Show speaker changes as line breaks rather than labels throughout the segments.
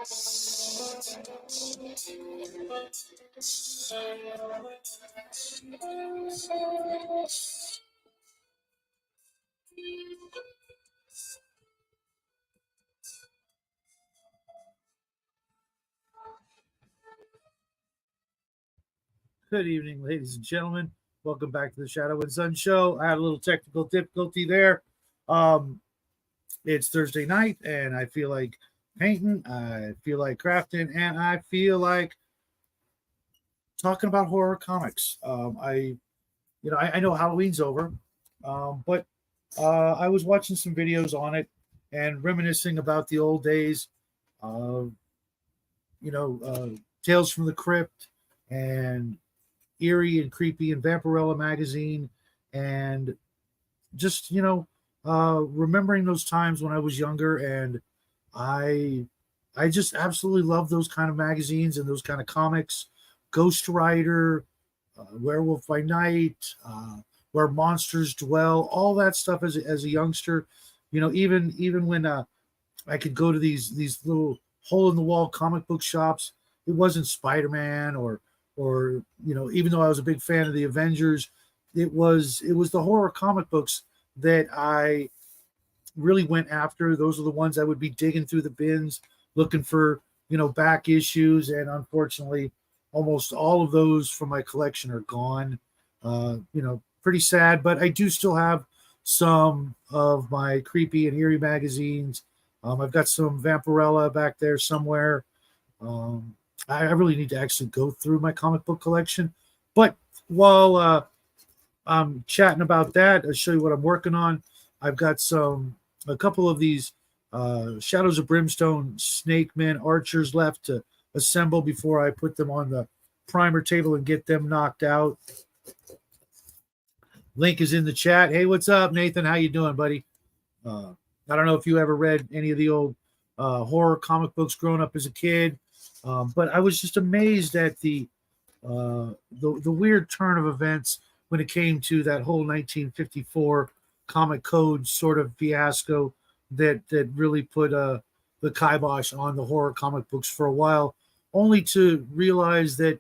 Good evening, ladies and gentlemen. Welcome back to the Shadow and Sun Show. I had a little technical difficulty there. Um, it's Thursday night, and I feel like painting, I feel like crafting, and I feel like talking about horror comics. I know Halloween's over, but I was watching some videos on it and reminiscing about the old days. Uh, you know, Tales from the Crypt and Eerie and Creepy and Vampirella magazine, and just remembering those times when I was younger, and I I just absolutely love those kind of magazines and those kind of comics. Ghost Rider, Werewolf by Night, Where Monsters Dwell, all that stuff as a youngster. Even when I could go to these little hole in the wall comic book shops. It wasn't Spider Man or even though I was a big fan of the Avengers, it was the horror comic books that I really went after. Those are the ones I would be digging through the bins looking for back issues, and unfortunately, almost all of those from my collection are gone. Pretty sad, but I do still have some of my creepy and eerie magazines. I've got some Vampirella back there somewhere. I really need to actually go through my comic book collection. But while I'm chatting about that, I'll show you what I'm working on. I've got a couple of these Shadows of Brimstone Snake Men archers left to assemble before I put them on the primer table and get them knocked out. Link is in the chat. Hey, what's up, Nathan? How you doing, buddy? I don't know if you ever read any of the old horror comic books growing up as a kid, but I was just amazed at the weird turn of events when it came to that whole 1954 comic code sort of fiasco that really put the kibosh on the horror comic books for a while, only to realize that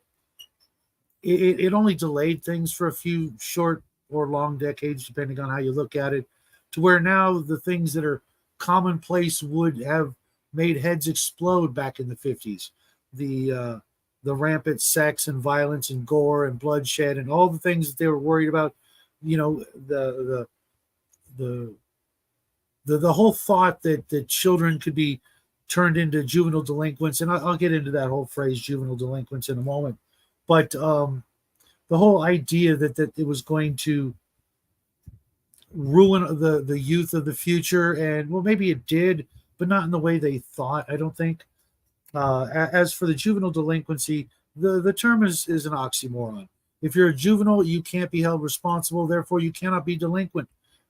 it only delayed things for a few short or long decades, depending on how you look at it, to where now the things that are commonplace would have made heads explode back in the 50s. The rampant sex and violence and gore and bloodshed and all the things that they were worried about, the whole thought that children could be turned into juvenile delinquents, and I'll get into that whole phrase juvenile delinquents in a moment. But the whole idea that it was going to ruin the youth of the future, and well, maybe it did, but not in the way they thought, I don't think. As for the juvenile delinquency, the term is an oxymoron. If you're a juvenile, you can't be held responsible, therefore you cannot be delinquent.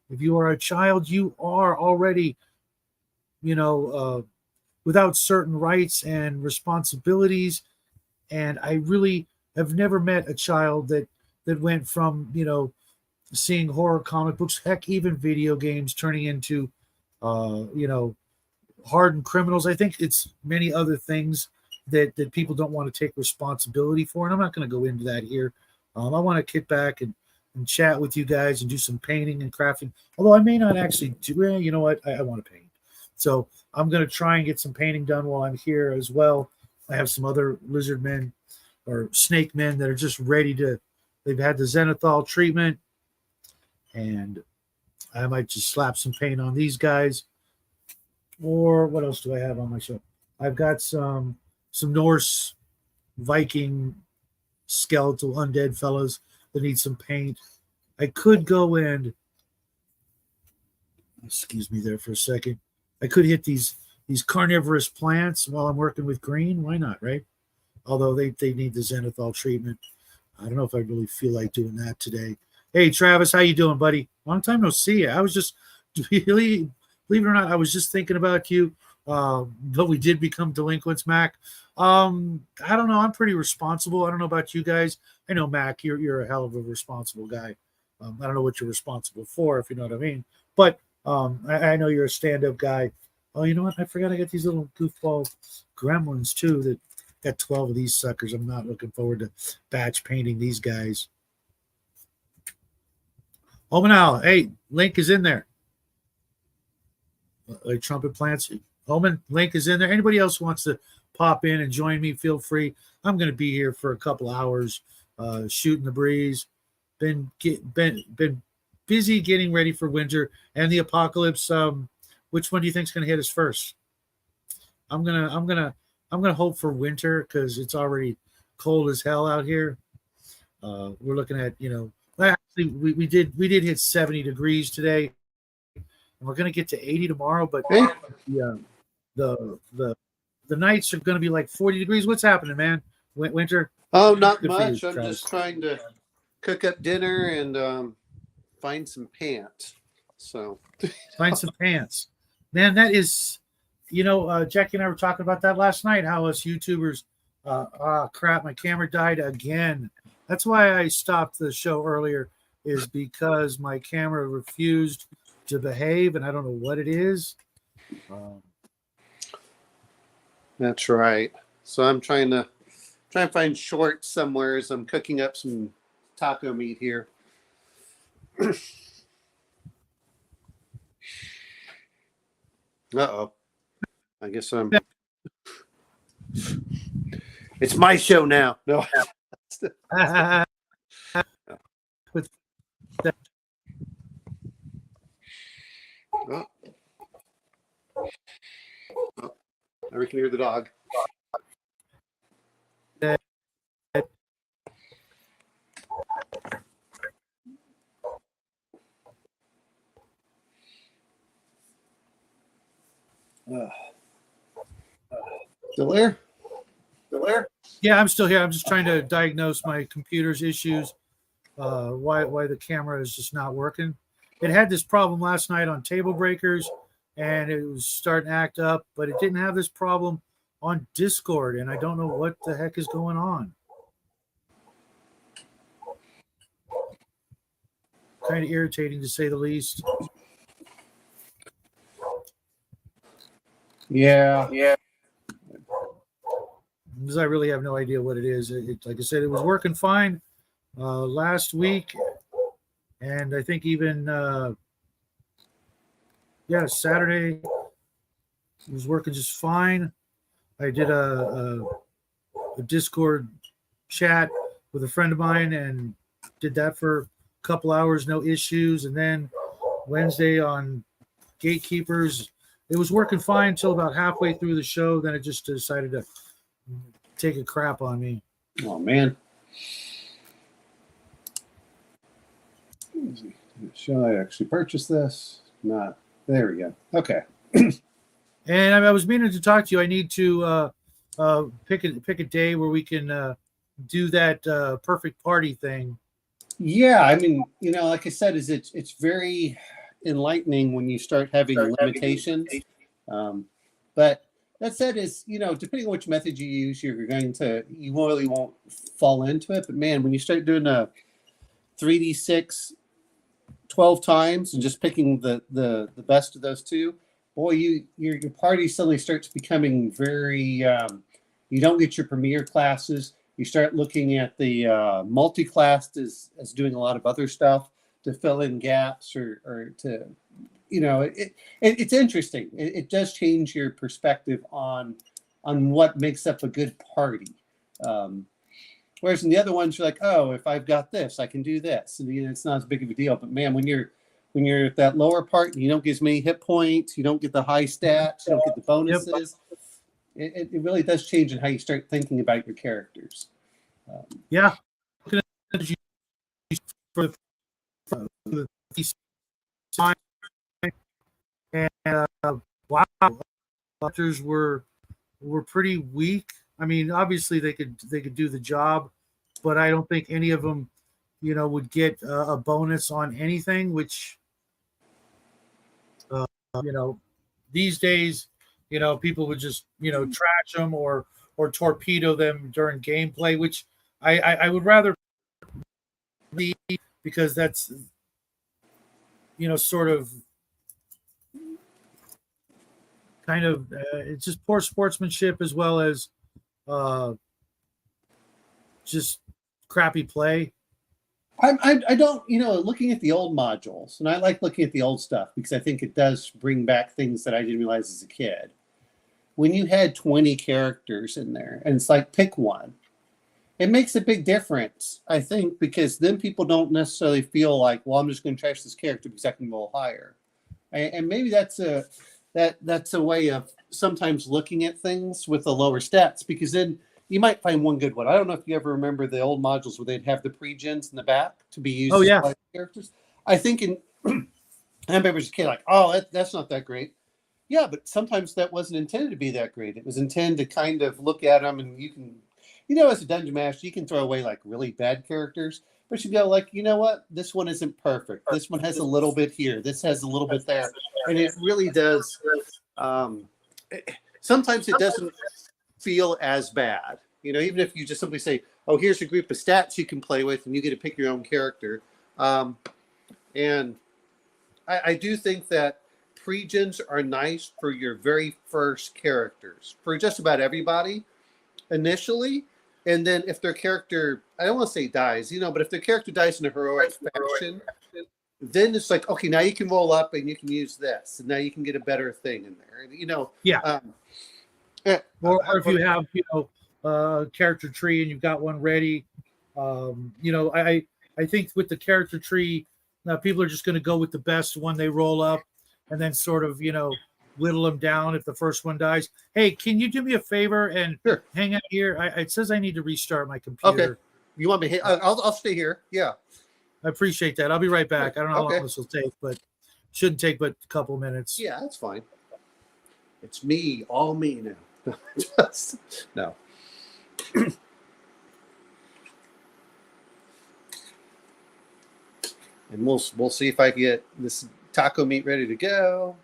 If you are a child, you are already, without certain rights and responsibilities. And I really have never met a child that went from seeing horror comic books, heck, even video games, turning into hardened criminals. I think it's many other things that people don't want to take responsibility for, and I'm not going to go into that here. I want to kick back and chat with you guys and do some painting and crafting. Although I may not actually do. You know what? I want to paint, so I'm going to try and get some painting done while I'm here as well. I have some other lizard men or snake men that are just ready to. They've had the Zenithal treatment, and I might just slap some paint on these guys. Or what else do I have on my show? I've got some Norse Viking skeletal undead fellows that need some paint. I could go and excuse me there for a second. I could hit these carnivorous plants while I'm working with green. Why not, right? Although they need the Zenithal treatment. I don't know if I really feel like doing that today. Hey, Travis, how you doing, buddy? Long time no see. I was just really, believe it or not, I was just thinking about you. But we did become delinquents, Mac. I don't know. I'm pretty responsible. I don't know about you guys. I know, Mac, you're a hell of a responsible guy. I don't know what you're responsible for, if you know what I mean. But I know you're a stand-up guy, Oh, you know what? I forgot I got these little goofball gremlins too. That got 12 of these suckers. I'm not looking forward to batch painting these guys. Oh, now, hey, Link is in there. Like trumpet plants. Holman, Link is in there. Anybody else wants to pop in and join me? Feel free. I'm going to be here for a couple hours, shooting the breeze. Been busy getting ready for winter and the apocalypse. Which one do you think is going to hit us first? I'm gonna hope for winter because it's already cold as hell out here. We're looking at actually we did hit 70 degrees today, and we're gonna get to 80 tomorrow. But yeah, the nights are gonna be like 40 degrees. What's happening, man? Winter?
Oh, not much. I'm just trying to cook up dinner and find some pants. So
find some pants, man. That is. Jackie and I were talking about that last night, how us YouTubers, crap, my camera died again. That's why I stopped the show earlier, is because my camera refused to behave, and I don't know what it is.
That's right. So I'm trying to find shorts somewhere as I'm cooking up some taco meat here. Uh-oh. I guess it's my show now. No. Oh. Now we can hear the dog. Still there?
Yeah, I'm still here. I'm just trying to diagnose my computer's issues. Why the camera is just not working. It had this problem last night on Table Breakers, and it was starting to act up, but it didn't have this problem on Discord, and I don't know what the heck is going on. Kind of irritating, to say the least.
Yeah.
Because I really have no idea what it is. Like I said, it was working fine last week, and I think even Saturday it was working just fine. I did a Discord chat with a friend of mine and did that for a couple hours, no issues. And then Wednesday on Gatekeepers, it was working fine until about halfway through the show. Then it just decided to take a crap on me.
Oh, man. Shall I actually purchase this? Not. There we go. Okay.
And I was meaning to talk to you. I need to pick a day where we can do that perfect party thing.
Yeah, I mean, like I said, it's very enlightening when you start having limitations. But that said, depending on which method you use, you really won't fall into it. But man, when you start doing a 3D6 12 times and just picking the best of those two, boy, your party suddenly starts becoming very. You don't get your premier classes. You start looking at the multi-class as doing a lot of other stuff to fill in gaps or to. It's interesting. It does change your perspective on what makes up a good party. Whereas in the other ones, you're like, oh, if I've got this, I can do this, and it's not as big of a deal. But man, when you're at that lower part, you don't get as many hit points, you don't get the high stats, you don't get the bonuses. It really does change in how you start thinking about your characters.
Yeah. And wow, doctors were pretty weak. I mean, obviously they could do the job, but I don't think any of them, would get a bonus on anything. Which, these days, people would just trash them or torpedo them during gameplay, which I would rather be, because that's sort of kind of it's just poor sportsmanship as well as just crappy play.
I don't, looking at the old modules, and I like looking at the old stuff because I think it does bring back things that I didn't realize as a kid. When you had 20 characters in there, and it's like, pick one, it makes a big difference, I think, because then people don't necessarily feel like, well, I'm just going to trash this character because I can roll higher. And maybe that's a way of sometimes looking at things with the lower stats, because then you might find one good one. I don't know if you ever remember the old modules where they'd have the pre-gens in the back to be used by characters. I think I remember as a kid, like, oh, that's not that great. Yeah, but sometimes that wasn't intended to be that great. It was intended to kind of look at them, and you can, as a dungeon master, you can throw away like really bad characters, but you go like, you know what? This one isn't perfect. This one has a little bit here. This has a little bit there, and it really does. Sometimes it doesn't feel as bad, even if you just simply say, oh, here's a group of stats you can play with, and you get to pick your own character. And I do think that pre-gens are nice for your very first characters, for just about everybody initially. And then if their character, I don't want to say dies, but if their character dies in a heroic fashion, then it's like, okay, now you can roll up and you can use this, and now you can get a better thing in there.
Yeah. Or if you have, a character tree and you've got one ready, I think with the character tree, now people are just going to go with the best one they roll up, and then sort of, whittle them down if the first one dies. Hey, can you do me a favor and hang out here? It says I need to restart my computer.
Okay. You want me? I'll stay here. Yeah.
I appreciate that. I'll be right back. I don't know how long this will take, but shouldn't take but a couple minutes.
Yeah, that's fine. It's me, all me now. No. And we'll see if I can get this taco meat ready to go.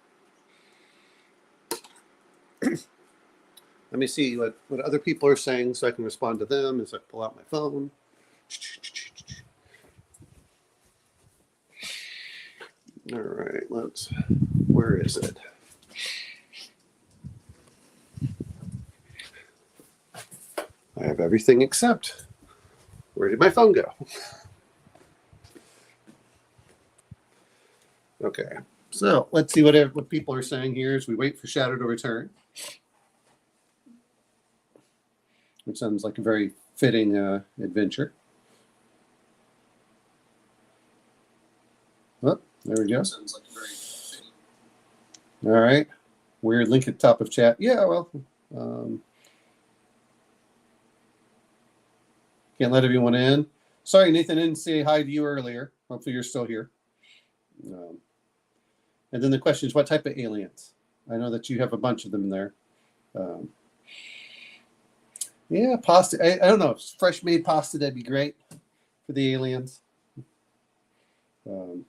Let me see what other people are saying so I can respond to them as I pull out my phone. All right, where is it? I have everything except, where did my phone go? Okay, so let's see what people are saying here as we wait for Shadow to return. It sounds like a very fitting adventure. Oh, there we go. Sounds like a very fitting. All right, weird link at the top of chat. Yeah, well, can't let everyone in. Sorry, Nathan, I didn't say hi to you earlier. Hopefully you're still here. And then the question is, what type of aliens? I know that you have a bunch of them there. Yeah, pasta. I don't know. Fresh made pasta, that'd be great for the aliens. Oh,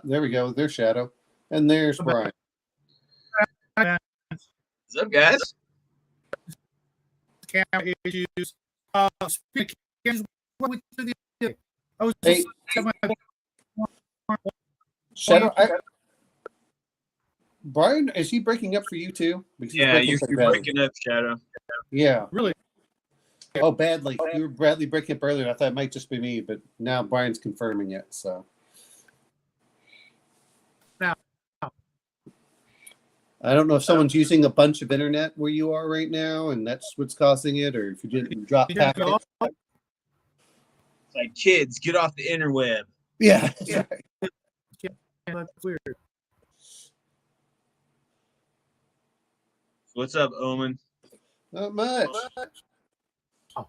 there we go. There's Shadow. And there's Brian.
What's up, guys?
Camera issues.
Hey, Shadow, Brian, is he breaking up for you too? Because
yeah, you're breaking up, Shadow.
Yeah.
Really?
Oh, badly. You were badly breaking up earlier. I thought it might just be me, but now Brian's confirming it. So.
Now.
I don't know if someone's using a bunch of internet where you are right now, and that's what's causing it, or if you didn't drop packets.
It's like, kids, get off the interweb.
Yeah.
That's weird.
What's up, Omen?
Not much.
Oh.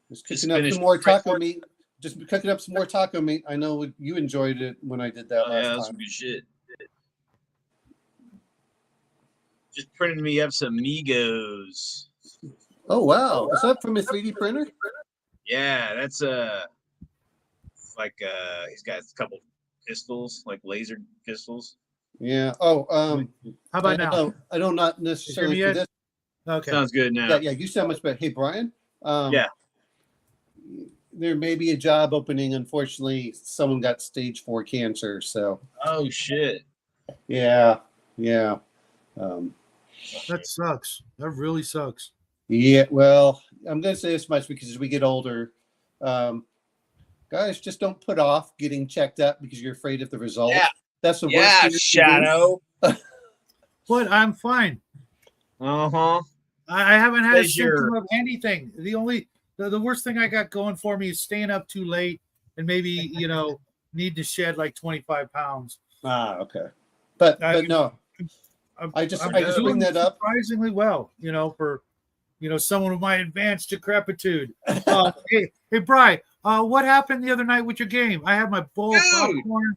Just cooking up some more taco meat. Just cooking up some more taco meat. I know you enjoyed it when I did that last
that's
time.
good shit. Just printed me up some Migos.
Oh wow! Is that from a 3D printer?
Yeah, that's like he's got a couple pistols, like laser pistols.
Yeah. Oh,
How about now?
I don't not necessarily for this.
Okay.
Sounds good now.
Yeah. You sound much better. Hey, Brian.
Yeah.
there may be a job opening. Unfortunately, someone got stage 4 cancer. So
Oh shit.
yeah.
That sucks. That really sucks.
Yeah. Well, I'm going to say this much because as we get older, guys, just don't put off getting checked up because you're afraid of the results.
Yeah.
That's the worst
Yeah,
thing you can do.
Shadow.
But I'm fine.
Uh-huh.
I haven't had a
Says you're-
symptom of anything. The worst thing I got going for me is staying up too late and maybe, need to shed like 25 pounds.
Okay. But no, I just bring
doing
that up.
surprisingly well, for someone with my advanced decrepitude. Hey, Bri, what happened the other night with your game? I had my bowl of
Dude.
popcorn.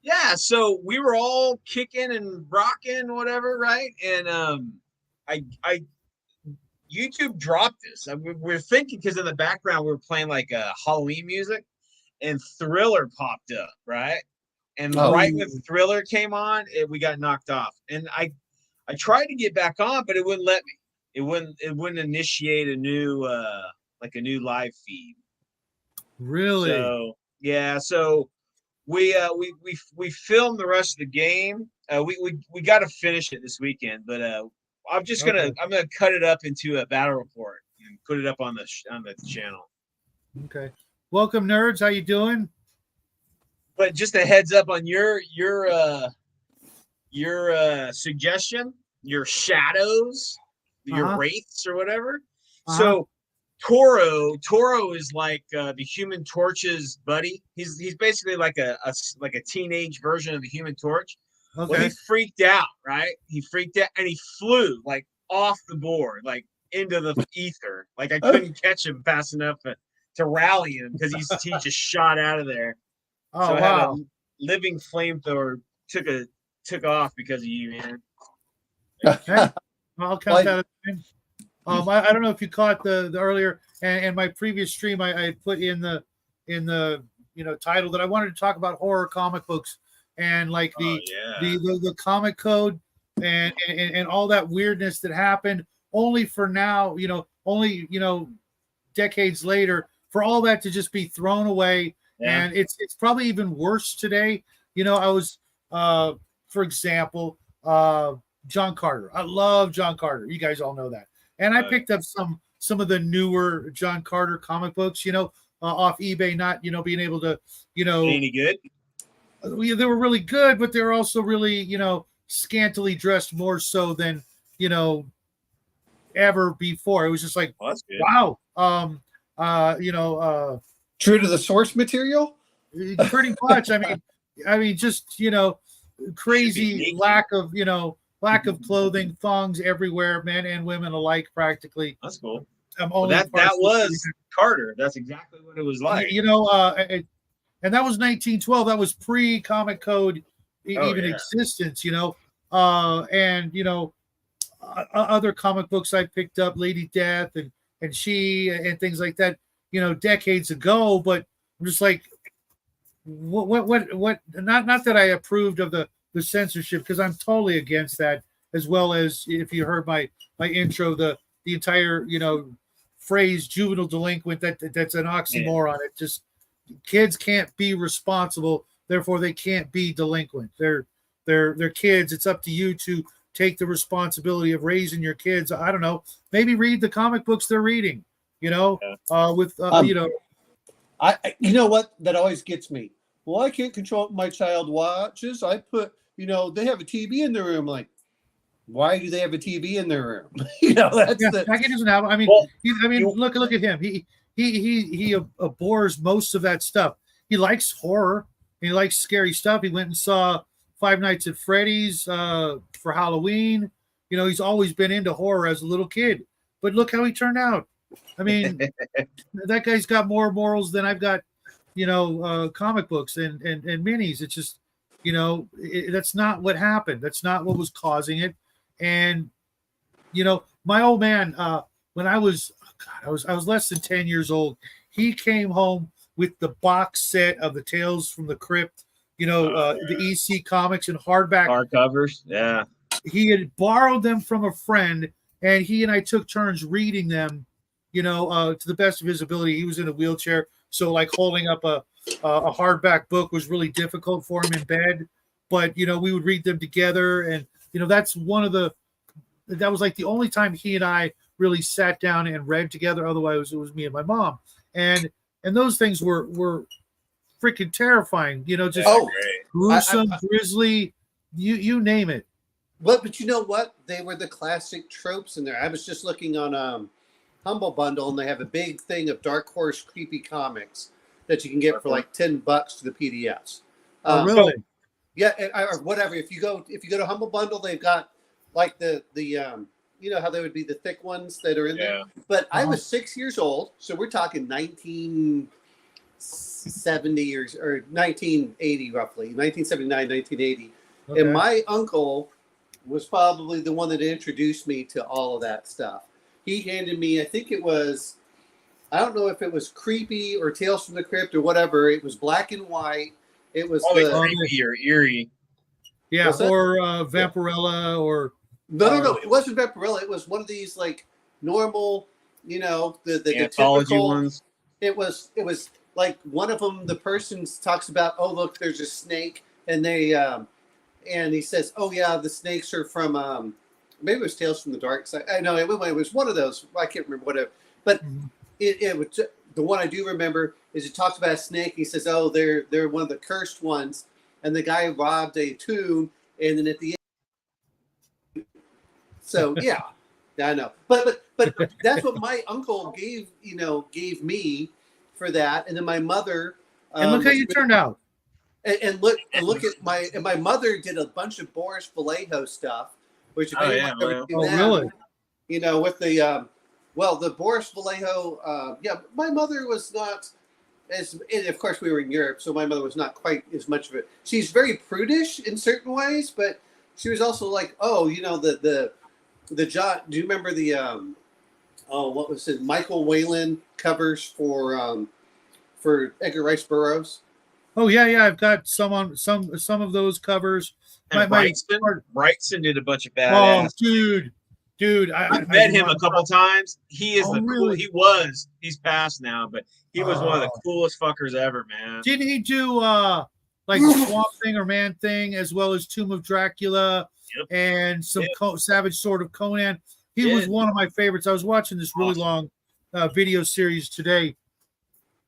Yeah, so we were all kicking and rocking, whatever, right? And I YouTube dropped this. We're thinking because in the background we were playing like Halloween music, and Thriller popped up, right? And right when Thriller came on, we got knocked off. And I tried to get back on, but it wouldn't let me. It wouldn't initiate a new live feed.
Really?
So yeah, so we filmed the rest of the game. We got to finish it this weekend, but I'm gonna cut it up into a battle report and put it up on the channel.
Okay. Welcome, nerds. How you doing?
But just a heads up on your suggestion, your shadows, your wraiths or whatever. So Toro is like the Human Torch's buddy. He's basically like a teenage version of the Human Torch.
Okay.
Well, he freaked out, right? He freaked out and he flew like off the board, like into the ether. Like I couldn't catch him fast enough to rally him because he just shot out of there.
Oh,
so I
wow.
had a living flamethrower took off because of you, man.
Okay. I'll count that as a win. I don't know if you caught the earlier and my previous stream. I put in the title that I wanted to talk about horror comic books and like the comic code and all that weirdness that happened. Only for now, decades later, for all that to just be thrown away. Yeah. And it's probably even worse today. I was, for example, John Carter. I love John Carter. You guys all know that. And I picked up some of the newer John Carter comic books, off eBay, not, being able to,
any good?
They were really good, but they're also really, scantily dressed more so than, ever before. It was just like, wow.
True to the source material?
Pretty much. I mean, just, crazy lack of clothing, thongs everywhere, men and women alike, practically.
That's cool.
That
was Carter. That's exactly what it was like.
And that was 1912. That was pre-comic code existence. Other comic books I picked up, Lady Death and She and things like that, decades ago. But I'm just like, what? Not that I approved of the censorship, because I'm totally against that, as well as if you heard my intro, the entire phrase juvenile delinquent, that's an oxymoron. It just, kids can't be responsible, therefore they can't be delinquent. They're kids. It's up to you to take the responsibility of raising your kids. I don't know, maybe read the comic books they're reading, you know
what that always gets me. Well, I can't control what my child watches. I put, they have a TV in their room. Like, why do they have a TV in their room?
That kid doesn't have. Look at him. He abhors most of that stuff. He likes horror. He likes scary stuff. He went and saw Five Nights at Freddy's for Halloween. He's always been into horror as a little kid. But look how he turned out. I mean, that guy's got more morals than I've got. Comic books and minis. It's just, that's not what happened. That's not what was causing it. And, my old man, when I was less than 10 years old, he came home with the box set of the Tales from the Crypt, the EC comics and
hardcovers. Yeah.
He had borrowed them from a friend, and he and I took turns reading them, to the best of his ability. He was in a wheelchair, So like holding up a hardback book was really difficult for him in bed. But we would read them together, and that's that was like the only time he and I really sat down and read together. Otherwise, it was me and my mom, and those things were freaking terrifying. Just gruesome, grisly, you name it.
But you know what? They were the classic tropes in there. I was just looking on Humble Bundle, and they have a big thing of Dark Horse creepy comics that you can get for like $10 to the PDFs.
Really?
Yeah, or whatever. If you go to Humble Bundle, they've got like the how they would be the thick ones that are in there. But I was 6 years old, so we're talking 1970 or 1980 roughly, 1979, 1980. Okay. And my uncle was probably the one that introduced me to all of that stuff. He handed me, I think it was, I don't know if it was Creepy or Tales from the Crypt or whatever. It was black and white. It was
creepy or eerie.
Yeah, or Vampirella or...
No. It wasn't Vampirella. It was one of these like normal, the
anthology
typical
ones.
It was like one of them. The person talks about, oh look, there's a snake, and they and he says, oh yeah, the snakes are from maybe it was Tales from the Dark Side. I know it was one of those. I can't remember whatever. But it was the one I do remember is it talks about a snake. He says, oh, they're one of the cursed ones, and the guy robbed a tomb, and then at the end. So yeah, I know, but that's what my uncle gave me for that, and then my mother.
And look how you turned out.
And look at my mother did a bunch of Boris Vallejo stuff, which
really?
With the the Boris Vallejo. My mother was not as. And of course, we were in Europe, so my mother was not quite as much of it. She's very prudish in certain ways, but she was also like, the John. Do you remember the what was it? Michael Whalen covers for Edgar Rice Burroughs.
Oh yeah, I've got some of those covers.
And Brightson did a bunch of badass.
Oh, dude,
I met him a couple times. He is he's passed now, but he was one of the coolest fuckers ever, man.
Didn't he do like Swamp Thing or Man Thing, as well as Tomb of Dracula? Yep. And some Savage Sword of Conan. He was one of my favorites. I was watching this really long video series today,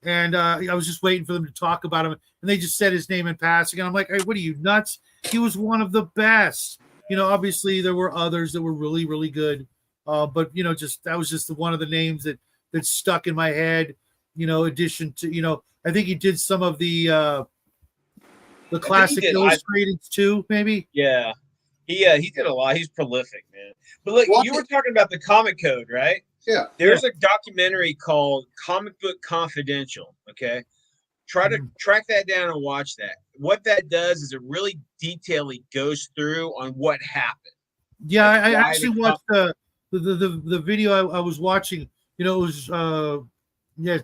and I was just waiting for them to talk about him, and they just said his name in passing, and I'm like, hey, what are you, nuts? He was one of the best. Obviously there were others that were really, really good, but that was just one of the names that stuck in my head. Addition to I think he did some of the classic illustrated too, maybe.
Yeah. He did a lot. He's prolific, man. But look, you were talking about the Comic Code, right?
Yeah.
There's a documentary called Comic Book Confidential. Okay. Try to track that down and watch that. What that does is it really detailedly goes through on what happened.
Yeah, I actually watched the video I was watching. It was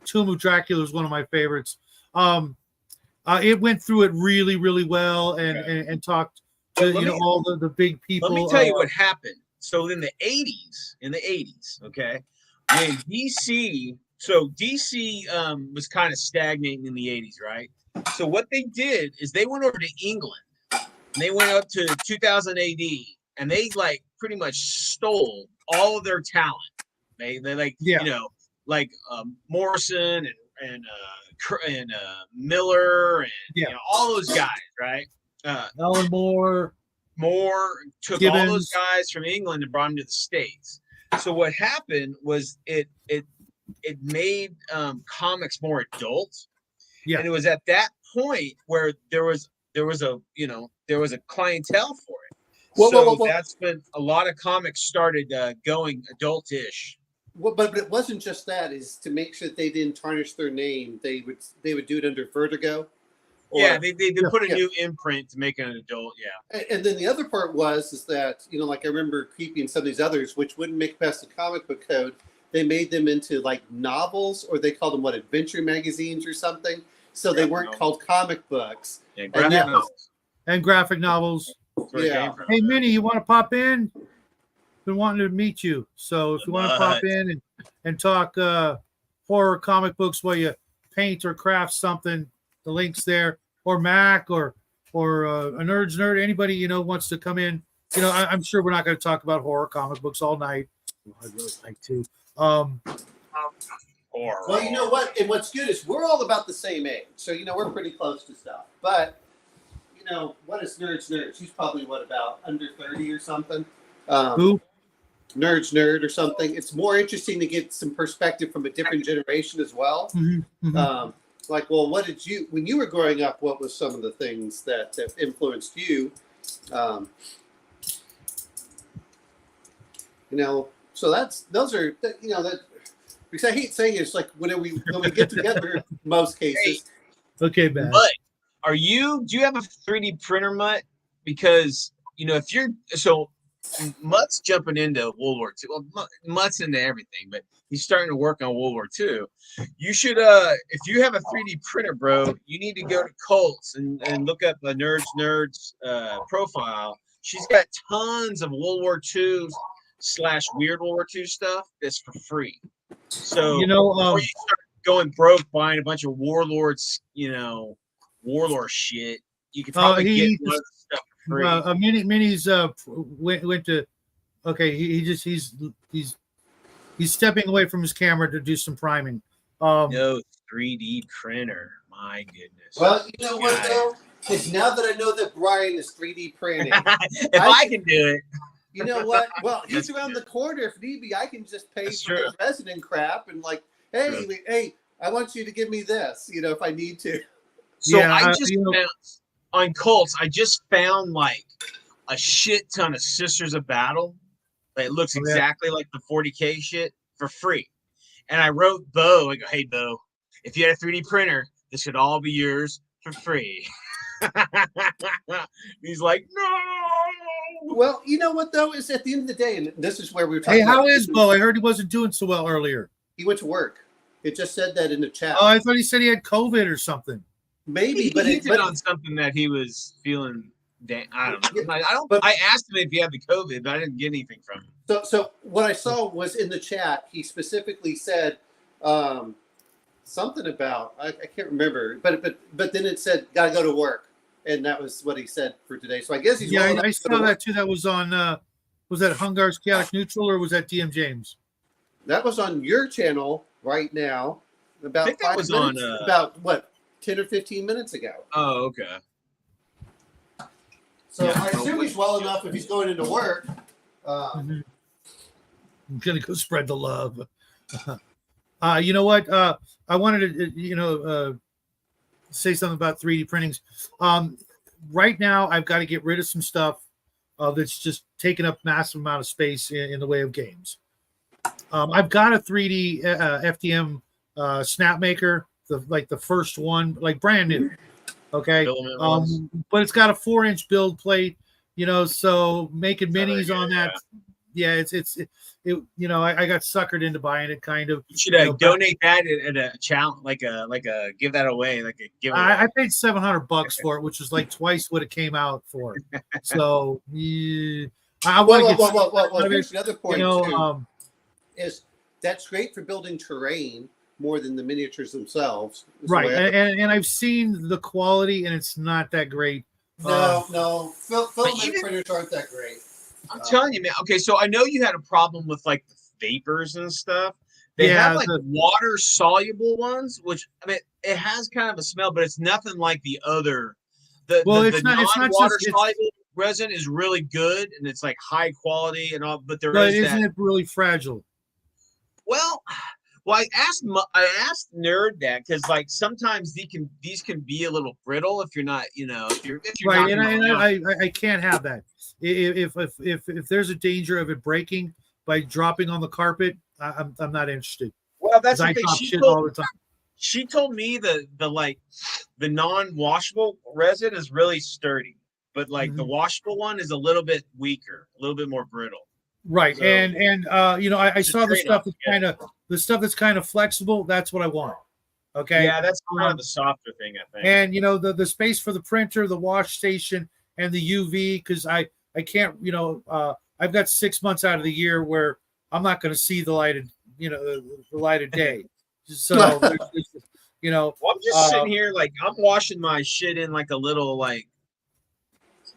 Tomb of Dracula was one of my favorites. It went through it really, really well and talked to all the big people.
Let me tell you what happened. So in the 80s, okay, when DC was kind of stagnating in the 80s, right? So what they did is they went over to England, and they went up to 2000 AD, and they like pretty much stole all of their talent. They Morrison and Miller and all those guys, right?
Alan Moore
took
Gibbons.
all those guys from England and brought them to the States. So what happened was it made comics more adult. Yeah. And it was at that point where there was a clientele for it. That's when a lot of comics started going adult-ish.
Well, but it wasn't just that. Is to make sure that they didn't tarnish their name. They would do it under Vertigo.
They put a new imprint to make it an adult. Yeah.
And then the other part is that like I remember Creepy and some of these others, which wouldn't make past the comic book code. They made them into like novels, or they called them adventure magazines or something. So they weren't called comic books.
Yeah, graphic novels.
Yeah.
Hey, Minnie, you want to pop in? Been wanting to meet you. So if you want to pop in and talk horror comic books while you paint or craft something, the link's there, or Mac or a Nerd's Nerd, anybody, you know, wants to come in, you know, I'm sure we're not going to talk about horror comic books all night. I'd really like to.
Well, you know what? And what's good is we're all about the same age. So, you know, we're pretty close to stuff. But, you know, what is Nerd's Nerd? She's probably, what, about under 30 or something?
Who?
Nerd's Nerd or something. It's more interesting to get some perspective from a different generation as well.
Mm-hmm, mm-hmm.
Like, well, what did you, when you were growing up, what was some of the things that influenced you? You know, so those are, you know, that, because I hate saying it, it's like when we get together, in most cases.
Okay, man.
But do you have a 3D printer, Mutt? Because, you know, Mutt's jumping into World War II. Well, Mutt's into everything, but he's starting to work on World War II. You should, if you have a 3D printer, bro, you need to go to Colts and look up a Nerd's profile. She's got tons of World War II / weird World War II stuff that's for free. So,
you know,
before you start going broke buying a bunch of warlords, you know, warlord shit, you could probably get one of the stuff for free.
Minnie's went to. Okay, he's stepping away from his camera to do some priming.
No 3D printer, my goodness.
Well, you know what though? Because now that I know that Brian is 3D printing,
if I can do it.
You know what? Well, he's around the corner. If need be, I can just pay for the resident crap and like, hey, I want you to give me this, you know, if I need to.
So yeah, I just found on Colts, I just found like a shit ton of Sisters of Battle that looks exactly like the 40K shit for free. And I wrote Bo, I go, hey Bo, if you had a 3D printer, this could all be yours for free. He's like, no.
Well, you know what though, is at the end of the day, and this is where we were talking.
Hey, how is Bo? I heard he wasn't doing so well earlier.
He went to work. It just said that in the chat.
Oh, I thought he said he had COVID or something.
Maybe,
but he did on something that he was feeling. I don't know. I asked him if he had the COVID, but I didn't get anything from him.
So what I saw was in the chat. He specifically said something about I can't remember, but then it said gotta go to work. And that was what he said for today. So I guess he's
I saw that too. That was on was that Hungar's Chaotic Neutral or was that DM James?
That was on your channel right now. About
I think that was
minutes,
on
about what 10 or 15 minutes ago.
Oh, okay.
So I assume he's well enough if he's going into work.
I'm gonna go spread the love. You know what? I wanted to say something about 3D printings. Right now, I've got to get rid of some stuff that's just taking up massive amount of space in the way of games. I've got a 3D FDM Snapmaker, the first one, like brand new. Okay, but it's got a 4-inch build plate. You know, so making minis on that. Yeah, it's I got suckered into buying it kind of.
You should donate that at a challenge, like a give that away, like a giveaway.
I paid $700 for it, which was like twice what it came out for. So I want to get.
Well, here's another point too. Is that's great for building terrain more than the miniatures themselves.
Right, and I've seen the quality, and it's not that great.
No, filament printers aren't that great.
I'm telling you, man. Okay, so I know you had a problem with like the vapors and stuff. They have like water soluble ones, which I mean, it has kind of a smell, but it's nothing like the other. The non-water soluble resin is really good, and it's like high quality and all. But
isn't it really fragile?
Well, I asked Nerd that because like sometimes these can be a little brittle if you're not, if you're
right. And I can't have that. If there's a danger of it breaking by dropping on the carpet, I'm not interested.
Well, that's the thing.
All the time.
She told me the non-washable resin is really sturdy, but like the washable one is a little bit weaker, a little bit more brittle.
Right, so, and I saw the stuff that's kind of flexible. That's what I want. Okay.
Yeah, that's kind of the softer thing, I think.
And the space for the printer, the wash station, and the UV, because I can't, I've got 6 months out of the year where I'm not going to see the light of day. So You know,
Well, I'm just sitting here like I'm washing my shit in like a little like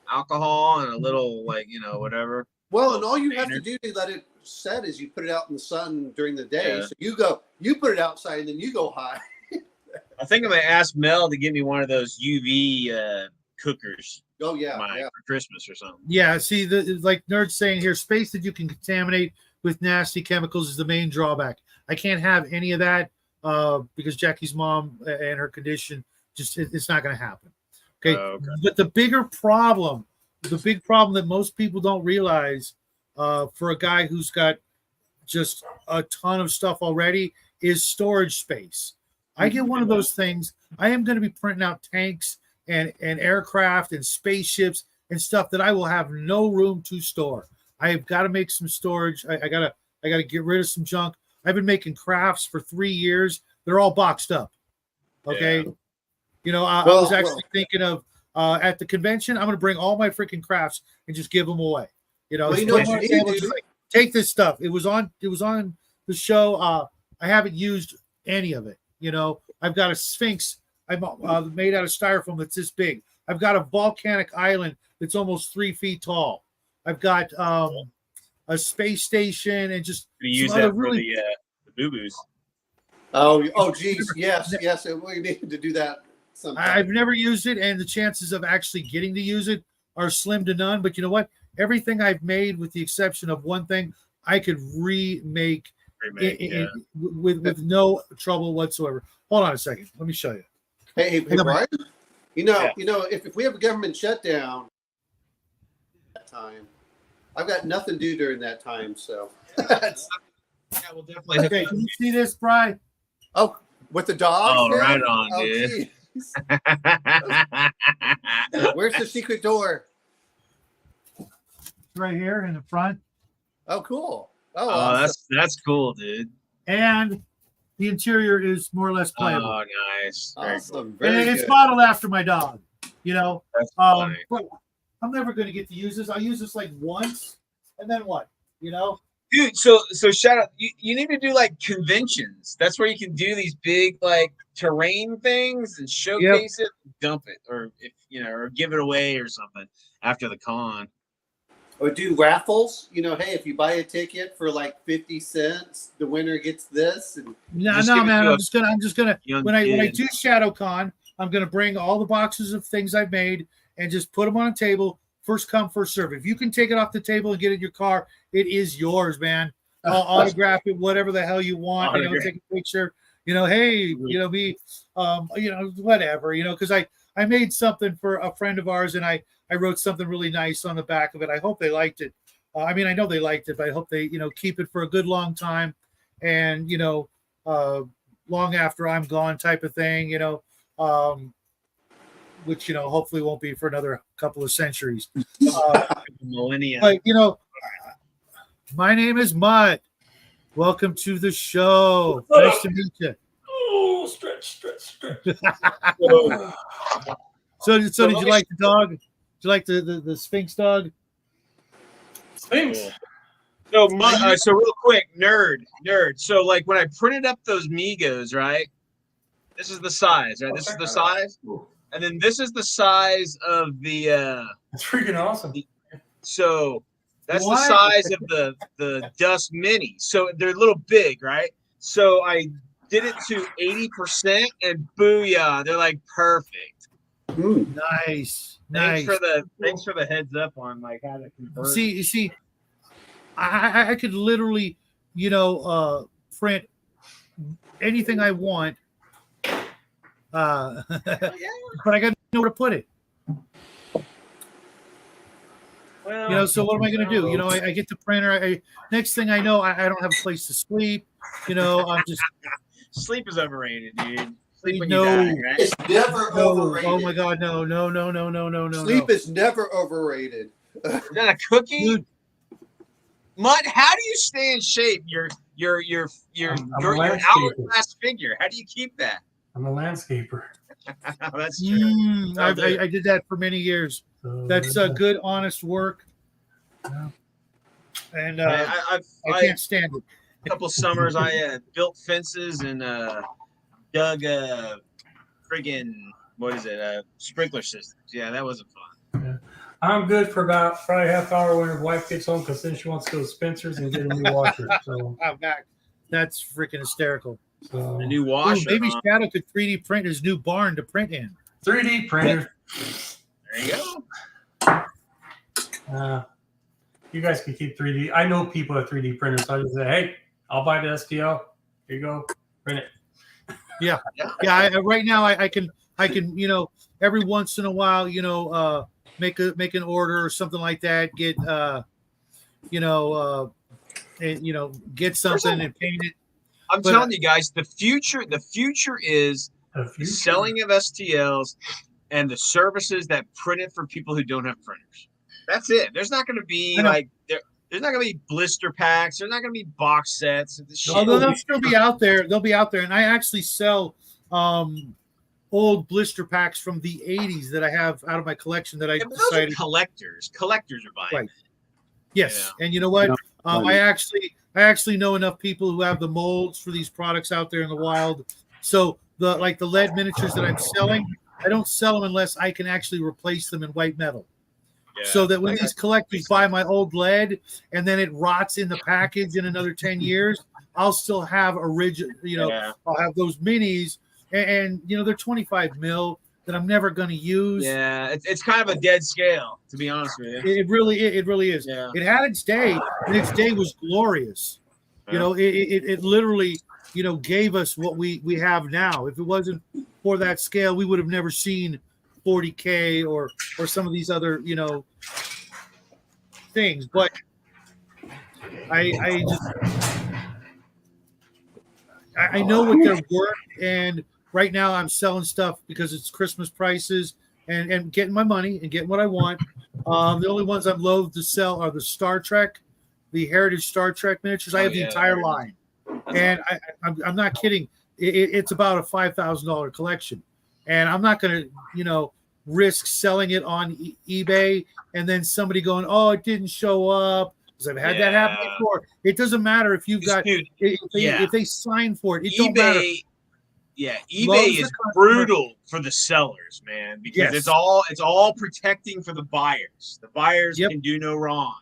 alcohol and a little like whatever.
Well, and all you have to do to let it set is you put it out in the sun during the day.
Yeah.
So you put it outside and then you go high.
I think I'm gonna ask Mel to give me one of those UV cookers.
Oh yeah,
for Christmas or something.
Yeah, see, like Nerd's saying here, space that you can contaminate with nasty chemicals is the main drawback. I can't have any of that because Jackie's mom and her condition, it's not going to happen. Okay? But the big problem that most people don't realize for a guy who's got just a ton of stuff already is storage space. I get one of those things. I am going to be printing out tanks and aircraft and spaceships and stuff that I will have no room to store. I have got to make some storage. I gotta get rid of some junk. I've been making crafts for 3 years. They're all boxed up. Okay. Yeah. I was actually thinking of at the convention, I'm going to bring all my freaking crafts and just give them away. Take this stuff. It was on the show. I haven't used any of it. I've got a Sphinx I'm made out of styrofoam that's this big. I've got a volcanic island that's almost 3 feet tall. I've got a space station and just
use that for the boo-boos.
Oh, geez, yes. We need to do that sometime.
I've never used it, and the chances of actually getting to use it are slim to none. But you know what? Everything I've made, with the exception of one thing, I could remake with no trouble whatsoever. Hold on a second. Let me show you.
Hey, Brian. If we have a government shutdown that time, I've got nothing to do during that time. So
we'll definitely.
Okay, can you see this, Brian?
Oh, with the dog?
Oh, right on, dude.
Where's the secret door?
Right here in the front.
Oh, cool.
Oh, awesome. That's cool, dude.
And the interior is more or less playable.
Oh, nice.
Awesome.
And it's modeled after my dog.
That's funny.
But I'm never going to get to use this. I'll use this like once, and then what?
Dude, so shout out. You need to do like conventions. That's where you can do these big like terrain things and showcase it, dump it, or or give it away or something after the con.
Or do raffles. Hey, if you buy a ticket for like 50 cents, the winner gets this. And
no, man. I'm just gonna when I do ShadowCon, I'm gonna bring all the boxes of things I've made and just put them on a table. First come, first serve. If you can take it off the table and get it in your car, it is yours, man. I'll autograph it, whatever the hell you want. Take a picture. Hey, me, whatever. Because I made something for a friend of ours, and I wrote something really nice on the back of it. I hope they liked it. I know they liked it, but I hope they keep it for a good long time, and long after I'm gone, type of thing. Which hopefully won't be for another couple of centuries.
Millennia.
But my name is Mutt. Welcome to the show. Nice to meet you.
Oh, stretch.
So did you like the dog? Did you like the Sphinx dog?
Sphinx.
So real quick, nerd. So like when I printed up those Migos, right? This is the size, right? This is the size. And then this is the size of the
That's freaking awesome.
So that's the size of the Dust Mini. So they're a little big, right? So I did it to 80% and booyah, they're like perfect.
Nice.
Thanks for the heads up on like how to convert.
See, I could literally, print anything I want. But I got to know where to put it.
Well,
so what am I going to do? I get the printer. Next thing I know, I don't have a place to sleep. I'm just
sleep is overrated, dude. Sleep when
No.
you die, right?
It's never overrated.
Oh my God, no.
Sleep is never overrated.
Is that a cookie?
Dude.
Mutt, how do you stay in shape? Your
I'm a
hourglass figure. How do you keep that?
I'm a landscaper.
That's true.
I did that for many years.
So
That's good, honest work. And I can't stand it.
A couple summers I built fences and dug friggin' what is it? Sprinkler systems. Yeah, that wasn't fun.
I'm good for about probably half hour when her wife gets home because then she wants to go to Spencer's and get a new washer. So,
I'm back. That's freaking hysterical.
so
A new
Ooh,
washer.
maybe
huh?
Shadow could 3D print his new barn to print in.
3D printer.
There you go.
You guys can keep 3D. I know people at 3D printers. So I just say, hey, I'll buy the STL. Here you go, print it.
Yeah. Right now, I can, every once in a while, make an order or something like that. Get, get something and paint it.
I'm
But-
telling you guys, the future is
The
the
future.
selling of STLs and the services that print it for people who don't have printers. That's it. There's not going to be
I know.
like there's not going to be blister packs. There's not going to be box sets. The shit
Although
will
they'll
be-
still be out there. They'll be out there, and I actually sell old blister packs from the 80s that I have out of my collection that I
Yeah, but those are
decided.
collectors. Collectors are buying.
Right. Yes, and you know what? I actually know enough people who have the molds for these products out there in the wild. So the lead miniatures that I'm selling, I don't sell them unless I can actually replace them in white metal.
Yeah.
So that when these collectors buy my old lead and then it rots in the package in another 10 years, I'll still have original,
Yeah.
I'll have those minis and they're 25 mil that I'm never going to use.
Yeah, it's kind of a dead scale, to be honest with you.
It really is.
Yeah.
It had its day, and its day was glorious.
Yeah.
It literally, gave us what we have now. If it wasn't for that scale, we would have never seen 40K or some of these other, things. But I know what they're worth, and right now I'm selling stuff because it's Christmas prices and getting my money and getting what I want. The only ones I'm loath to sell are the Star Trek, the Heritage Star Trek miniatures. I have the entire line, and I'm not kidding. It's about a $5,000 collection, and I'm not going to, risk selling it on eBay and then somebody going, "Oh, it didn't show up." Because I've had that happen
Yeah.
before. It doesn't matter if you've got
Dude,
if they sign for it. It don't matter.
Yeah,
Loves
eBay
the
is
customer.
brutal for the sellers, man, because
Yes.
it's all protecting for the buyers. The buyers
Yep.
can do no wrong.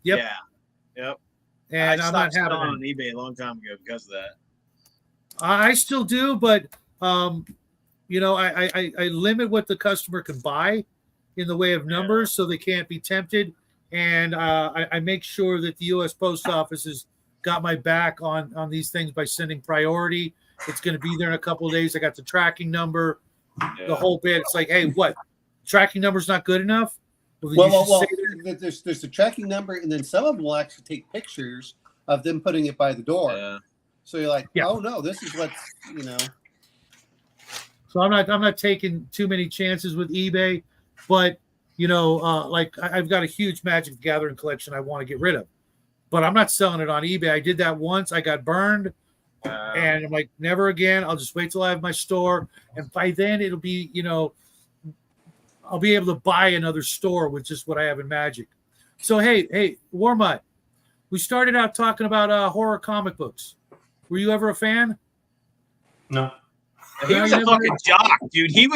Yep.
Yeah. Yep.
And
I
I'm not
stopped
having
selling
it.
on eBay a long time ago because of that.
I still do, but I limit what the customer can buy in the way of numbers so they can't be tempted. And I make sure that the U.S. Post Office has got my back on these things by sending priority. It's going to be there in a couple of days. I got the tracking number, the whole bit. It's like, hey, what? Tracking number's not good enough? Well, you should
Well,
say that.
there's the tracking number, and then some of them will actually take pictures of them putting it by the door.
Yeah.
So you're like,
Yeah.
oh no, this is what's
So I'm not taking too many chances with eBay, but I've got a huge Magic the Gathering collection I want to get rid of, but I'm not selling it on eBay. I did that once. I got burned, and I'm like, never again. I'll just wait till I have my store, and by then it'll be, I'll be able to buy another store with just what I have in Magic. So hey, Warmutt, we started out talking about horror comic books. Were you ever a fan?
No.
He
No,
was
you
a
never-
fucking jock, dude. He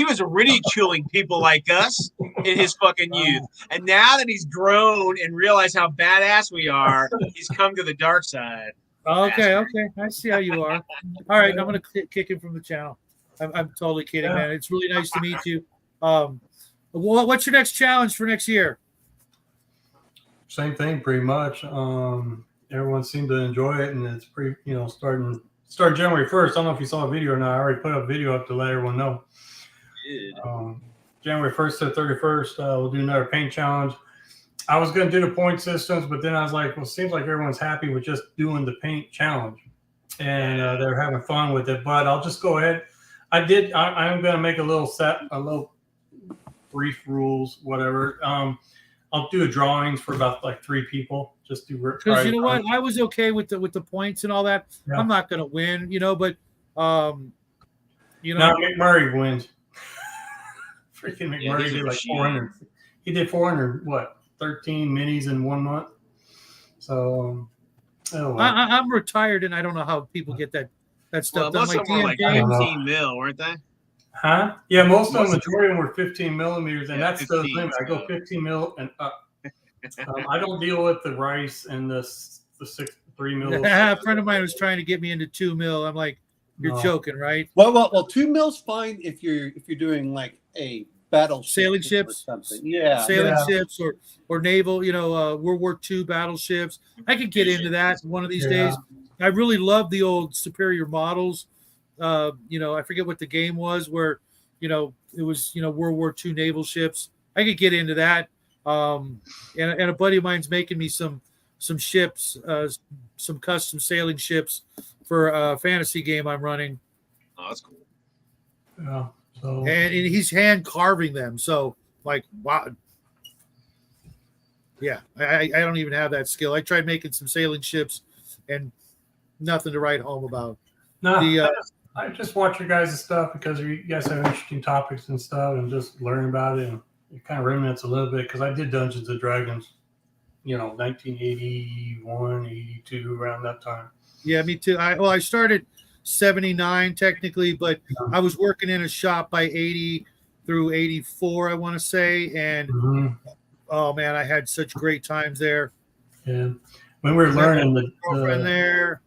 was ridiculing people like us in his fucking youth. And now that he's grown and realized how badass we are, he's come to the dark side.
Okay. I see how you are. All right, I'm gonna kick him from the channel. I'm totally kidding, man. It's really nice to meet you. What's your next challenge for next year?
Same thing, pretty much. Everyone seemed to enjoy it, and it's pretty, start January 1st. I don't know if you saw a video or not. I already put a video up to let everyone know.
Dude.
January 1st to 31st, we'll do another paint challenge. I was going to do the point systems, but then I was like, well, it seems like everyone's happy with just doing the paint challenge, and they're having fun with it. But I'll just go ahead. I'm going to make a little brief rules, whatever. I'll do drawings for about like 3 people. Just do
Because you know what, I was okay with the points and all that.
Yeah.
I'm not gonna win, but
Now McMurray wins. Freaking
Yeah,
McMurray
he's a
did like
machine.
400. He did 13 minis in 1 month. So, oh well.
I'm retired and I don't know how people get that that
Well,
stuff done.
most
Like
of them were
DM
like
I don't
games.
know.
15 mil, weren't they?
Huh? Yeah, most of them,
Most of
majority of them were 15 millimeters, and
Yeah,
that's the
15,
limit. I go
so.
15 mil and up. I don't deal with the rice and the 3 mil.
A friend of mine was trying to get me into 2 mil. I'm like, you're
No.
joking, right?
Well, 2 mil's fine if you're doing like a battleship
Sailing
or
ships?
something. Yeah.
Sailing
Yeah.
ships or naval, World War II battleships. I could get into that one of these days. I really love the old Superior models. I forget what the game was where, it was, World War II naval ships. I could get into that. And a buddy of mine's making me some ships, some custom sailing ships for a fantasy game I'm running.
Oh, that's cool.
Yeah. So
And he's hand carving them. So like, wow. Yeah, I don't even have that skill. I tried making some sailing ships and nothing to write home about.
no,
The,
I just watch your guys' stuff because you guys have interesting topics and stuff, and just learn about it. And it kind of remnants a little bit because I did Dungeons and Dragons, 1981, 82, around that time.
Yeah, me too. I started 79 technically, but I was working in a shop by 80 through 84, I want to say. And oh man, I had such great times there.
Yeah. When we were learning
Girlfriend there.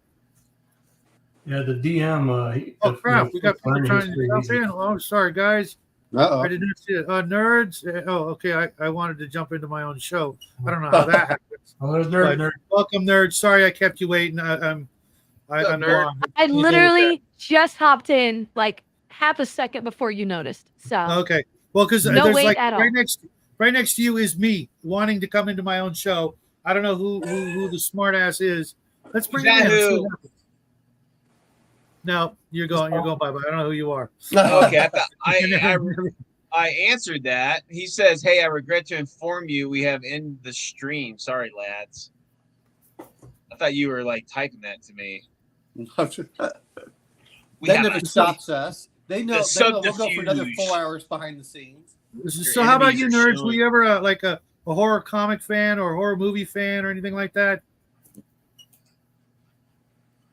Yeah, the DM.
Oh crap, we got people trying to jump in. Oh, sorry guys.
Uh-oh.
I did not see it. Nerds. Oh, okay. I wanted to jump into my own show. I don't know how that happens.
Oh, there's nerd.
Welcome, nerds. Sorry I kept you waiting. I'm
nerd?
gone.
I literally just hopped in like half a second before you noticed. So
Okay. Well, because
No
there's
wait
like
at all.
right next to you is me wanting to come into my own show. I don't know who the smart ass is. Let's bring
Is
him
that
in. and see
who?
what happens. No, you're going bye bye. I don't know who you are.
Okay, I answered that. He says, "Hey, I regret to inform you we have ended the stream. Sorry, lads." I thought you were like typing that to me.
That
We have
never
a-
stops us. They know we'll go for another
subterfuge.
4 hours behind the scenes.
So how about
enemies
you
are
nerds?
showing.
Were you ever a horror comic fan or a horror movie fan or anything like that?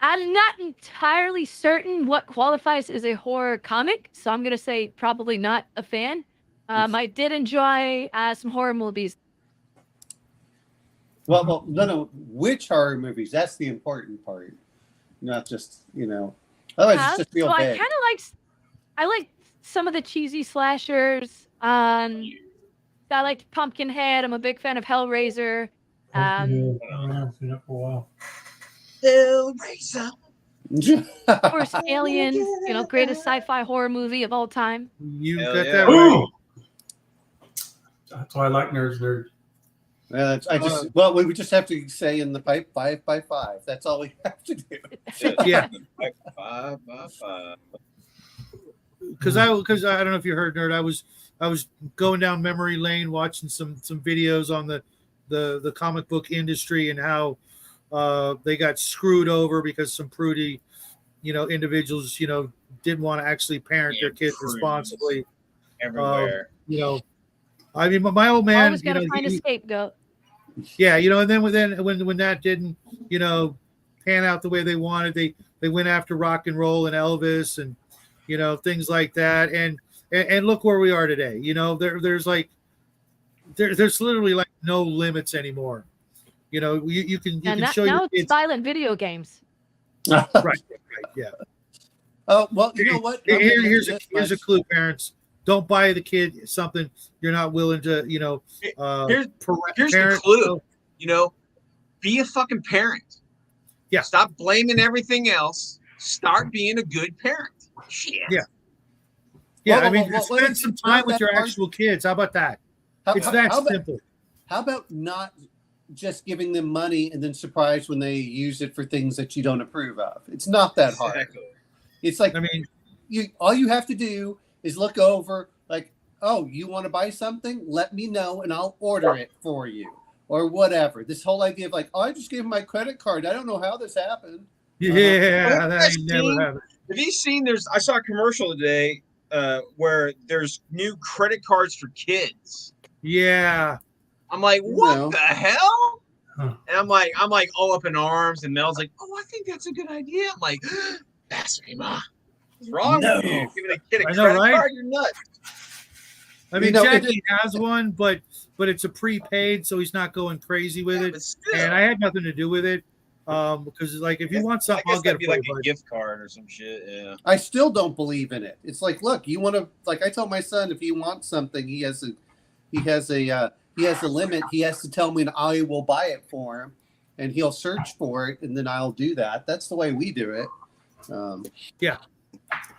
I'm not entirely certain what qualifies as a horror comic, so I'm gonna say probably not a fan. I did enjoy some horror movies.
Well, no. Which horror movies? That's the important part. Not just, Otherwise, it's just real
so
big.
I like some of the cheesy slashers. I liked Pumpkinhead. I'm a big fan of Hellraiser.
I've seen it for a while.
Hellraiser.
Of course, Aliens. Greatest sci-fi horror movie of all time.
You
Hell
got
yeah.
that right.
That's why I like nerds.
We would just have to say in the pipe 5 by 5. That's all we have to do.
Yeah.
5 by 5.
Because I don't know if you heard, nerd. I was going down memory lane watching some videos on the comic book industry and how they got screwed over because some prudy individuals didn't want to actually parent their kids
prudes.
responsibly.
Everywhere.
I mean, my old man,
Always gotta find a scapegoat.
yeah, and then when that didn't, pan out the way they wanted, they went after rock and roll and Elvis and things like that, and look where we are today. There's literally like no limits anymore. You can show your
Now it's
kids.
violent video games.
Right, yeah.
Oh, well, you know what?
Here's a clue, parents. Don't buy the kid something you're not willing to,
Here's the
parent.
clue. Be a fucking parent.
Yeah.
Stop blaming everything else. Start being a good parent. Shit.
Yeah. Yeah,
Well,
I mean,
well,
spend some time with your actual kids. How about that? It's that simple.
How about not just giving them money and then surprised when they use it for things that you don't approve of? It's not that hard.
Exactly.
It's like,
I mean,
all you have to do is look over, like, oh, you want to buy something? Let me know and I'll order it for you or whatever. This whole idea of like, oh, I just gave him my credit card. I don't know how this happened.
yeah, that ain't never happened.
Have you seen I saw a commercial today where there's new credit cards for kids.
Yeah.
I'm like, what
No.
the hell?
Huh.
And I'm like all up in arms, and Mel's like, oh, I think that's a good idea. I'm like, Blasphema. What's wrong
No.
with you? Giving a kid a
I know,
credit
right?
card, you're nuts.
I mean,
You know,
Jackie has one, but it's a prepaid, so he's not going crazy with
Yeah,
it.
but still.
And I had nothing to do with it. Because like if you want
I
something,
guess
I'll get
that'd
it
be
for
like
you.
a
Bud.
gift card or some shit. Yeah.
I still don't believe in it. It's like, look, you want to, like I tell my son, if he wants something, he has a limit. He has to tell me, and I will buy it for him, and he'll search for it, and then I'll do that. That's the way we do it.
Yeah.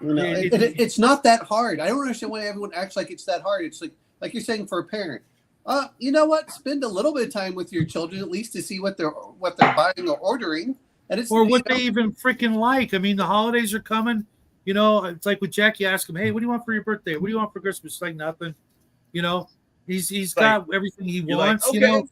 You know, it's not that hard. I don't understand why everyone acts like it's that hard. It's like you're saying for a parent. You know what? Spend a little bit of time with your children, at least to see what they're buying or ordering, and it's
Or what they even freaking like. I mean, the holidays are coming. You know, it's like with Jack, you ask him, "Hey, what do you want for your birthday? What do you want for Christmas?" It's like nothing. You know, he's got everything he wants.
Like,
You know,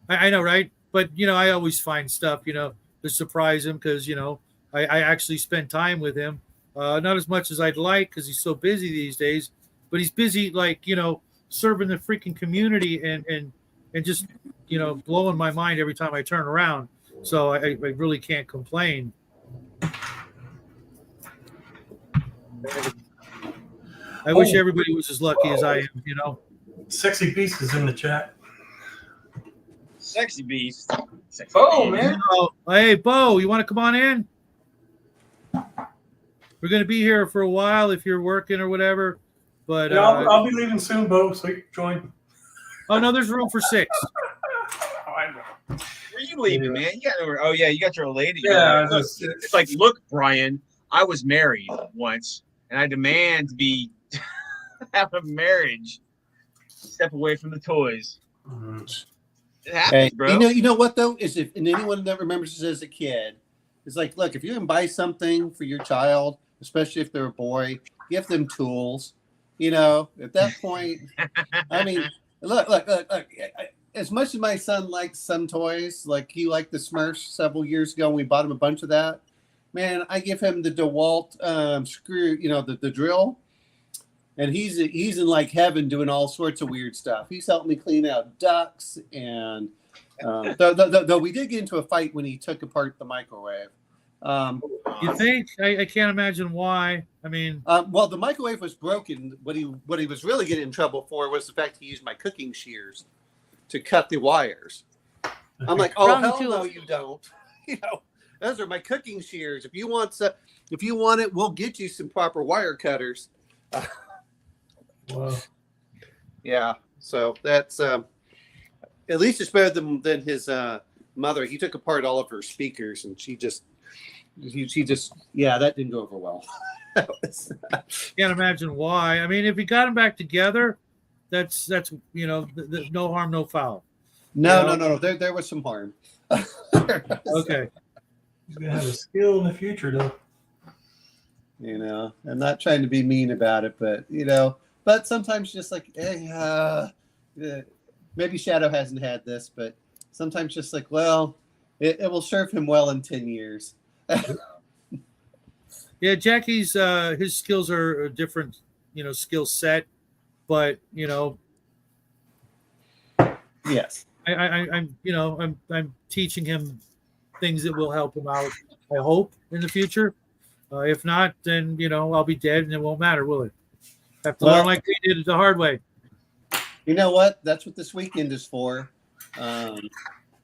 I know, right? But you know, I always find stuff, you know, to surprise him because you know I actually spend time with him. Not as much as I'd like because he's so busy these days. But he's busy, like you know, serving the freaking community and just you know blowing my mind every time I turn around. So I really can't complain. I wish everybody was as lucky as I am. You know.
Sexy Beast is in the chat.
Sexy beast. Sexy
Oh,
beast.
man.
Oh, hey, Bo, you want to come on in? We're going to be here for a while if you're working or whatever. But
Yeah, I'll be leaving soon, Bo, so you can join.
oh no, there's room for 6.
Oh, I know.
Where you leaving, man? You got oh yeah, you got your old lady.
Yeah,
Look, it's like, look, Brian, I was married once, and I demand to be have a marriage. Step away from the toys. It happens,
Hey,
bro.
you know what though is if and anyone that remembers this as a kid, it's like, look, if you're gonna buy something for your child, especially if they're a boy, give them tools. You know, at that point, I mean, look. As much as my son likes some toys, like he liked the Smurfs several years ago, and we bought him a bunch of that. Man, I give him the DeWalt screw, you know, the drill, and he's in like heaven doing all sorts of weird stuff. He's helped me clean out ducks, and though we did get into a fight when he took apart the microwave.
You think? I can't imagine why. I mean,
Well, the microwave was broken. What he was really getting in trouble for was the fact he used my cooking shears to cut the wires. I'm like, oh
Wrong
hell
tool.
no, you don't. You know, those are my cooking shears. If you want it, we'll get you some proper wire cutters.
Wow.
Yeah, so that's at least it's better than his mother. He took apart all of her speakers, and she just yeah, that didn't go over well.
can't imagine why. I mean, if he got them back together, that's you know, no harm, no foul.
No. There was some harm.
Okay.
He's going to have a skill in the future, though.
You know, I'm not trying to be mean about it, but you know, but sometimes just like, maybe Shadow hasn't had this, but sometimes just like, well, it will serve him well in 10 years.
Yeah, Jackie's his skills are a different, you know, skill set, but you know,
Yes.
I'm you know I'm teaching him things that will help him out. I hope in the future. If not, then you know I'll be dead and it won't matter, will it? Have to learn like we did it the hard way.
You know what? That's what this weekend is for.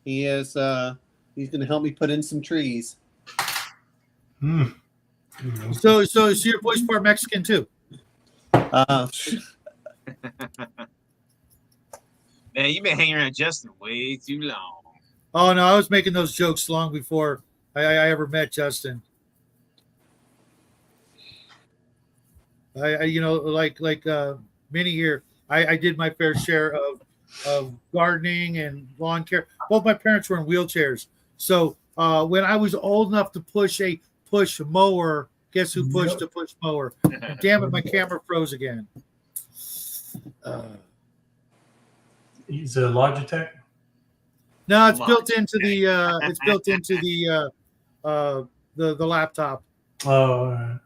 He's going to help me put in some trees.
So your boy's part Mexican too.
Man, you've been hanging around Justin way too long.
Oh no, I was making those jokes long before I ever met Justin. I you know like Minnie here. I did my fair share of gardening and lawn care. Both my parents were in wheelchairs, so when I was old enough to push a push mower, guess who pushed a push mower? Damn it, my camera froze again.
He's a Logitech.
No, it's built into the the laptop.
Oh, all right.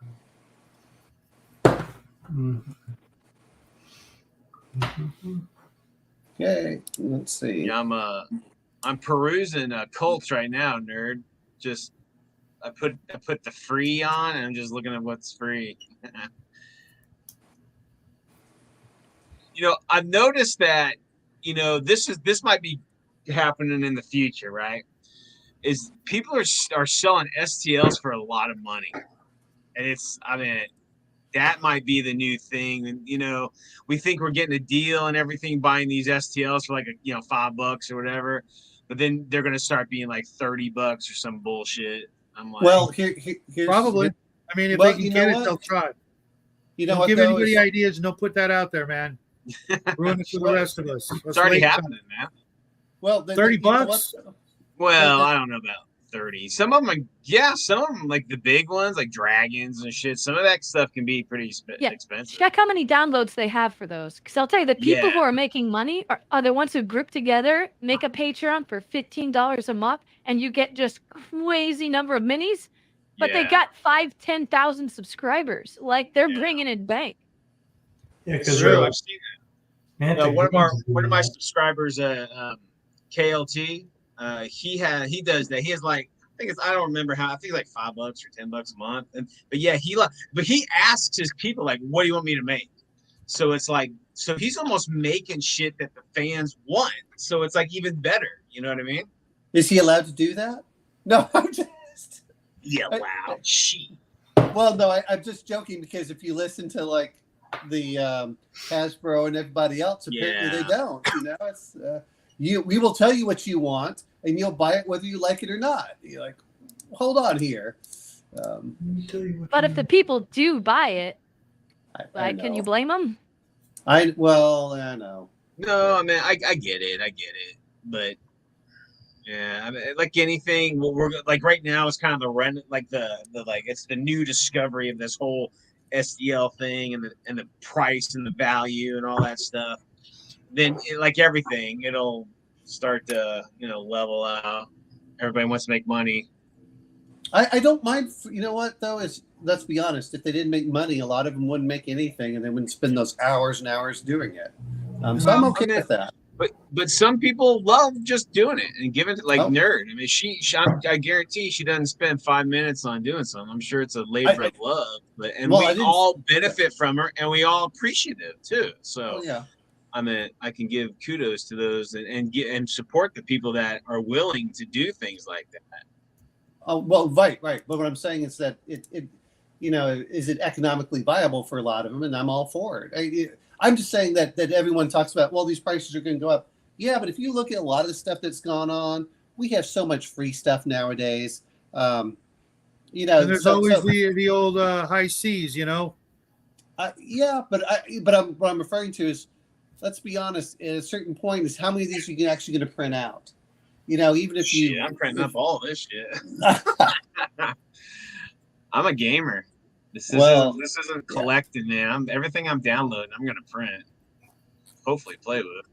Okay, let's see.
Yeah, I'm perusing cults right now, nerd. Just I put the free on, and I'm just looking at what's free. I've noticed that, this might be happening in the future, right? Is people are selling STLs for a lot of money. And that might be the new thing. And, we think we're getting a deal and everything, buying these STLs for like, $5 or whatever. But then they're going to start being like $30 or some bullshit. I'm like,
Well, here's
Probably. I mean, if
Well,
they can
you
get
know
it,
what?
they'll try.
You know
Don't
what?
give
though,
anybody
is-
ideas and don't put that out there, man. Ruin it for the rest of us.
it's already happening, man.
Well,
$30
you know what,
bucks?
though?
Well, I don't know about 30. Some of them, like the big ones, like dragons and shit. Some of that stuff can be pretty expensive.
Check how many downloads they have for those. Because I'll tell you, the people who are making money are the ones who group together, make a Patreon for $15 a month, and you get just crazy number of minis. But they
Yeah.
got 10,000 subscribers. Like they're
Yeah.
bringing it bank.
Yeah,
It's
because
true. I've seen that.
Mantic
One of my
Games is
subscribers, KLT, he does that. He has like, I don't remember how. I think it's like $5 or $10 a month. But he asks his people like, "What do you want me to make?" So it's like, so he's almost making shit that the fans want. So it's like even better. You know what I mean?
Is he allowed to do that? No, I'm just.
Yeah, wow, shit.
Well, no, I'm just joking because if you listen to like the Hasbro and everybody else, apparently they don't. It's we will tell you what you want, and you'll buy it whether you like it or not. You're like, hold on here.
But if the people do buy it,
I
can you
know.
blame them?
I know.
No, I mean, I get it, but yeah, I mean, like anything, we're like right now it's kind of the rent, like the it's the new discovery of this whole SDL thing and the price and the value and all that stuff. Then, like everything, it'll start to level out. Everybody wants to make money.
I don't mind. You know what though is, let's be honest. If they didn't make money, a lot of them wouldn't make anything, and they wouldn't spend those hours and hours doing it. So I'm okay with that.
But some people love just doing it and giving it like
Oh.
Nerd. I mean, I guarantee she doesn't spend 5 minutes on doing something. I'm sure it's a labor of love, we all benefit from her, and we all appreciate it too. So
Yeah.
I mean, I can give kudos to those and support the people that are willing to do things like that.
Oh well, right. But what I'm saying is that it is it economically viable for a lot of them, and I'm all for it. I'm just saying that everyone talks about, well, these prices are going to go up. Yeah, but if you look at a lot of the stuff that's gone on, we have so much free stuff nowadays.
And there's always the old high seas,
yeah, but what I'm referring to is, let's be honest. At a certain point, is how many of these are you actually going to print out? Even if you,
I'm printing up all this shit. I'm a gamer. This isn't collecting, man. Everything I'm downloading, I'm gonna print. Hopefully, play with it.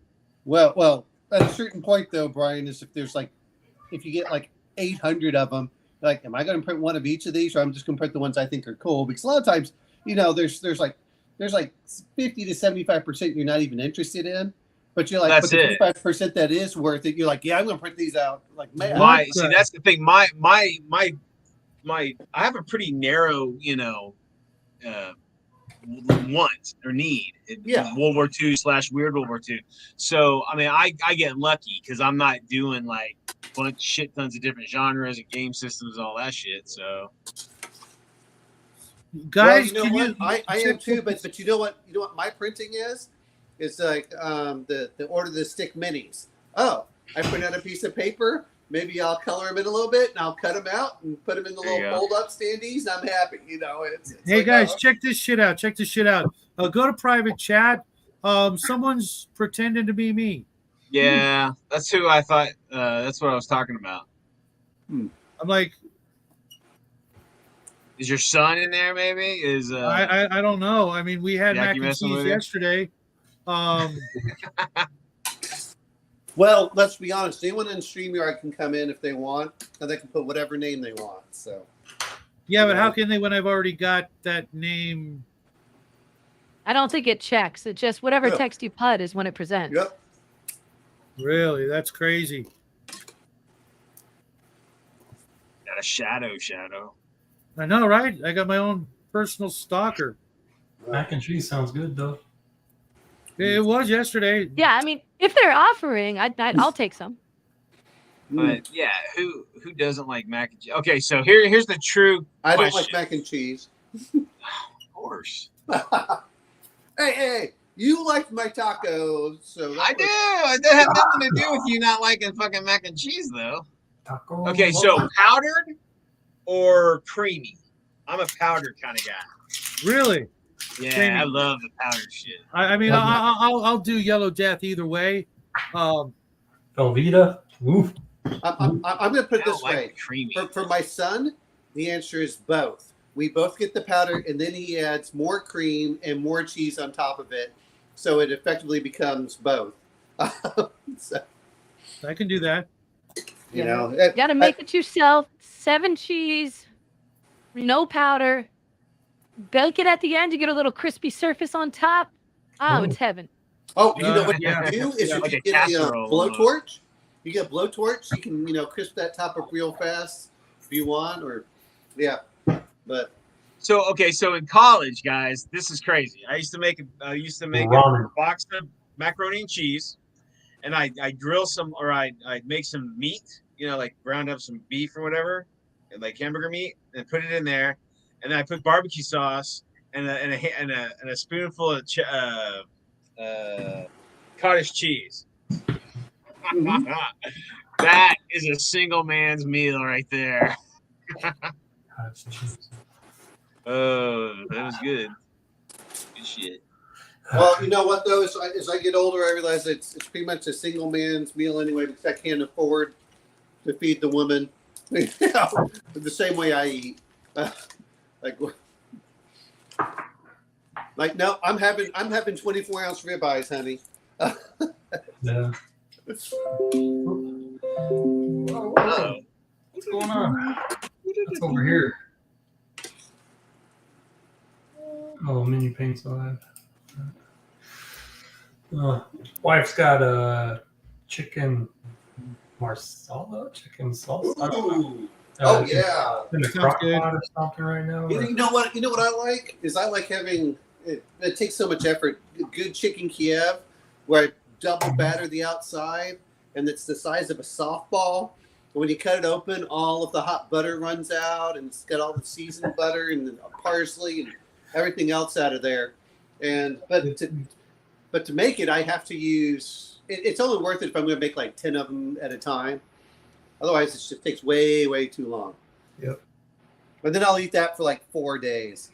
Well, at a certain point, though, Brian, is if you get like 800 of them, like, am I going to print one of each of these, or I'm just going to print the ones I think are cool? Because a lot of times, there's like 50 to 75% you're not even interested in, but you're like,
That's
but the
it.
25% that is worth it, you're like, yeah, I'm going to print these out. Like, man,
See, that's the thing. I have a pretty narrow, want or need.
Yeah.
World War II / Weird World War II. So I mean, I get lucky because I'm not doing like shit tons of different genres and game systems, all that shit. So
guys.
well,
Can
what?
you?
I am too, but you know what? You know what my printing is? It's like the Order the Stick minis. Oh, I print out a piece of paper. Maybe I'll color them in a little bit, and I'll cut them out and put them in the
There you
little
go.
fold-up standees. And I'm happy, It's
Hey
like,
guys,
oh,
check this shit out. Go to private chat. Someone's pretending to be me.
yeah, that's who I thought. That's what I was talking about.
I'm like,
Is your son in there? Maybe is.
I don't know. I mean, we had
Jackie
mac and
messing
cheese
with you?
yesterday.
well, let's be honest. Anyone in StreamYard can come in if they want, and they can put whatever name they want. So
Yeah, but how can they when I've already got that name?
I don't think it checks. It just whatever
Yeah.
text you put is when it presents.
yep.
Really, that's crazy.
Gotta a shadow.
I know, right? I got my own personal stalker.
Mac and cheese sounds good though.
It was yesterday.
Yeah, I mean, if they're offering, I'll take some.
But yeah, who doesn't like mac and cheese? Okay, so here's the true
I don't
question.
like mac and cheese.
Of course.
Hey, you liked my tacos, so
I do. It has nothing to do with you not liking fucking mac and cheese, though.
Taco.
Okay, so powdered or creamy? I'm a powdered kind of guy.
Really?
Yeah,
Creamy.
I love the powdered shit.
I mean,
Love
I'll do Yellow Death either way.
Velveeta. Oof.
I'm going to put
I
it
don't
this
like
way.
the creamy.
For my son, the answer is both. We both get the powder, and then he adds more cream and more cheese on top of it, so it effectively becomes both. So,
I can do that.
you know,
You gotta make it yourself. 7 cheese, no powder. Bake it at the end. You get a little crispy surface on top. Oh, it's heaven.
Oh, you know what
yeah.
you do is
Yeah,
you
like a
get a
casserole
blowtorch. You get a blowtorch. You can crisp that top up real fast if you want, or yeah. But
So in college, guys, this is crazy. I used to make a
Ramen.
box of macaroni and cheese, and I grill some, or I make some meat, like ground up some beef or whatever, and like hamburger meat, and put it in there, and then I put barbecue sauce and a spoonful of cottage cheese. That is a single man's meal right there.
Cottage cheese.
Oh, that was good. Good shit.
well, you know what though? As I get older, I realize it's pretty much a single man's meal anyway because I can't afford to feed the woman. The same way I eat. Like no, I'm having 24-ounce ribeyes, honey.
Yeah.
Uh-oh.
What's going on? That's over here. Oh, mini paints alive. Wife's got a chicken marsala, chicken salsa.
Ooh. Oh yeah.
In a
Sounds
crock
good.
pot or something right now.
You know what? You know what I like is I like having it. It takes so much effort. Good chicken Kiev, where I double batter the outside, and it's the size of a softball. And when you cut it open, all of the hot butter runs out, and it's got all the seasoned butter and the parsley and everything else out of there. But to make it, I have to use. It's only worth it if I'm going to make like 10 of them at a time. Otherwise, it just takes way too long.
Yep.
But then I'll eat that for like 4 days.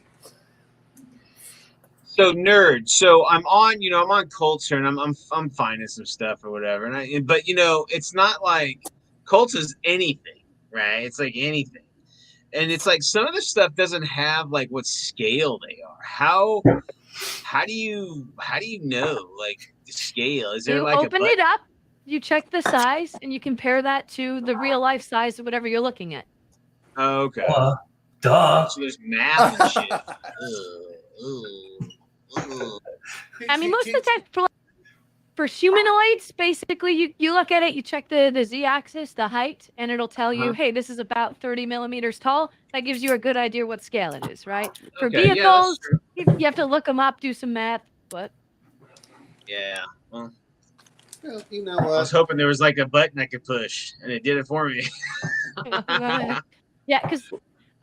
So nerd. So I'm on Culture, and I'm finding some stuff or whatever. But it's not like Colts is anything, right? It's like anything, and it's like some of the stuff doesn't have like what scale they are. How do you know like the scale? Is there
You
like
open it up, you check the size, and you compare that to the real life size of whatever you're looking at.
Oh, okay.
Duh.
So there's math and shit.
I mean, most of the time for humanoids, basically, you look at it, you check the z-axis, the height, and it'll tell you, hey, this is about 30 millimeters tall. That gives you a good idea what scale it is, right? For
Okay, yeah, that's
vehicles,
true.
you have to look them up, do some math, but
Yeah. Well,
Well, you know
I was
what?
hoping there was like a button I could push, and it did it for me.
yeah, because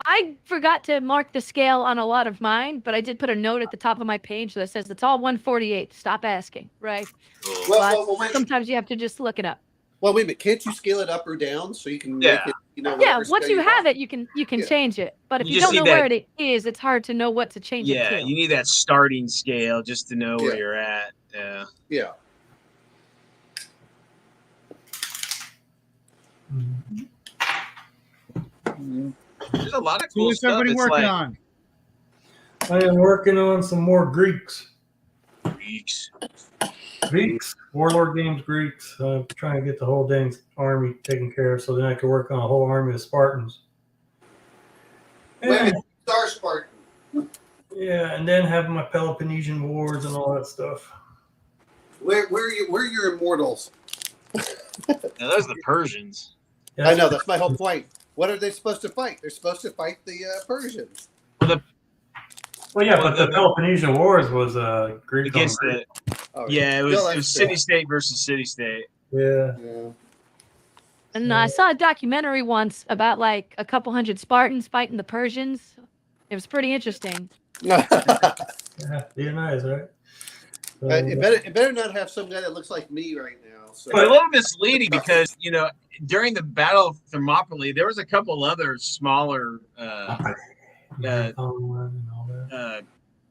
I forgot to mark the scale on a lot of mine, but I did put a note at the top of my page that says it's all 1/48. Stop asking, right?
Well, wait,
Sometimes you have to just look it up.
well, wait a minute. Can't you scale it up or down so you can
Yeah.
make it?
Yeah,
whatever
once
scale
you have
want?
it, you can
Yeah.
change it. But if
You
you
just
don't know
need
where
that-
it is, it's hard to know what to change
Yeah,
it to.
you need that starting scale just to know where
Yeah.
you're at. Yeah.
Yeah.
There's a lot of
So
cool
what's
stuff.
everybody
It's
working
like
on?
I am working on some more Greeks.
Greeks.
Warlord Games Greeks. I'm trying to get the whole dang army taken care of so then I can work on a whole army of Spartans.
Wait a minute. Star Spartan.
Yeah, and then have my Peloponnesian wars and all that stuff.
Where are your immortals?
Now those are the Persians.
I know that's my whole point. what are they supposed to fight? They're supposed to fight the Persians.
Well, yeah, but the Peloponnesian Wars was Greek on
against
Greek.
the
Oh,
yeah, it
Still,
was
that's
city state versus city state.
Yeah.
Yeah.
And I saw a documentary once about like a couple hundred Spartans fighting the Persians. It was pretty interesting.
Yeah, be nice, right? So,
it better not have some guy that looks like me right now. So.
But a little misleading because during the Battle of Thermopylae, there was a couple other smaller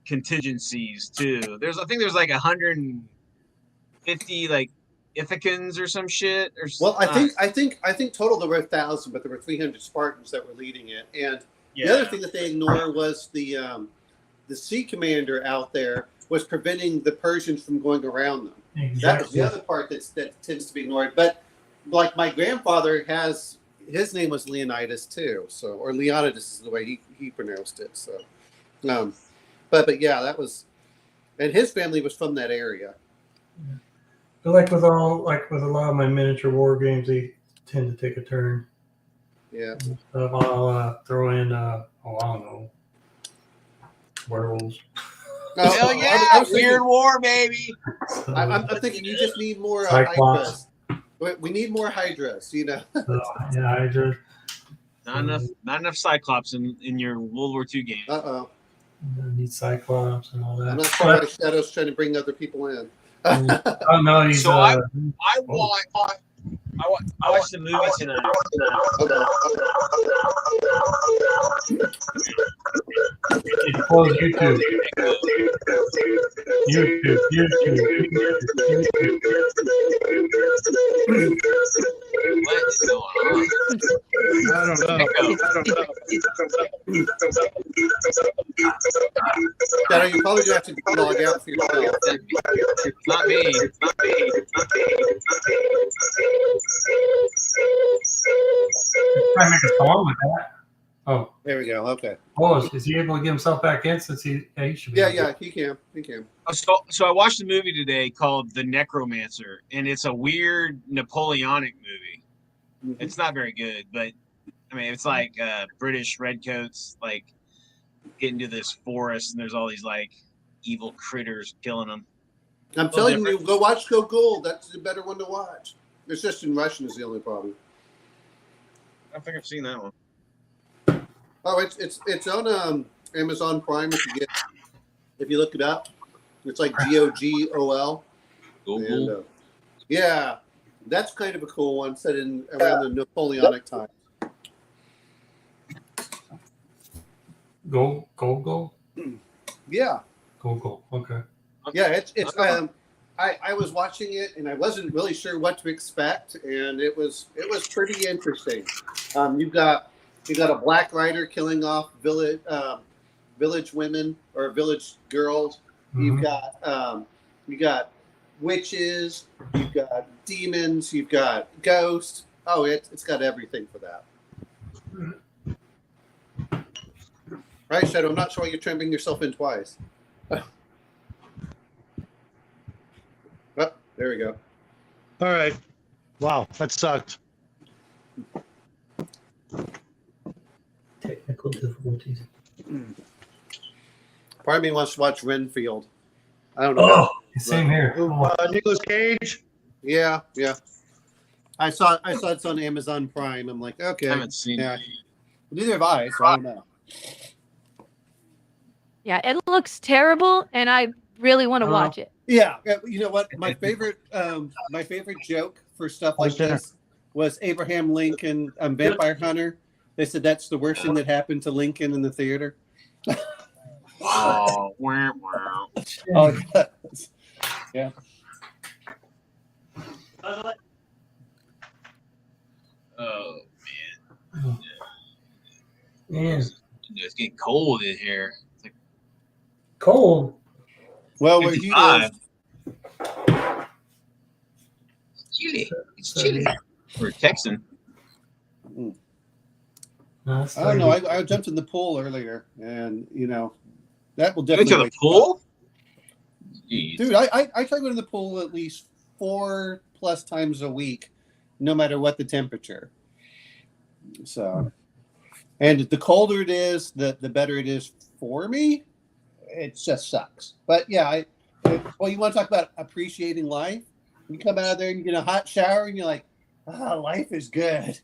contingencies too. I think there's like 150 like Ithacans or some shit.
Well, I think total there were 1,000, but there were 300 Spartans that were leading it. And the other thing that they ignored was the sea commander out there was preventing the Persians from going around them.
exactly.
That was the other part that tends to be ignored. But like my grandfather his name was Leonidas too. So, or Leonidas is the way he pronounced it. So, but yeah, that was, and his family was from that area.
But like with a lot of my miniature war games, they tend to take a turn.
Yeah.
I'll throw in I don't know, werewolves.
No,
Hell yeah,
I was thinking-
Weird War, baby.
I'm thinking you just need more
Cyclops.
hydras. We need more hydras,
Yeah, I just
Not enough Cyclops in your World War II game.
Uh-oh.
need Cyclops and all that.
I'm not sure why Shadow's trying to bring other people in.
Oh no, he's
So I watched the movie tonight.
close YouTube.
What is going on?
I don't know.
Shadow, you probably do have to log out for yourself.
Not me.
Trying to make a song with that. Oh,
There we go. Okay.
is he able to get himself back in since he should be?
Yeah, he can.
So I watched a movie today called The Necromancer, and it's a weird Napoleonic movie.
Mhm.
It's not very good, but I mean, it's like British redcoats like get into this forest, and there's all these like evil critters killing them.
I'm telling you, go watch Go Gold. That's the better one to watch. It's just in Russian is the only problem.
I think I've seen that one.
Oh, it's on Amazon Prime if you look it up. It's like GOGOL. And, yeah, that's kind of a cool one set in around the Napoleonic time.
Go.
Yeah.
Go. Okay.
Yeah, it's I was watching it and I wasn't really sure what to expect, and it was pretty interesting. You got a black rider killing off village women or village girls.
Mhm.
You got witches. You've got demons. You've got ghosts. Oh, it's got everything for that. Right, Shadow? I'm not sure why you're tramping yourself in twice. Oh, there we go.
All right. Wow, that sucked.
Technical difficulties.
Part of me wants to watch Renfield. I don't know.
Oh, same here.
Nicolas Cage.
Yeah. I saw it's on Amazon Prime. I'm like, okay.
I haven't seen
Yeah.
it.
Neither have I, so I don't know.
Yeah, it looks terrible, and I really want to watch it.
Yeah, you know what? My favorite joke for stuff like this was Abraham Lincoln, Vampire Hunter. They said that's the worst thing that happened to Lincoln in the theater.
Oh, wow.
Oh, yeah.
Oh,
Man,
it's getting cold in here. It's like
cold.
Well, where he
55.
is,
It's chilly. It's chilly. We're Texan.
I don't know. I jumped in the pool earlier, and that will
You
definitely
went to the
wake
pool? Jeez.
Dude, I try to go to the pool at least 4+ times a week, no matter what the temperature. So, and the colder it is, the better it is for me. It just sucks. But yeah, well, you want to talk about appreciating life? You come out of there and you get a hot shower and you're like, life is good.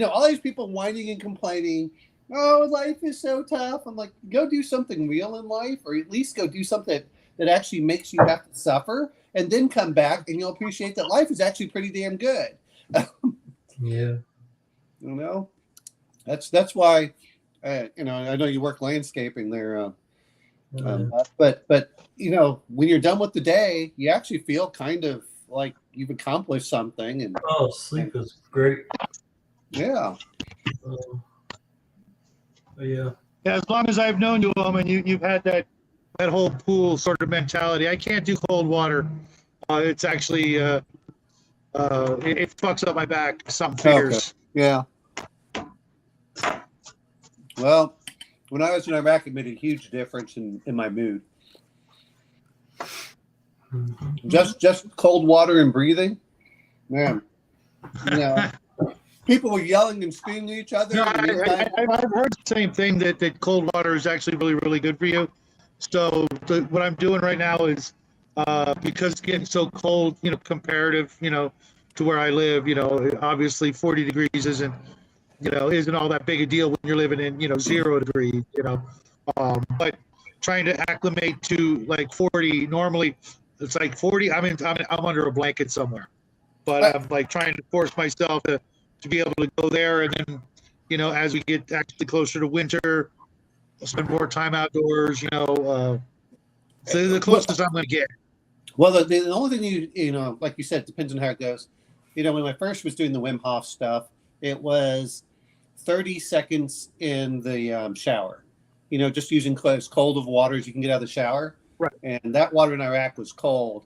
All these people whining and complaining, oh, life is so tough. I'm like, go do something real in life, or at least go do something that actually makes you have to suffer, and then come back and you'll appreciate that life is actually pretty damn good.
Yeah.
That's why, I know you work landscaping there, but when you're done with the day, you actually feel kind of like you've accomplished something. And
sleep is great.
Yeah.
Yeah.
Yeah, as long as I've known you, and you've had that whole pool sort of mentality. I can't do cold water. It's actually it fucks up my back. Some figures.
Okay. Yeah. Well, when I was in Iraq, it made a huge difference in my mood. Just cold water and breathing, man. People were yelling and screaming at each other.
No, I've heard the same thing that cold water is actually really, really good for you. So what I'm doing right now is because it's getting so cold, comparative, to where I live, obviously 40 degrees isn't all that big a deal when you're living in, 0 degrees, but trying to acclimate to like 40, normally it's like 40. I'm under a blanket somewhere, but I'm like trying to force myself to be able to go there. And then, as we get actually closer to winter, I'll spend more time outdoors, so the closest I'm going to get.
Well, the only thing like you said, it depends on how it goes. When I first was doing the Wim Hof stuff, it was 30 seconds in the shower, just using as cold of water as you can get out of the shower.
Right.
And that water in Iraq was cold.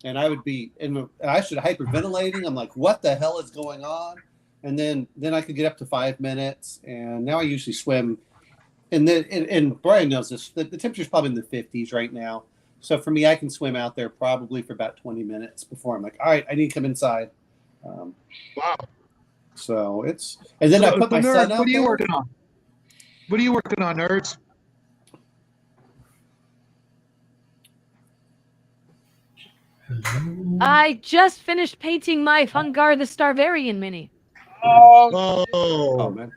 And I would be, I should hyperventilating. I'm like, what the hell is going on? And then I could get up to 5 minutes. And now I usually swim. And then, and Brian knows this, the temperature's probably in the 50s right now. So for me, I can swim out there probably for about 20 minutes before I'm like, all right, I need to come inside.
Wow.
So it's, and then I put my son out
What are you
there.
working on? What are you working on, nerds?
I just finished painting my Fungar the Starvarian mini.
Oh, man.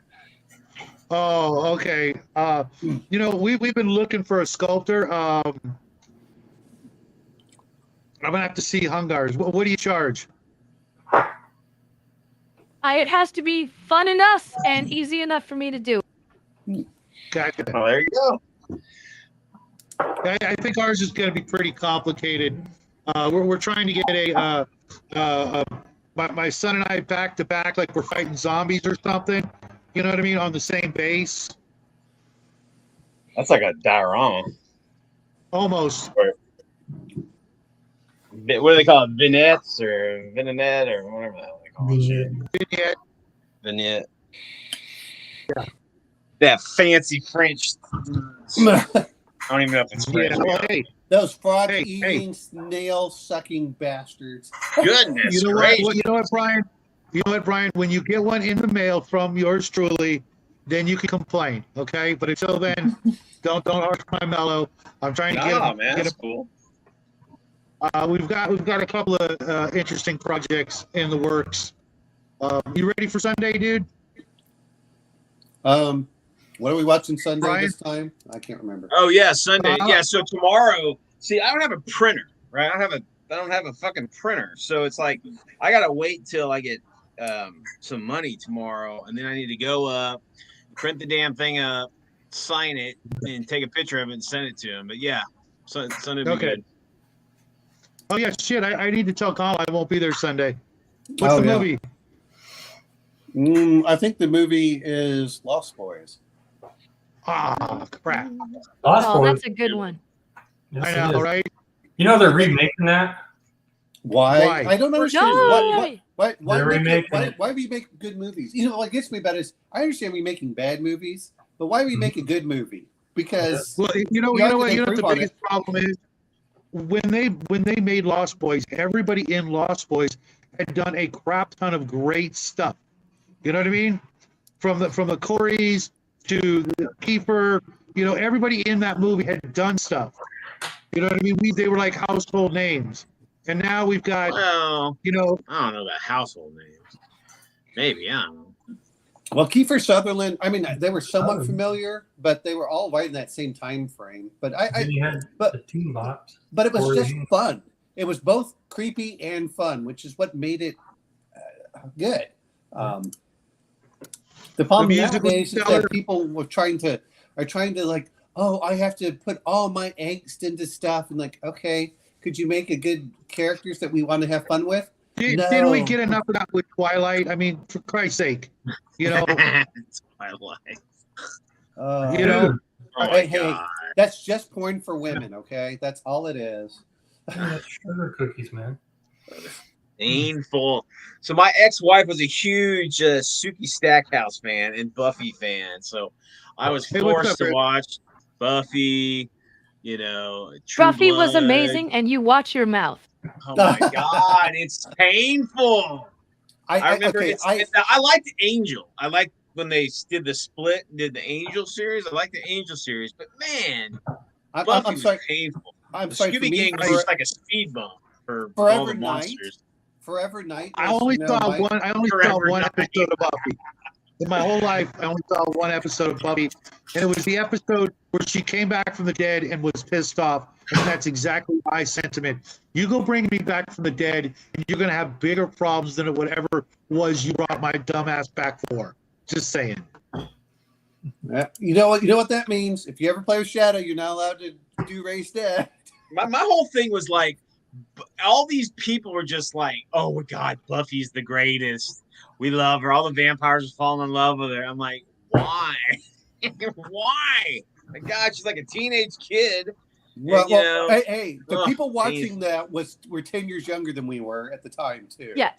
Oh, okay. We've been looking for a sculptor. I'm gonna have to see Hungars. What do you charge?
It has to be fun enough and easy enough for me to do.
Gotcha.
Oh, there you go.
I think ours is going to be pretty complicated. We're trying to get my son and I back to back, like we're fighting zombies or something. You know what I mean? On the same base.
That's like a diorama.
Almost.
What do they call it? Vignettes or vignette or whatever the hell they call it.
Yeah.
Vignette. Yeah. That fancy French. I don't even know if it's French.
Yeah. Well, hey,
Those frog
Hey,
eating, snail sucking bastards.
Goodness
you know
gracious.
what? You know what, Brian? When you get one in the mail from yours truly, then you can complain, okay? But until then, don't harsh my mellow. I'm trying to
Man,
get
that's cool.
We've got a couple of interesting projects in the works. You ready for Sunday, dude?
What are we watching Sunday
Brian?
this time? I can't remember.
Oh yeah, Sunday. Yeah, so tomorrow. See, I don't have a printer, right? I don't have a fucking printer, so it's like I gotta wait till I get some money tomorrow, and then I need to go up, print the damn thing up, sign it, and take a picture of it and send it to him. But yeah, Sunday will be
Okay.
good.
Oh yeah, shit. I need to tell Colin I won't be there Sunday. What's
Oh,
the
yeah.
movie?
I think the movie is Lost Boys.
Ah, crap.
Oh, that's a good one.
I know, right?
They're remaking that.
Why? I don't understand.
No!
Why
They're remaking it.
why we make good movies? What gets me about it is I understand we making bad movies, but why we make a good movie? Because
Well, you know what the biggest problem is? When they made Lost Boys, everybody in Lost Boys had done a crap ton of great stuff. You know what I mean? From the Coreys to the Kiefer, everybody in that movie had done stuff. You know what I mean? They were like household names, and now we've got,
Well, I don't know about household names. Maybe, I don't know.
Well, Kiefer Sutherland, I mean, they were somewhat familiar, but they were all right in that same time frame. But
Then you had
but-
the Team Box.
but it was just
Corey.
fun. It was both creepy and fun, which is what made it good. The problem
music was
nowadays is
stellar.
that people are trying to like, oh, I have to put all my angst into stuff, and like, okay, could you make a good characters that we want to have fun with?
Didn't we
No.
get enough of that with Twilight? I mean, for Christ's sake,
It's Twilight.
Uh,
You know,
Oh my
Hey,
God.
that's just porn for women, okay? That's all it is.
Yeah, that's sugar cookies, man.
Painful. So my ex-wife was a huge Suki Stackhouse fan and Buffy fan. So I was
Hey, what's
forced
up,
to
Rick?
watch Buffy, True
Buffy was
Blood.
amazing, and you watch your mouth.
Oh my God, it's painful. I remember I liked Angel. I liked when they did the split and did the Angel series. I liked the Angel series, but man, Buffy
I'm
was
sorry.
painful.
I'm
The
sorry. For
Scooby
me,
Gang was just like a speed bump for
Forever
all the
Night.
monsters.
Forever Night.
I
was,
only
you know,
saw
my-
one. I only saw
Forever
one
Night.
episode of Buffy. In my whole life, I only saw one episode of Buffy, and it was the episode where she came back from the dead and was pissed off. And that's exactly my sentiment. You go bring me back from the dead, and you're gonna have bigger problems than whatever was you brought my dumbass back for. Just saying.
Yeah. You know what that means? If you ever play with Shadow, you're not allowed to do Ray's death.
My whole thing was like, all these people were just like, oh my God, Buffy's the greatest. We love her. All the vampires are falling in love with her. I'm like, why? Why? My God, she's like a teenage kid.
Well,
you know,
hey, the
ugh,
people watching
painful.
that were 10 years younger than we were at the time too.
Yeah.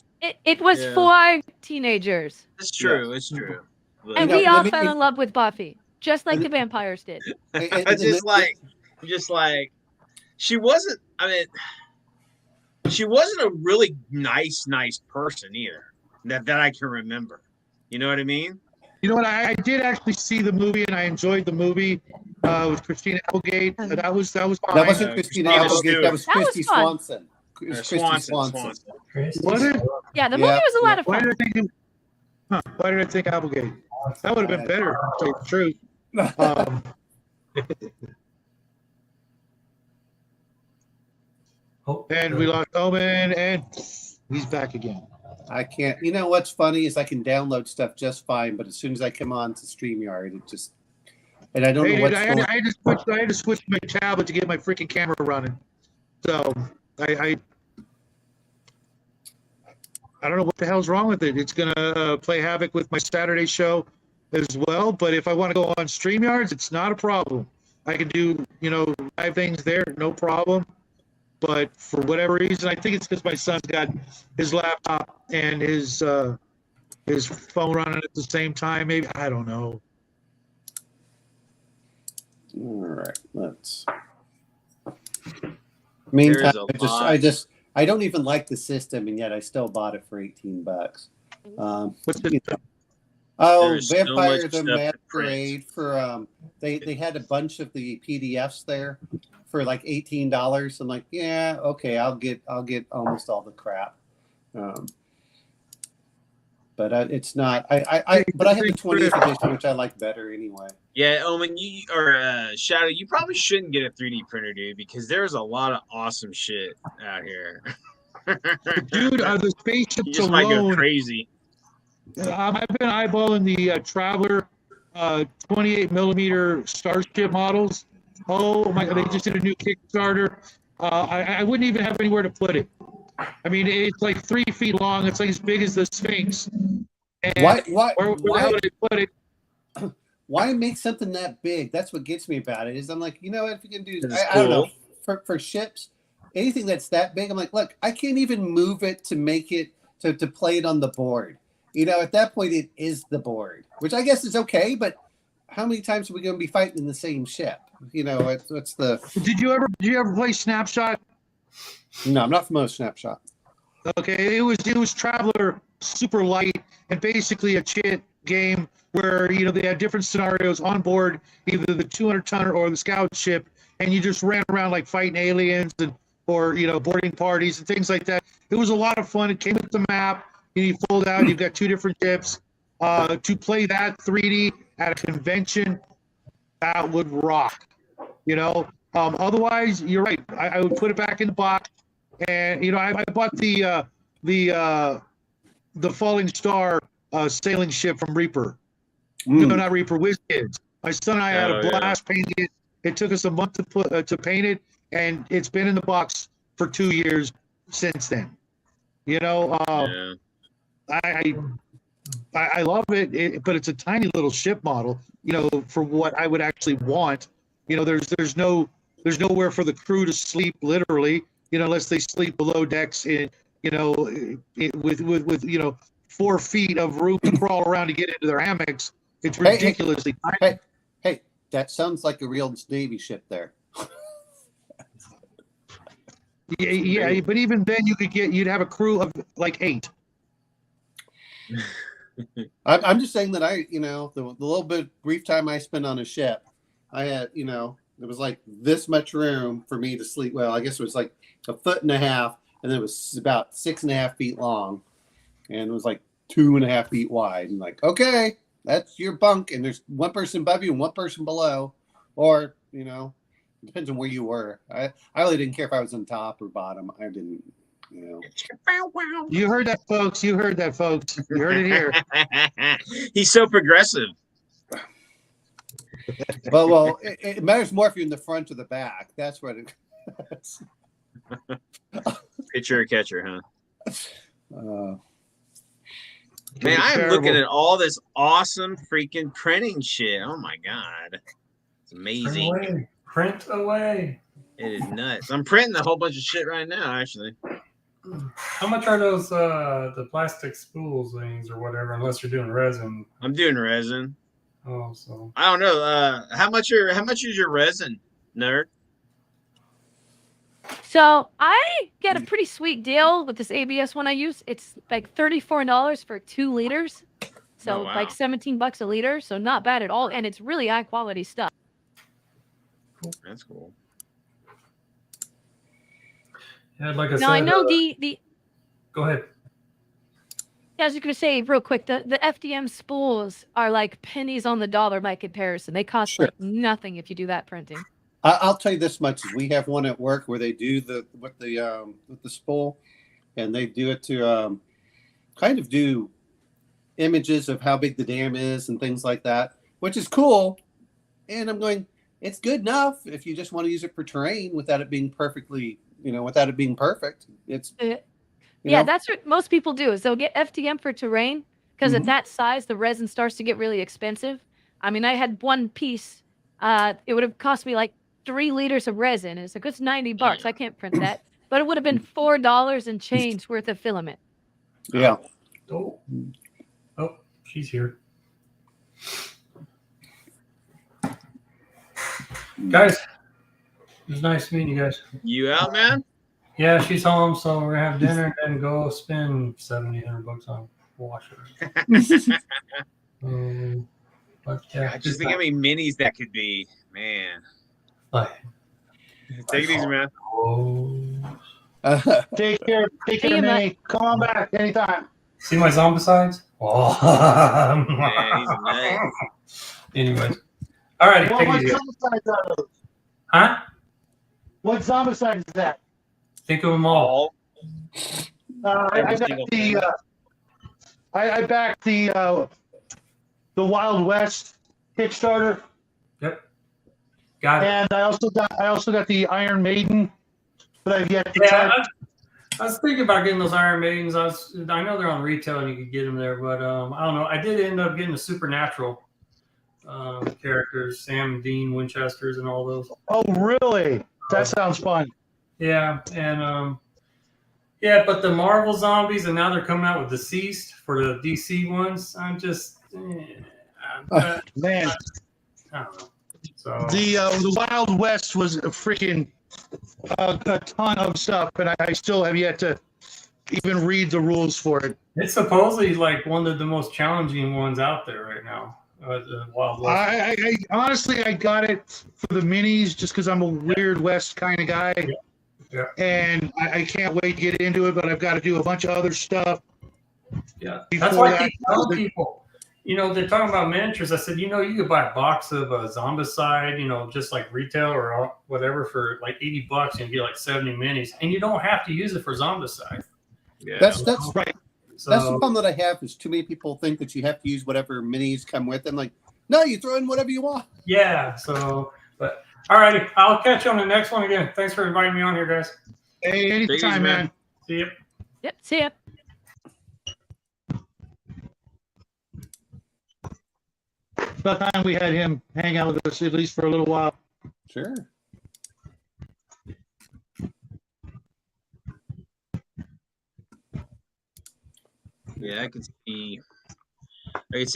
It was
Yeah.
for teenagers,
It's true. It's true. But
and
know,
we all
let me-
fell in love with Buffy, just like
and-
the vampires did.
And
just like, she wasn't. I mean, she wasn't a really nice person either. That I can remember. You know what I mean?
You know what? I did actually see the movie, and I enjoyed the movie with Christina Applegate. That was fine.
that wasn't Christina
Christina
Applegate.
Stewart.
That was
That was
Christy
fun.
Swanson. It was
Or
Christy
Swanson.
Swanson.
Was it?
Yeah, the
Yeah,
movie was a lot of
Why
fun.
did I think? Why did I think Applegate? That would have been better. To tell you the truth. Um,
Oh,
and we lost Omen, and he's back again.
I can't. You know what's funny is I can download stuff just fine, but as soon as I come on to StreamYard, it just and I don't
Hey,
know
dude,
what's
I
going.
had to switch my tablet to get my freaking camera running. So I don't know what the hell's wrong with it. It's gonna play havoc with my Saturday show as well. But if I want to go on StreamYards, it's not a problem. I can do live things there, no problem. But for whatever reason, I think it's because my son's got his laptop and his phone running at the same time. Maybe I don't know.
All right, let's. Meantime, I don't even like the system, and yet I still bought it for $18.
What's the
There's so
Vampire
much
the
stuff to
Masquerade for they had a bunch of the PDFs there for like $18. I'm like, yeah, okay, I'll get almost all the crap. But it's not. But I have the 20th edition, which I like better anyway.
Yeah, Omen, Shadow, you probably shouldn't get a 3D printer, dude, because there's a lot of awesome shit out here.
dude? The
You
spaceships
just might go
alone.
crazy.
I've been eyeballing the Traveler 28 millimeter Starship models. Oh my God! They just did a new Kickstarter. I wouldn't even have anywhere to put it. I mean, it's like 3 feet long. It's like as big as the Sphinx. And where the hell would I put it?
Why make something that big? That's what gets me about it. Is I'm like, you know what? If you can do,
It's
I don't know,
cool.
for ships, anything that's that big, I'm like, look, I can't even move it to make it to play it on the board. At that point, it is the board, which I guess is okay. But how many times are we going to be fighting in the same ship? What's the?
Did you ever play Snapshot?
No, I'm not familiar with Snapshot.
Okay, it was Traveler super light, and basically a chit game where they had different scenarios on board, either the 200-tonner or the scout ship, and you just ran around like fighting aliens or boarding parties and things like that. It was a lot of fun. It came with the map. You fold out. You've got 2 different ships. To play that 3D at a convention, that would rock. Otherwise, you're right. I would put it back in the box. And I bought the Falling Star sailing ship from Reaper. No, not Reaper. WizKids. My son and I had a blast painting it. It took us a month to paint it, and it's been in the box for 2 years since then. I love it, but it's a tiny little ship model. For what I would actually want. There's nowhere for the crew to sleep, literally. Unless they sleep below decks in, with 4 feet of room to crawl around to get into their hammocks. It's ridiculously tiny.
Hey, that sounds like a real Navy ship there.
Yeah, but even then you'd have a crew of like 8.
I'm just saying that the little bit brief time I spent on a ship, I had, it was like this much room for me to sleep. Well, I guess it was like 1.5 feet, and then it was about 6.5 feet long, and it was like 2.5 feet wide. And like, okay, that's your bunk, and there's one person above you and one person below, or it depends on where you were. I really didn't care if I was on top or bottom. I didn't.
You heard that, folks. You heard it here.
He's so progressive.
Well, it matters more if you're in the front or the back. That's what it.
Pitcher or catcher, huh? Man, I am
terrible.
looking at all this awesome freaking printing shit. Oh my god, it's amazing.
Print away.
It is nuts. I'm printing a whole bunch of shit right now, actually.
How much are those the plastic spools things or whatever? Unless you're doing resin.
I'm doing resin.
Oh, so
I don't know. How much is your resin, nerd?
So I get a pretty sweet deal with this ABS one I use. It's like $34 for 2 liters. So
Oh, wow.
like $17 a liter. So not bad at all. And it's really high quality stuff.
That's cool.
yeah, like I said.
Now I know the
Go ahead.
yeah, I was just gonna say real quick, the FDM spools are like pennies on the dollar by comparison. They cost
Sure.
like nothing if you do that printing.
I'll tell you this much: we have one at work where they do with the spool, and they do it to kind of do images of how big the dam is and things like that, which is cool. And I'm going, it's good enough if you just want to use it for terrain without it being perfectly, without it being perfect. It's
Yeah, that's what most people do is they'll get FDM for terrain because
Mhm.
at that size, the resin starts to get really expensive. I mean, I had one piece. It would have cost me like 3 liters of resin. It's like, it's $90. I can't print that. But it would have been $4 and change worth of filament.
yeah.
Oh, she's here. Guys, it was nice meeting you guys.
You out, man?
Yeah, she's home, so we're gonna have dinner and then go spend $700-800 on washer. But yeah,
I just think how many minis that could be, man.
like,
Take it easy, man.
Take care,
See you,
Manny. Come on back anytime.
see my zombicides? Oh.
Man, he's nuts.
Anyways, all right,
Well,
take
what
it easy.
zombicide are those?
Huh?
What zombicide is that?
Think of them all.
I
Every
got
single
the
thing.
I backed the Wild West Kickstarter,
Yep. Got it.
and I also got the Iron Maiden, but I've yet to
Yeah,
try.
I was thinking about getting those Iron Maidens. I know they're on retail and you could get them there, but I don't know. I did end up getting the Supernatural characters, Sam, Dean, Winchesters, and all those.
Oh, really? That sounds fun.
Yeah, and yeah, but the Marvel zombies, and now they're coming out with Deceased for the DC ones. I'm just,
Man,
I don't know. So
the Wild West was a freaking a ton of stuff, and I still have yet to even read the rules for it.
It's supposedly like one of the most challenging ones out there right now. The Wild West.
I honestly, I got it for the minis just because I'm a weird West kind of guy.
Yeah.
And I can't wait to get into it, but I've got to do a bunch of other stuff.
Yeah, that's
Before
why I
that,
keep telling people. They're talking about miniatures. I said, you could buy a box of Zombicide, just like retail or whatever for like $80 and get like 70 minis, and you don't have to use it for Zombicide.
Yeah.
That's
Right.
So,
that's the problem that I have is too many people think that you have to use whatever minis come with them. Like, no, you throw in whatever you want.
yeah. So, but all righty, I'll catch you on the next one again. Thanks for inviting me on here, guys.
Hey,
Take it easy,
anytime,
man.
man.
See you.
Yep. See ya.
About time we had him hang out with us at least for a little while.
Sure.
Yeah, I can see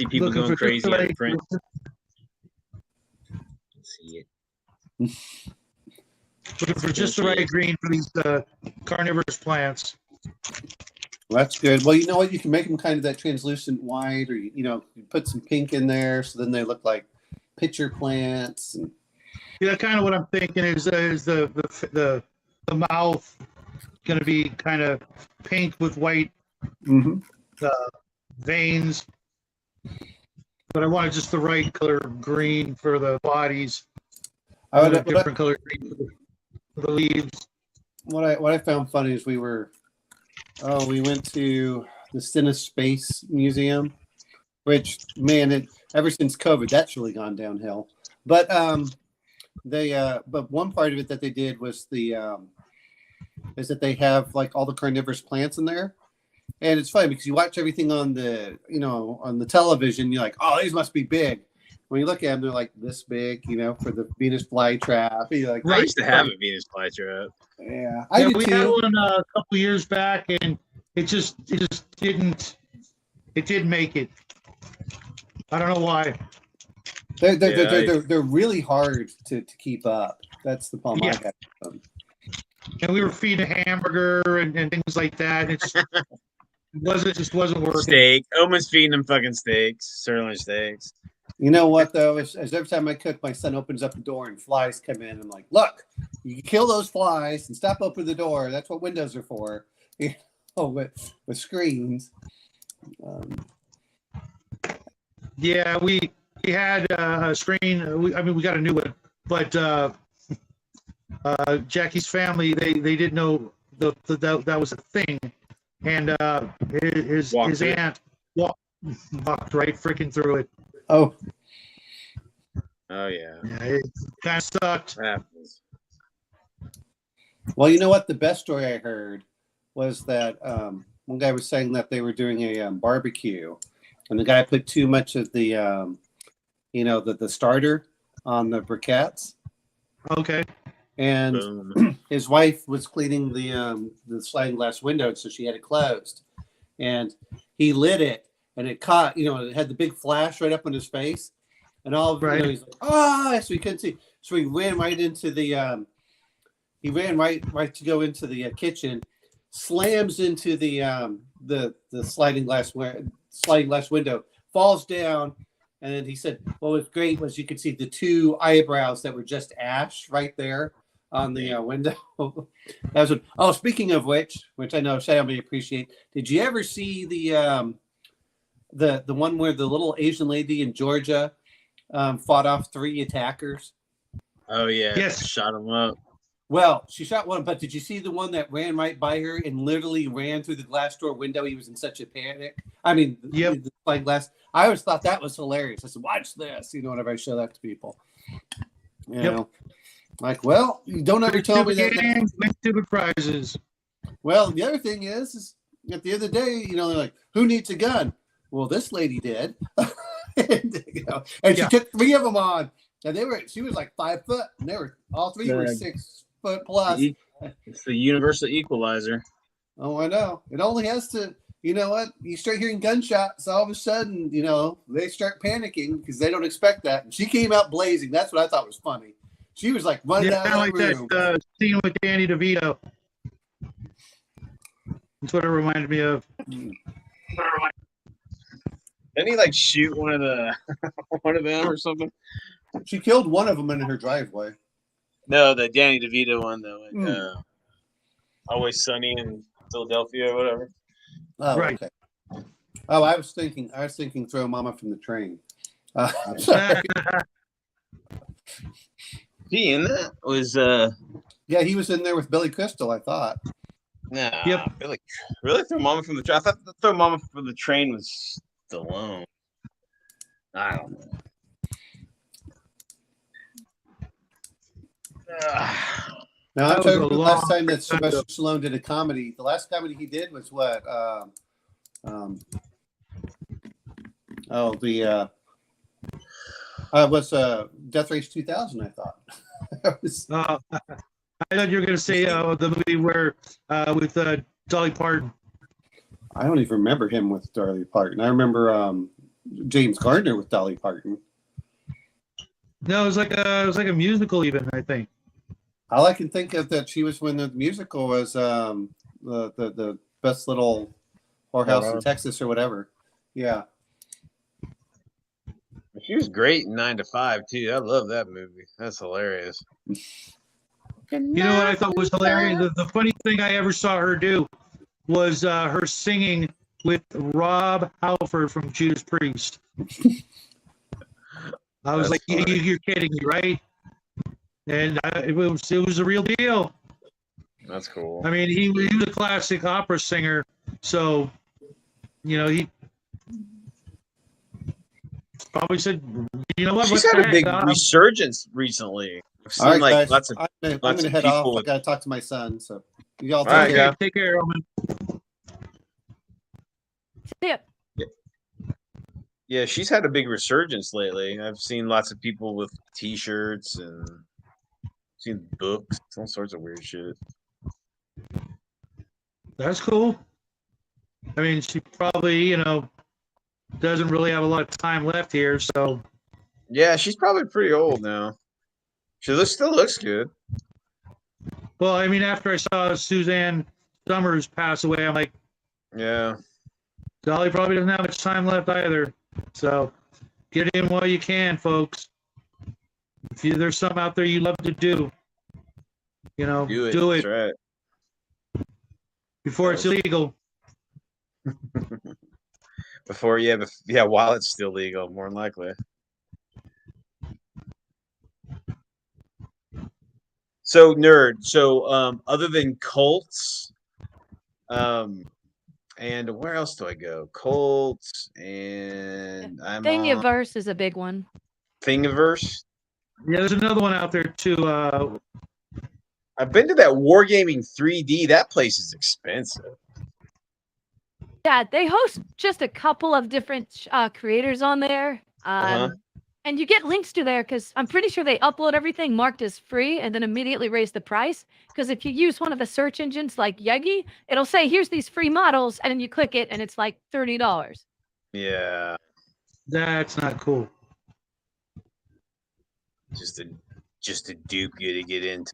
people
Looking
going
for
crazy
Chick-fil-A.
on the print. See it.
Looking for just the right green for these carnivorous plants.
Well, that's good. Well, you know what? You can make them kind of that translucent white, or you put some pink in there, so then they look like pitcher plants. And
Yeah, kind of what I'm thinking is the mouth going to be kind of pink with white veins, but I wanted just the right color green for the bodies.
I would,
Different color green for the leaves.
what I found funny is we went to the Stennis Space Museum, which ever since COVID, that's really gone downhill. But but one part of it that they did was is that they have like all the carnivorous plants in there. And it's funny because you watch everything on the television, you're like, oh, these must be big. When you look at them, they're like this big, for the Venus flytrap. You're like,
I used to have a Venus flytrap.
yeah,
We had one a couple years back, and it just didn't make it. I don't know why.
They're really hard to keep up. That's the problem I had with them.
And we were feeding a hamburger and things like that. And it just wasn't working.
Steak. Omen's feeding them fucking steaks, sirloin steaks.
You know what though? Is every time I cook, my son opens up the door and flies come in. I'm like, look, you can kill those flies and stop opening the door. That's what windows are for. With screens.
Yeah, we had a screen. We got a new one, but Jackie's family they didn't know that was a thing, and his aunt walked right freaking through it.
Oh
yeah.
Yeah, it kind of sucked.
What happens?
well, you know what? The best story I heard was that one guy was saying that they were doing a barbecue, and the guy put too much of the the starter on the briquettes.
Okay.
And
Boom.
his wife was cleaning the sliding glass window, so she had it closed. And he lit it, and it caught. It had the big flash right up on his face, and all of
Right.
he's like, so he couldn't see. So he ran right into the. He ran right to go into the kitchen, slams into the sliding glass window, falls down. And then he said, what was great was you could see the two eyebrows that were just ash right there on the window. That was speaking of which I know Shay may appreciate. Did you ever see the one where the little Asian lady in Georgia fought off 3 attackers?
Oh yeah.
Yes.
Shot him up.
Well, she shot one, but did you see the one that ran right by her and literally ran through the glass door window? He was in such a panic. I mean,
Yep.
the sliding glass. I always thought that was hilarious. I said, watch this, whenever I show that to people. You know, like, well, you don't ever tell me that.
Games, win stupid prizes.
Well, the other thing is at the end of the day, they're like, who needs a gun? Well, this lady did. and she took 3 of them on. And she was like 5 foot, and they were all 3 were 6 foot plus.
It's the universal equalizer.
Oh, I know. It only has to, you know what? You start hearing gunshots, all of a sudden, they start panicking because they don't expect that. And she came out blazing. That's what I thought was funny. She was like running out of the room.
That scene with Danny DeVito. That's what it reminded me of.
Didn't he like shoot one of the one of them or something?
She killed one of them in her driveway.
No, the Danny DeVito one though.
Hmm.
Always Sunny in Philadelphia or whatever.
Oh,
Right.
okay. Oh, I was thinking throw Mama from the Train. I'm sorry.
He in that was
Yeah, he was in there with Billy Crystal, I thought.
nah.
Yep.
Really throw Mama from the Train. I thought the throw Mama from the Train was Stallone. I don't know.
Now,
That
I'm
was
talking
a
the last
long
time that
time
Sylvester
ago.
Stallone did a comedy. The last comedy he did was what? Was Death Race 2000, I thought. That was-
I thought you were going to say the movie where with Dolly Parton.
I don't even remember him with Dolly Parton. I remember James Gardner with Dolly Parton.
No, it was like a musical even, I think.
All I can think of that she was when the musical was the best little whorehouse in Texas or whatever. Yeah.
She was great in 9 to 5 too. I love that movie. That's hilarious.
You know what I thought was hilarious? The funny thing I ever saw her do was her singing with Rob Halford from Judas Priest. I was
That's
like,
funny.
you're kidding me, right? And it was a real deal.
That's cool.
I mean, he was a classic opera singer, so he probably said, you know what?
She's
what
had
the
a big
heck,
resurgence recently. I've seen
All right,
like
guys.
lots of
I'm
lots
going to
of
head off.
people
I
with-
got to talk to my son. So you all
All right,
take
guys.
care.
Okay, take care, Roman.
Yeah.
Yeah, she's had a big resurgence lately. I've seen lots of people with T-shirts and seen books, all sorts of weird shit.
That's cool. I mean, she probably, doesn't really have a lot of time left here, so
Yeah, she's probably pretty old now. She still looks good.
well, I mean, after I saw Suzanne Summers pass away, I'm like,
Yeah,
Dolly probably doesn't have much time left either. So get in while you can, folks. If there's something out there you love to do,
do it.
do
That's
it
right.
before it's illegal.
Before, while it's still legal, more than likely. So nerd. So other than Colts, and where else do I go? Colts and I'm on
Thingiverse is a big one.
Thingiverse.
Yeah, there's another one out there too.
I've been to that Wargaming 3D. That place is expensive.
Yeah, they host just a couple of different creators on there. And you get links to there because I'm pretty sure they upload everything marked as free and then immediately raise the price. Because if you use one of the search engines like Yegi, it'll say, here's these free models. And then you click it and it's like $30.
Yeah,
That's not cool.
just a dupe you to get into.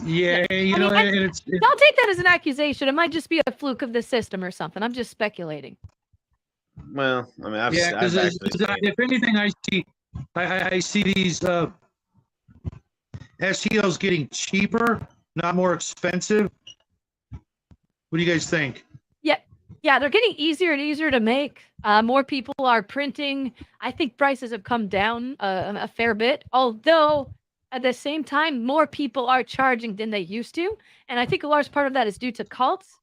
Yeah,
I mean,
and it's
I'll take that as an accusation. It might just be a fluke of the system or something. I'm just speculating.
Well, I mean, I've
because
actually seen it.
if anything, I see these STLs getting cheaper, not more expensive. What do you guys think?
Yeah, they're getting easier and easier to make. More people are printing. I think prices have come down a fair bit, although at the same time, more people are charging than they used to. And I think a large part of that is due to cults.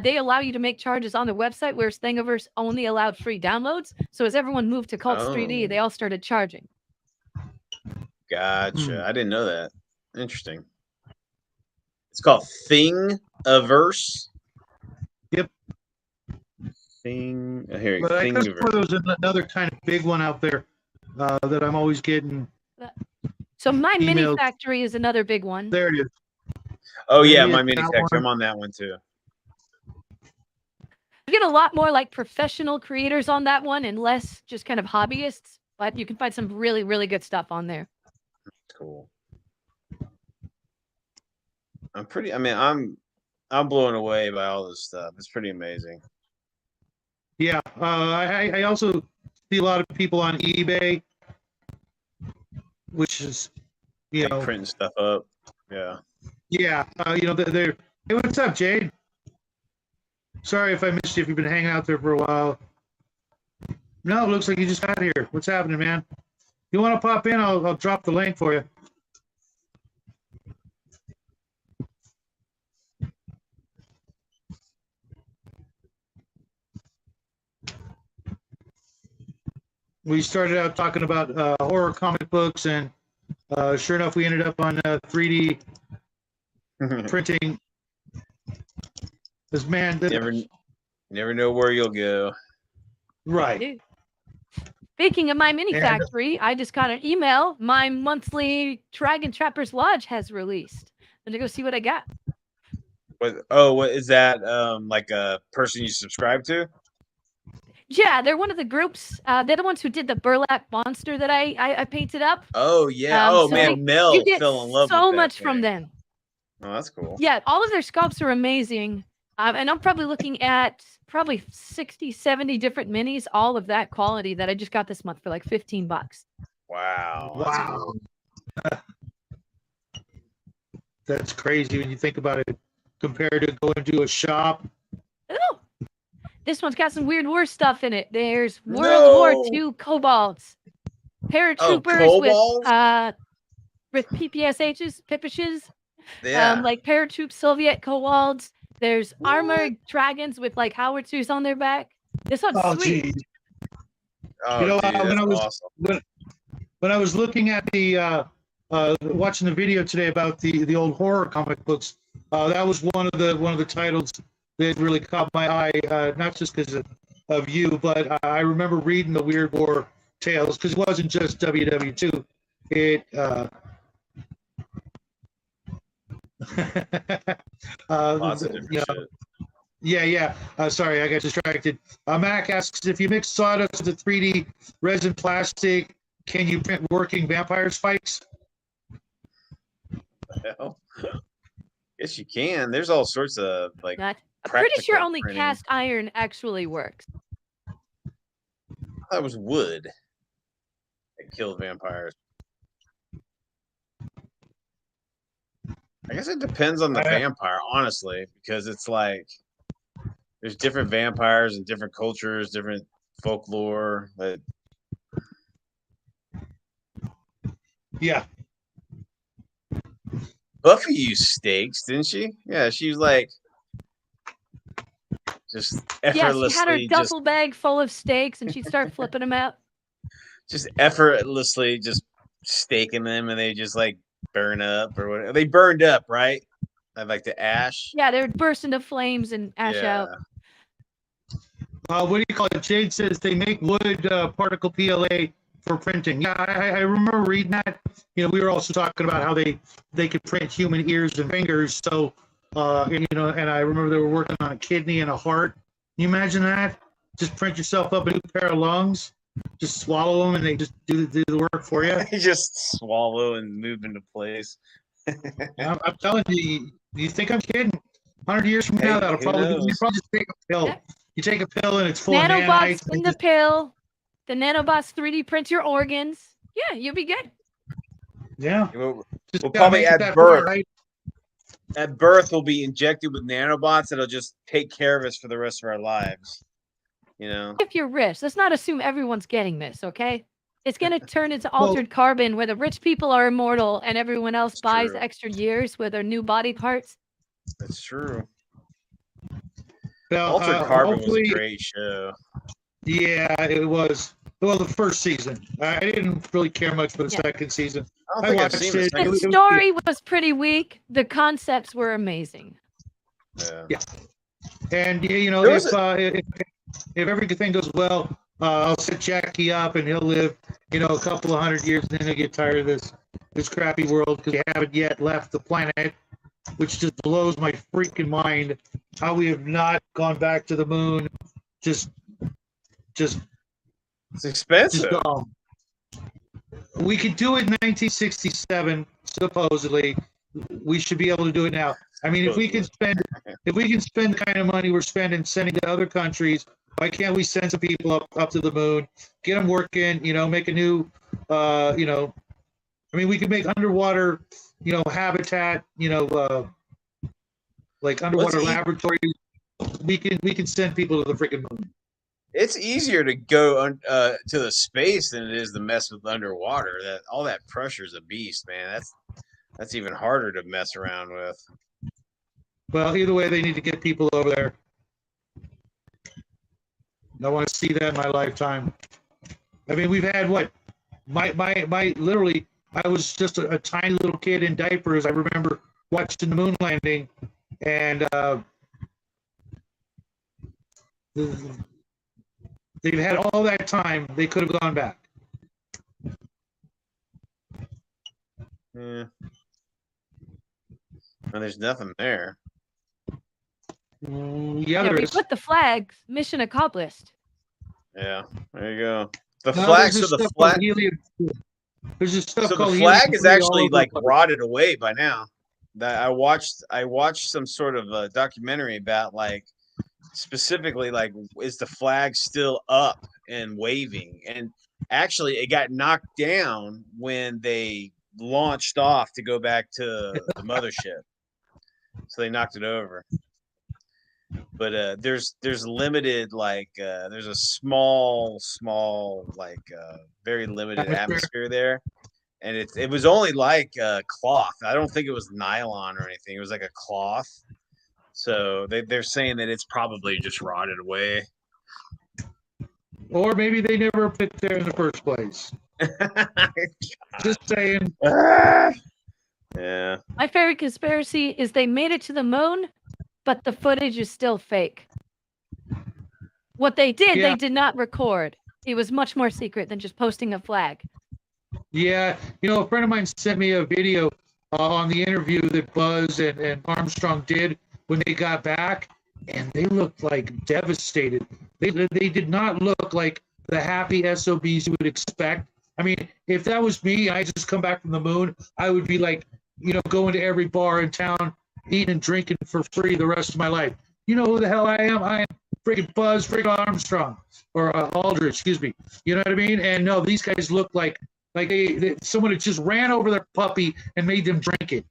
They allow you to make charges on their website, whereas Thingiverse only allowed free downloads. So as everyone moved to Cults 3D, they all started charging.
Gotcha. I didn't know that. Interesting. It's called Thingiverse.
Yep.
Here,
But I guess
Thingiverse.
there's another kind of big one out there that I'm always getting.
So My Mini
Emails.
Factory is another big one.
There it is.
Oh yeah,
Maybe
my
it's
mini
that
factory.
one.
I'm on that one too.
You get a lot more like professional creators on that one and less just kind of hobbyists, but you can find some really, really good stuff on there.
Cool. I'm blown away by all this stuff. It's pretty amazing.
Yeah. I also see a lot of people on eBay, which is,
Like printing stuff up. Yeah.
yeah. They're. Hey, what's up, Jade? Sorry if I missed you. If you've been hanging out there for a while. No, it looks like you just got here. What's happening, man? You want to pop in? I'll drop the link for you. We started out talking about horror comic books, and sure enough, we ended up on 3D printing. This man,
Never know where you'll go.
right?
Dude. Speaking of my mini
And-
factory, I just got an email. My monthly Dragon Trappers Lodge has released. I'm gonna go see what I got.
What is that? Like a person you subscribe to?
Yeah, they're one of the groups. They're the ones who did the burlap monster that I painted up.
Oh yeah.
So
Man, Mel
you get
fell in love
so
with that
much from
thing.
them.
Oh, that's cool.
Yeah, all of their sculpts are amazing. And I'm probably looking at probably 60, 70 different minis, all of that quality that I just got this month for like $15.
Wow. That's
Wow.
cool.
That's crazy when you think about it, compared to going to a shop.
Oh, this one's got some Weird War stuff in it. There's World War
No.
II kobolds, paratroopers
kobolds?
with PPSHs, Pipishes,
Yeah.
like paratroop Soviet kobolds. There's
What?
armored dragons with like howitzers on their back. This one's
Oh,
sweet.
geez.
Oh,
You know,
dude,
when
that's
I was-
awesome.
When I was looking at the watching the video today about the old horror comic books, that was one of the titles that really caught my eye. Not just because of you, but I remember reading the Weird War tales, because it wasn't just WW2. It
Lots of different
you know,
shit.
yeah. Sorry, I got distracted. Mac asks, if you mix sawdust with 3D resin plastic, can you print working vampire spikes?
Hell. Yes, you can. There's all sorts of like.
I'm pretty sure
practical
only
printing.
cast iron actually works.
That was wood that killed vampires. I guess it depends on the vampire, honestly, because it's like there's different vampires and different cultures, different folklore. That
Yeah.
Buffy used steaks, didn't she? Yeah, she was like just
Yeah, she
effortlessly,
had her duffel bag full of steaks and she'd start flipping them out.
just effortlessly just staking them, and they just like burn up or whatever. They burned up, right? Like the ash.
Yeah, they would burst into flames and ash out.
What do you call it? Jade says they make wood particle PLA for printing. Yeah, I remember reading that. You know, we were also talking about how they could print human ears and fingers. So, and I remember they were working on a kidney and a heart. Can you imagine that? Just print yourself up a new pair of lungs, just swallow them, and they just do the work for you.
You just swallow and move into place.
I'm telling you, you think I'm kidding? 100 years from now,
Hey,
that'll
who
probably
knows?
you probably just take a pill.
Yeah.
You take a pill and it's full of
Nanobots
nanites.
in the pill. The nanobots 3D print your organs. Yeah, you'll be good.
Yeah.
We'll
Just
We'll
gotta
probably
make it
add
that
birth.
far, right?
At birth, we'll be injected with nanobots that'll just take care of us for the rest of our lives. You know?
If you're rich, let's not assume everyone's getting this, okay? It's going to turn into altered carbon where the rich people are immortal and everyone else
It's
buys
true.
extra years with their new body parts.
That's true.
Well,
Altered Carbon was
hopefully-
a great show.
Yeah, it was. Well, the first season. I didn't really care much for the
Yeah.
second season.
I don't
I
think I've
watched
seen this.
it.
The
was good.
story was pretty weak. The concepts were amazing.
Yeah.
And
There was
if everything goes well, I'll set Jackie up, and he'll live, a couple of 100 years, and then he'll get tired of this crappy world because we haven't yet left the planet, which just blows my freaking mind. How we have not gone back to the moon, just
It's expensive.
we could do it in 1967, supposedly. We should be able to do it now. I mean, if we can spend the kind of money we're spending sending to other countries Why can't we send some people up to the moon, get them working, make a new, I mean, we could make underwater, habitat, like underwater laboratories. We can send people to the freaking moon.
It's easier to go to the space than it is to mess with underwater. That all that pressure is a beast, man. That's even harder to mess around with.
Well, either way, they need to get people over there. I want to see that in my lifetime. I mean, we've had what? My literally, I was just a tiny little kid in diapers. I remember watching the moon landing, and they've had all that time. They could have gone back.
Yeah. And there's nothing there.
Yeah, there
we
is.
put the flags. Mission accomplished.
Yeah, there you go. The
No,
flag.
there's
So
this
the
stuff called
flag.
helium. There's this stuff
So
called
the flag
helium
is
3 all
actually
over
like
the place.
rotted away by now. That I watched some sort of a documentary about like specifically like is the flag still up and waving? And actually it got knocked down when they launched off to go back to the mothership. So they knocked it over. But there's limited like there's a small like very limited atmosphere there, and it was only like cloth. I don't think it was nylon or anything. It was like a cloth. So they're saying that it's probably just rotted away.
Or maybe they never put there in the first place. Just saying.
Yeah.
My favorite conspiracy is they made it to the moon, but the footage is still fake. What they did,
Yeah.
they did not record. It was much more secret than just posting a flag.
Yeah, a friend of mine sent me a video on the interview that Buzz and Armstrong did when they got back, and they looked like devastated. They did not look like the happy SOBs you would expect. I mean, if that was me, I just come back from the moon, I would be like, going to every bar in town, eating and drinking for free the rest of my life. You know who the hell I am? I am freaking Buzz freaking Armstrong, or Aldrin, excuse me. You know what I mean? And no, these guys look like someone had just ran over their puppy and made them drink it.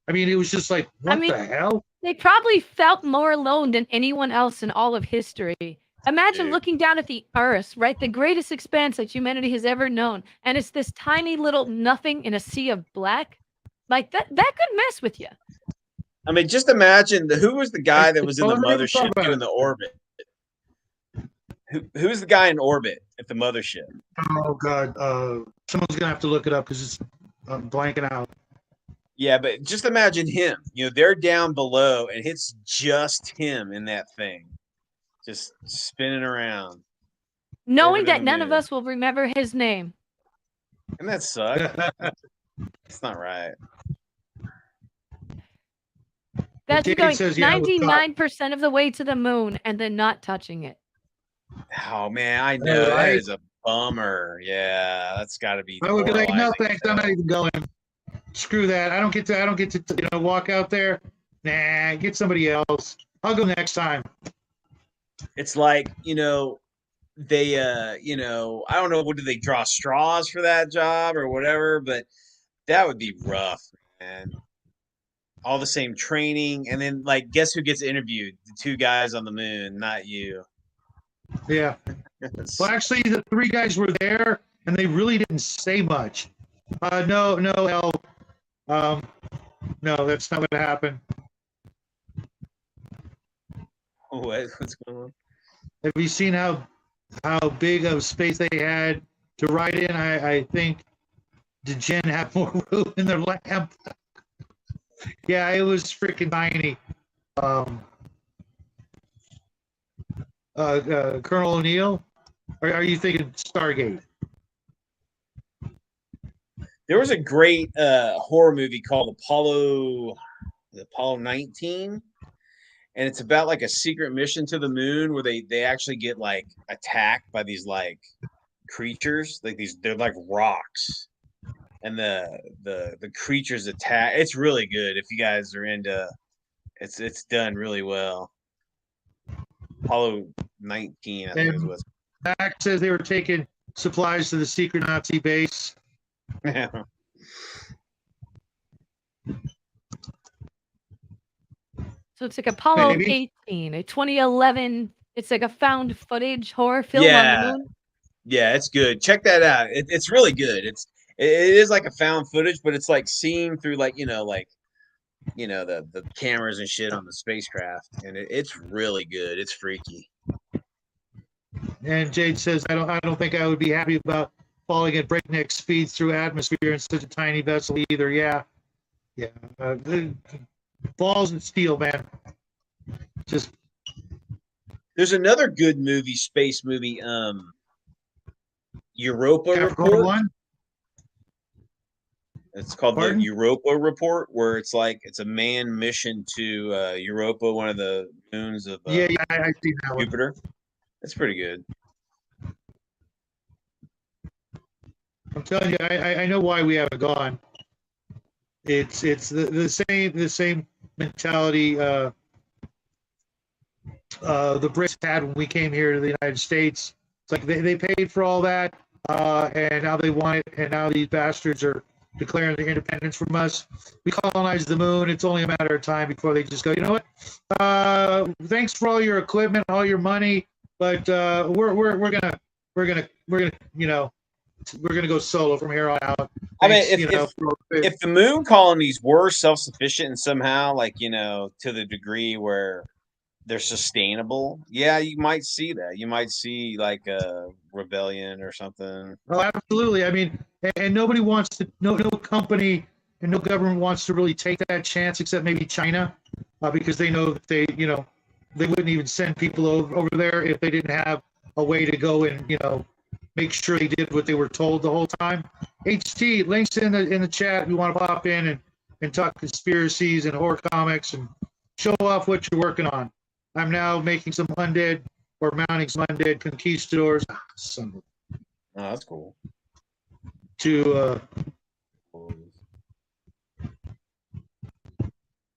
I mean, it was just like, what the hell?
They probably felt more alone than anyone else in all of history. Imagine looking down at the Earth, right? The greatest expanse that humanity has ever known. And it's this tiny little nothing in a sea of black. Like, that could mess with you.
I mean, just imagine who was the guy that was in the mothership doing the orbit? Who's the guy in orbit at the mothership?
Oh, God. Someone's going to have to look it up because it's blanking out.
Yeah, but just imagine him. They're down below, and it's just him in that thing, just spinning around.
Knowing that none of us will remember his name.
And that sucks. That's not right.
That's going 99% of the way to the moon and then not touching it.
Oh, man, I know. That is a bummer. Yeah, that's got to be.
I would be like, no, thanks. I'm not even going. Screw that. I don't get to walk out there. Nah, get somebody else. I'll go next time.
It's like, they I don't know, what do they draw straws for that job or whatever, but that would be rough, man. All the same training, and then like guess who gets interviewed? The two guys on the moon, not you.
Yeah. Well, actually, the three guys were there, and they really didn't say much. No, L. No, that's not what happened.
What's going on?
Have you seen how big of space they had to ride in? I think did Jen have more room in their lamp? Yeah, it was freaking tiny. Colonel O'Neill, are you thinking Stargate?
There was a great horror movie called Apollo 19, and it's about like a secret mission to the moon where they actually get like attacked by these like creatures, like they're like rocks, and the creatures attack. It's really good if you guys are into. It's done really well. Apollo 19, I think is
And
what.
Mac says they were taking supplies to the secret Nazi base.
So it's like Apollo
Maybe.
18, a 2011. It's like a found footage horror film on
Yeah.
the moon.
Yeah, it's good. Check that out. It's really good. It is like a found footage, but it's like seen through like the cameras and shit on the spacecraft, and it's really good. It's freaky.
And Jade says, I don't think I would be happy about falling at breakneck speeds through atmosphere in such a tiny vessel either. Yeah. The balls and steel, man. Just
There's another good movie, space movie, Europa
Capricorn
Report.
One.
It's called
Pardon?
the Europa Report, where it's like it's a manned mission to Europa, one of the moons of
Yeah, I see that one.
Jupiter. It's pretty good.
I'm telling you, I know why we haven't gone. It's the same mentality the Brits had when we came here to the United States. It's like they paid for all that, and now they want it, and now these bastards are declaring their independence from us. We colonized the moon. It's only a matter of time before they just go, you know what? Thanks for all your equipment, all your money, but we're gonna go solo from here on out.
I mean,
Thanks,
if the moon colonies were self-sufficient and somehow, like, to the degree where they're sustainable, yeah, you might see that. You might see like a rebellion or something.
Oh, absolutely. I mean, and nobody wants to, no company and no government wants to really take that chance, except maybe China, because they know that they wouldn't even send people over there if they didn't have a way to go and make sure they did what they were told the whole time. HT, links in the chat. We want to pop in and talk conspiracies and horror comics and show off what you're working on. I'm now making some undead or mounting some undead conquistadors.
Oh, that's cool.
To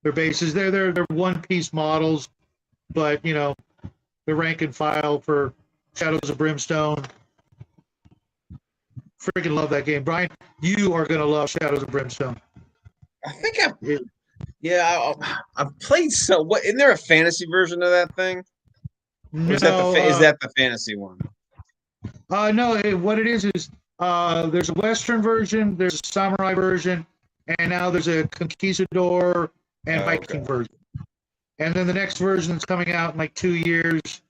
their bases. They're one-piece models, but the rank and file for Shadows of Brimstone. Freaking love that game, Brian. You are gonna love Shadows of Brimstone.
I think I've played what? Isn't there a fantasy version of that thing? Or is that the fantasy one?
No. What it is there's a Western version, there's a samurai version, and now there's a conquistador and Viking version. And then the next version that's coming out in like 2 years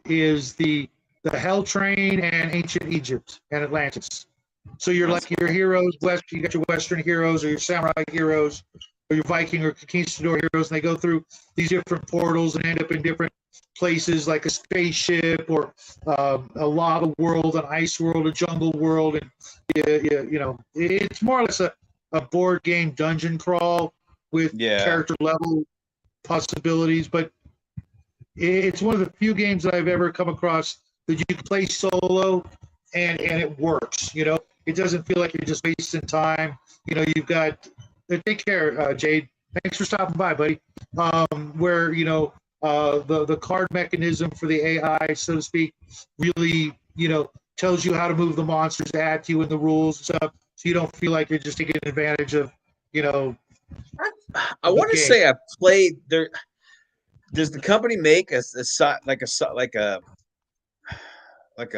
is the Hell Train and Ancient Egypt and Atlantis. So you're like your heroes, you got your Western heroes or your samurai heroes or your Viking or conquistador heroes, and they go through these different portals and end up in different places like a spaceship or a lava world, an ice world, a jungle world, and it's more or less a board game dungeon crawl with character level possibilities. But it's one of the few games that I've ever come across that you can play solo and it works. It doesn't feel like you're just wasting time. You've got take care, Jade. Thanks for stopping by, buddy. Where the card mechanism for the AI, so to speak, really tells you how to move the monsters at you and the rules and stuff, so you don't feel like you're just taking advantage of
I want to say I played there. Does the company make a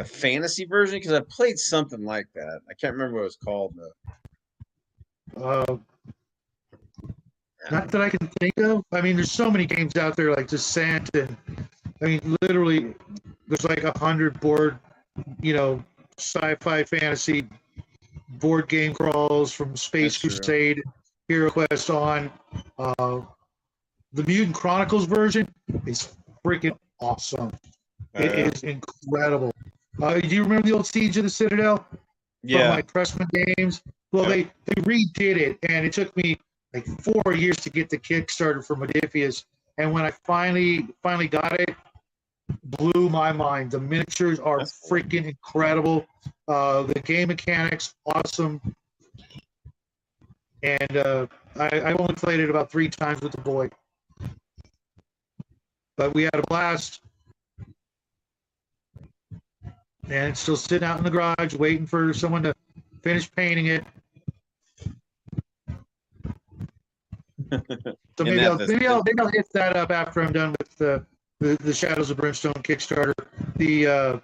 fantasy version? Because I played something like that. I can't remember what it was called though.
Not that I can think of. I mean, there's so many games out there like Descent, and I mean, literally, there's like 100 board, sci-fi fantasy board game crawls from Space Crusade, Hero Quest on. The Mutant Chronicles version is freaking awesome. It is incredible. Do you remember the old Siege of the Citadel?
Yeah.
From like Pressman Games. Well, they redid it, and it took me like 4 years to get the Kickstarter for Modiphius. And when I finally got it, blew my mind. The miniatures are freaking incredible. The game mechanics, awesome. And I've only played it about 3 times with the boy. But we had a blast. And it's still sitting out in the garage waiting for someone to finish painting it. So maybe I'll hit that up after I'm done with the Shadows of Brimstone Kickstarter. The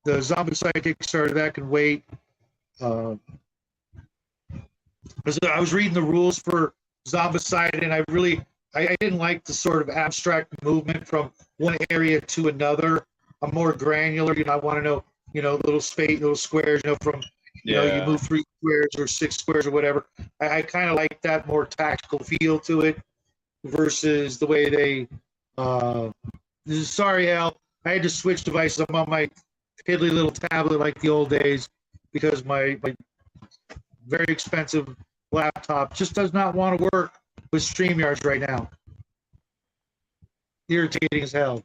Zombicide Kickstarter, that can wait. I was reading the rules for Zombicide, and I didn't like the sort of abstract movement from one area to another. I'm more granular. I want to know, little squares, from, you move 3 squares or 6 squares or whatever. I kind of like that more tactical feel to it versus the way they, sorry, Al, I had to switch devices. I'm on my piddly little tablet like the old days because my very expensive laptop just does not want to work with StreamYards right now. Irritating as hell.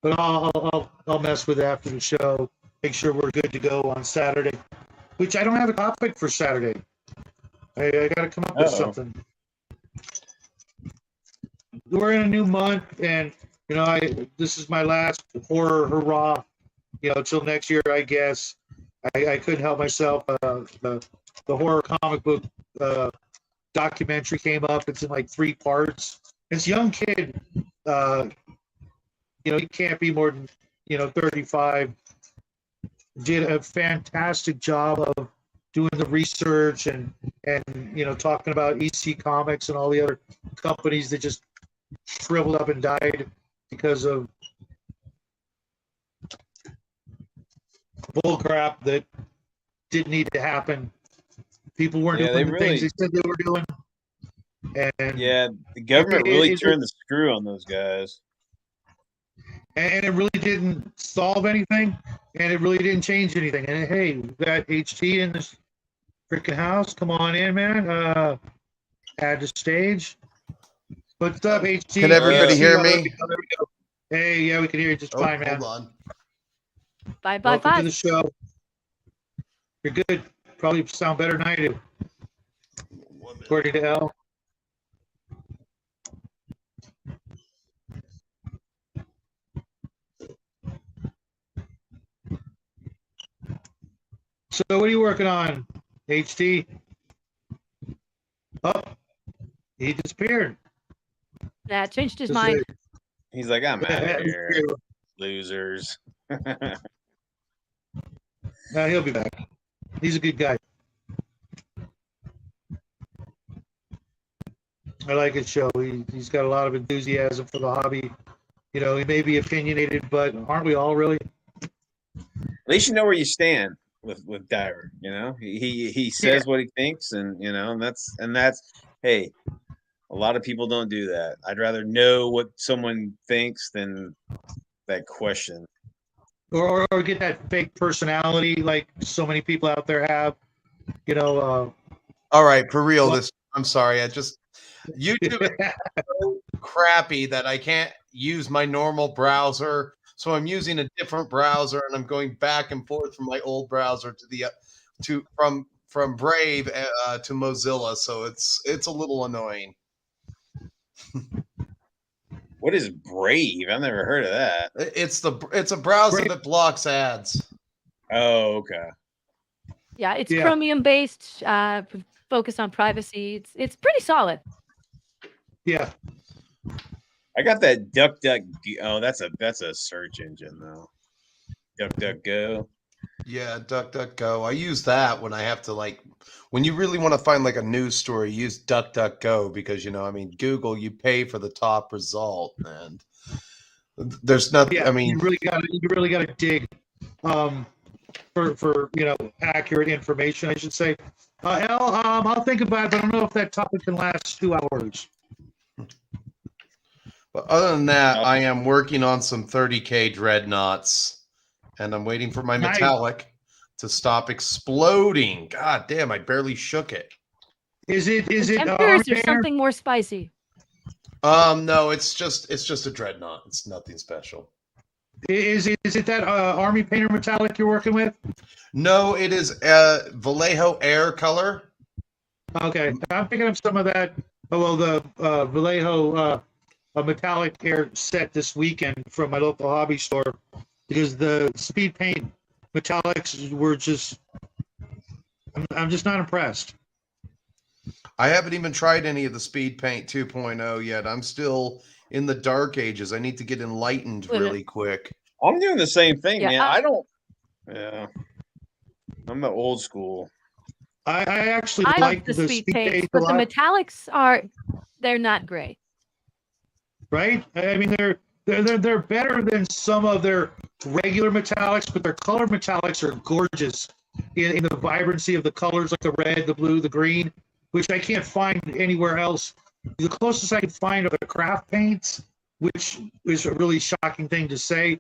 But I'll mess with it after the show. Make sure we're good to go on Saturday, which I don't have a topic for Saturday. I got to come up with something. We're in a new month, and this is my last horror hurrah. Till next year, I guess. I couldn't help myself. The horror comic book documentary came up. It's in like 3 parts. This young kid, he can't be more than 35. Did a fantastic job of doing the research and talking about EC Comics and all the other companies that just shriveled up and died because of bull crap that didn't need to happen. People weren't doing the things they said they were doing. And
the government really turned the screw on those guys.
And it really didn't solve anything, and it really didn't change anything. And hey, we got HT in this freaking house. Come on in, man. Add to stage. What's up, HT?
Can everybody hear me?
Hey, yeah, we can hear you just fine, man.
Hold on.
Bye.
Welcome to the show. You're good. Probably sound better than I do, according to L. So what are you working on, HT? Oh, he disappeared.
Yeah, changed his mind.
He's like, I'm out of here, losers.
No, he'll be back. He's a good guy. I like his show. He's got a lot of enthusiasm for the hobby. He may be opinionated, but aren't we all really?
At least you know where you stand with Diver. He says what he thinks, and that's hey, a lot of people don't do that. I'd rather know what someone thinks than that question.
Or get that fake personality like so many people out there have.
All right, for real. I'm sorry. YouTube is so crappy that I can't use my normal browser. So I'm using a different browser, and I'm going back and forth from my old browser from Brave to Mozilla. So it's a little annoying.
What is Brave? I've never heard of that.
It's a browser that blocks ads.
Oh, okay.
Yeah, it's Chromium based, focused on privacy. It's pretty solid.
Yeah.
I got that DuckDuck. Oh, that's a search engine though. DuckDuckGo.
Yeah, DuckDuckGo. I use that when I have to when you really want to find a news story, use DuckDuckGo because Google, you pay for the top result, and there's nothing.
Yeah, you really got to dig for accurate information, I should say. I'll think about it, but I don't know if that topic can last 2 hours.
But other than that, I am working on some 30K dreadnoughts, and I'm waiting for my metallic to stop exploding. God damn, I barely shook it.
Is it
Temperatures or something more spicy?
No, it's just a dreadnought. It's nothing special.
Is it that Army Painter metallic you're working with?
No, it is Vallejo Air color.
Okay, I'm picking up some of that. Oh, well, the Vallejo a metallic air set this weekend from my local hobby store because the speed paint metallics were just. I'm just not impressed.
I haven't even tried any of the Speed Paint 2.0 yet. I'm still in the dark ages. I need to get enlightened really quick.
I'm doing the same thing,
Yeah,
man. I don't. Yeah, I'm the old school.
I actually
I
like
love the speed paints,
paint a
but the
lot,
metallics they're not great.
right? I mean, they're better than some of their regular metallics, but their color metallics are gorgeous in the vibrancy of the colors, like the red, the blue, the green, which I can't find anywhere else. The closest I can find are the craft paints, which is a really shocking thing to say.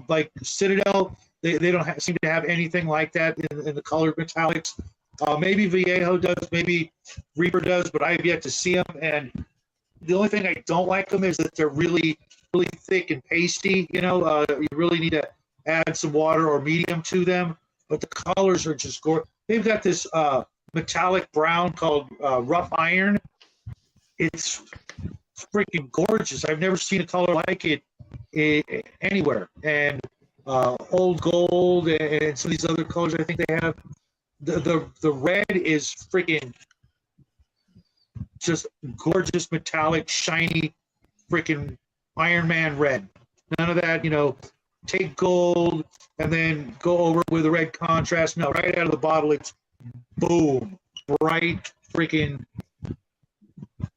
Like Citadel, they don't seem to have anything like that in the colored metallics. Maybe Vallejo does, maybe Reaper does, but I have yet to see them. And the only thing I don't like them is that they're really, really thick and pasty. You know, you really need to add some water or medium to them. But the colors are just gorgeous. They've got this metallic brown called rough iron. It's freaking gorgeous. I've never seen a color like it anywhere. And old gold and some of these other colors I think they have. The red is freaking just gorgeous, metallic, shiny, freaking Iron Man red. None of that, you know, take gold and then go over with a red contrast. No, right out of the bottle, it's boom, bright, freaking,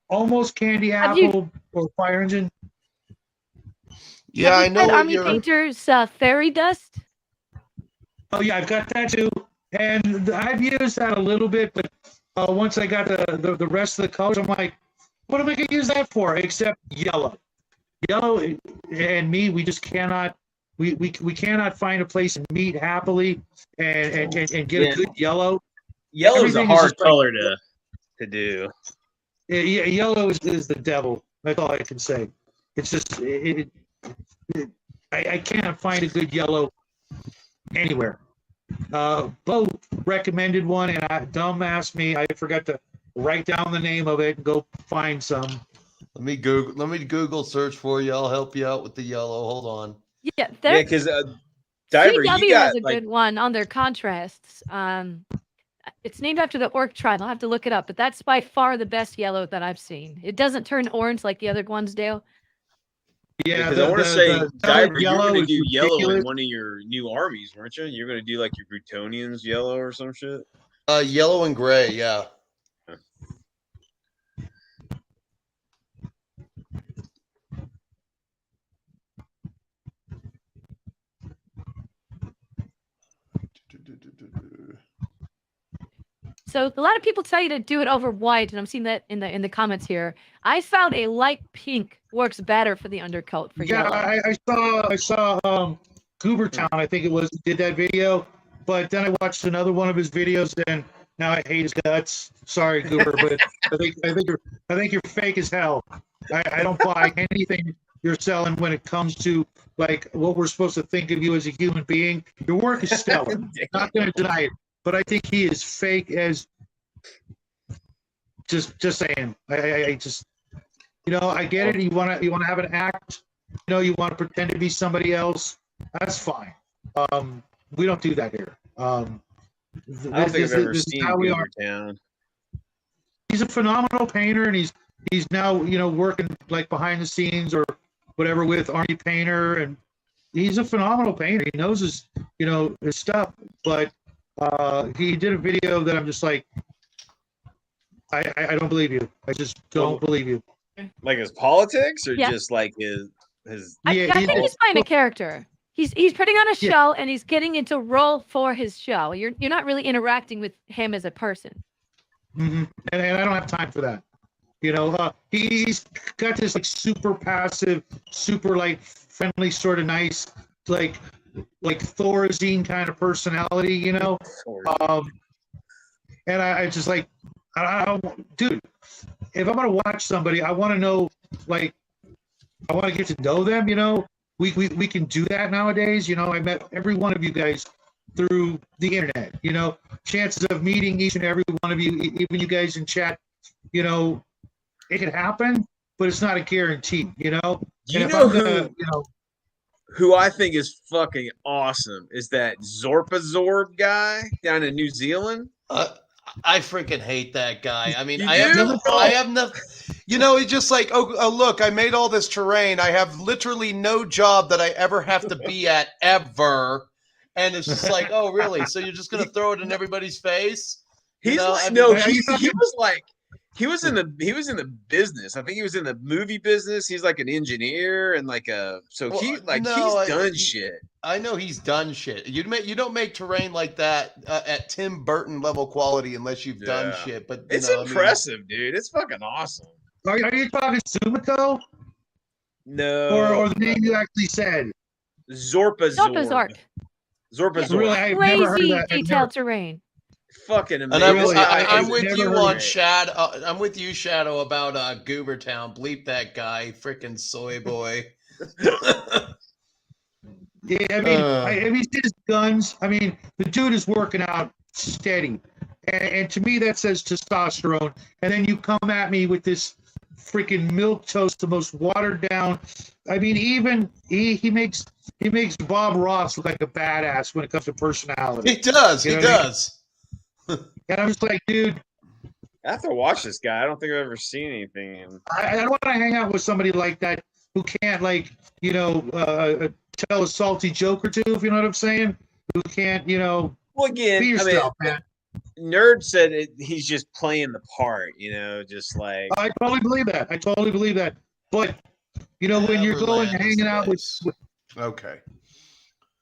almost candy apple or fire engine.
Yeah, I know.
Army Painter's fairy dust.
Oh yeah, I've got that too, and I've used that a little bit, but once I got the rest of the colors, I'm like, what am I going to use that for? Except yellow. Yellow and me, we just cannot. We cannot find a place and meet happily and get a good yellow.
Yellow is a
Everything is
hard
just like-
color to do.
Yeah, yellow is the devil. That's all I can say. It's just I can't find a good yellow anywhere. Bo recommended one, and dumbass me, I forgot to write down the name of it and go find some.
Let me Google search for you. I'll help you out with the yellow. Hold on.
Yeah,
Yeah, because Diver,
CW
you got
has a
like
good one on their contrasts. It's named after the orc tribe. I'll have to look it up, but that's by far the best yellow that I've seen. It doesn't turn orange like the other ones do.
Yeah,
because I want to say, Diver, you're
yellow
going to
is
do yellow in
ridiculous.
one of your new armies, weren't you? You're going to do like your Brutonians yellow or some shit.
Yellow and gray. Yeah.
So a lot of people tell you to do it over white, and I'm seeing that in the comments here. I found a light pink works better for the undercoat for
Yeah,
yellow.
I saw Goobertown, I think it was, did that video, but then I watched another one of his videos, and now I hate his guts. Sorry, Goober, but I think you're fake as hell. I don't buy anything you're selling when it comes to like what we're supposed to think of you as a human being. Your work is stellar. Not going to deny it, but I think he is fake as. Just saying. I just. You know, I get it. You want to have an act. You know, you want to pretend to be somebody else. That's fine. We don't do that here.
I don't think I've ever seen Goobertown.
He's a phenomenal painter, and he's now working like behind the scenes or whatever with Army Painter, and he's a phenomenal painter. He knows his his stuff. But he did a video that I'm just like, I don't believe you. I just don't believe you.
Like his politics, or
Yeah.
just like his.
I think he's playing a character. He's putting on a
Yeah.
show, and he's getting into role for his show. You're not really interacting with him as a person.
Mm-hmm. And I don't have time for that. He's got this like super passive, super like friendly, sort of nice, like Thorazine kind of personality, And I just like, dude, if I'm gonna watch somebody, I want to know, like, I want to get to know them. We can do that nowadays. I met every one of you guys through the internet. You know, chances of meeting each and every one of you, even you guys in chat, you know, it could happen, but it's not a guarantee. You know,
You
and if
know
I'm
who?
gonna, you know,
Who I think is fucking awesome is that Zorpazorb guy down in New Zealand.
I freaking hate that guy. I mean,
You
I have
do?
no, I have no, you know, it's just like, oh, look, I made all this terrain. I have literally no job that I ever have to be at ever. And it's just like, oh, really? So you're just going to throw it in everybody's face? You
He's
know,
like,
I mean,
no,
Are you
he was like, he was in the business. I think he was in the movie business. He's like an engineer and like so
Well,
he like
no,
he's done shit.
I know he's done shit. You don't make terrain like that at Tim Burton level quality unless you've done
Yeah.
shit. But
It's
I mean,
impressive, dude. It's fucking awesome.
are you talking Sumiko
No,
or the name you actually said?
Zorpazorb.
Zorpazorb.
Really, I've never heard of
Crazy
that. I've
detailed terrain.
Fucking
and
amazing.
Really,
I'm
I've
with
never
you
heard
on
of it.
Shadow. I'm with you, Shadow, about Goobertown. Bleep that guy, freaking soy boy.
Yeah, I mean, have you seen his guns? I mean, the dude is working out steady, and to me that says testosterone. And then you come at me with this freaking milk toast, the most watered down. I mean, even he makes Bob Ross look like a badass when it comes to personality.
He does.
You
He
know what I mean?
does.
And I'm just like, dude,
I have to watch this guy. I don't think I've ever seen anything.
I don't want to hang out with somebody like that who can't, like, you know, tell a salty joke or two, if you know what I'm saying. Who can't, you know,
Well, again,
be yourself, man.
Nerd said he's just playing the part, you know, just like
I totally believe that. I totally believe that. But you know, when you're going
Everland is
hanging
the
out with,
base. Okay.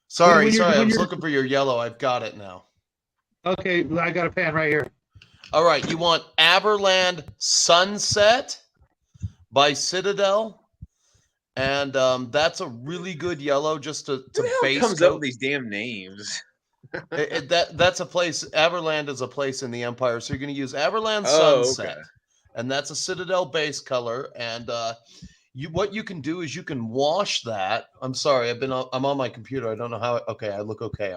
Sorry,
when you're-
sorry. I
when
was
you're-
looking for your yellow. I've got it now.
okay, I got a pen right here.
All right. You want Aberland Sunset by Citadel. And that's a really good yellow just to
who the hell
base
comes up
coat.
with these damn names?
That's a place. Aberland is a place in the Empire, so you're going to use Aberland
Oh,
Sunset,
okay.
and that's a Citadel base color. And what you can do is you can wash that. I'm sorry, I'm on my computer. I don't know how. Okay, I look okay.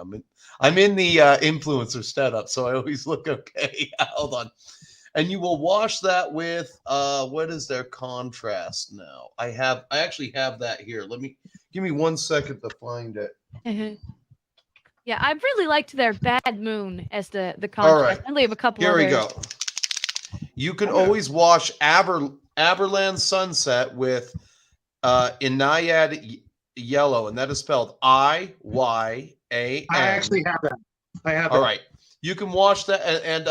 I'm in the influencer setup, so I always look okay. Hold on. And you will wash that with what is their contrast now? I actually have that here. Give me 1 second to find it.
Yeah, I really liked their Bad Moon as the contrast.
All right.
I leave a couple.
Here we
others.
go. You can always wash Aberland Sunset with Inayad Yellow, and that is spelled IYAN.
I actually have that. I have
All
it.
right. You can wash that, and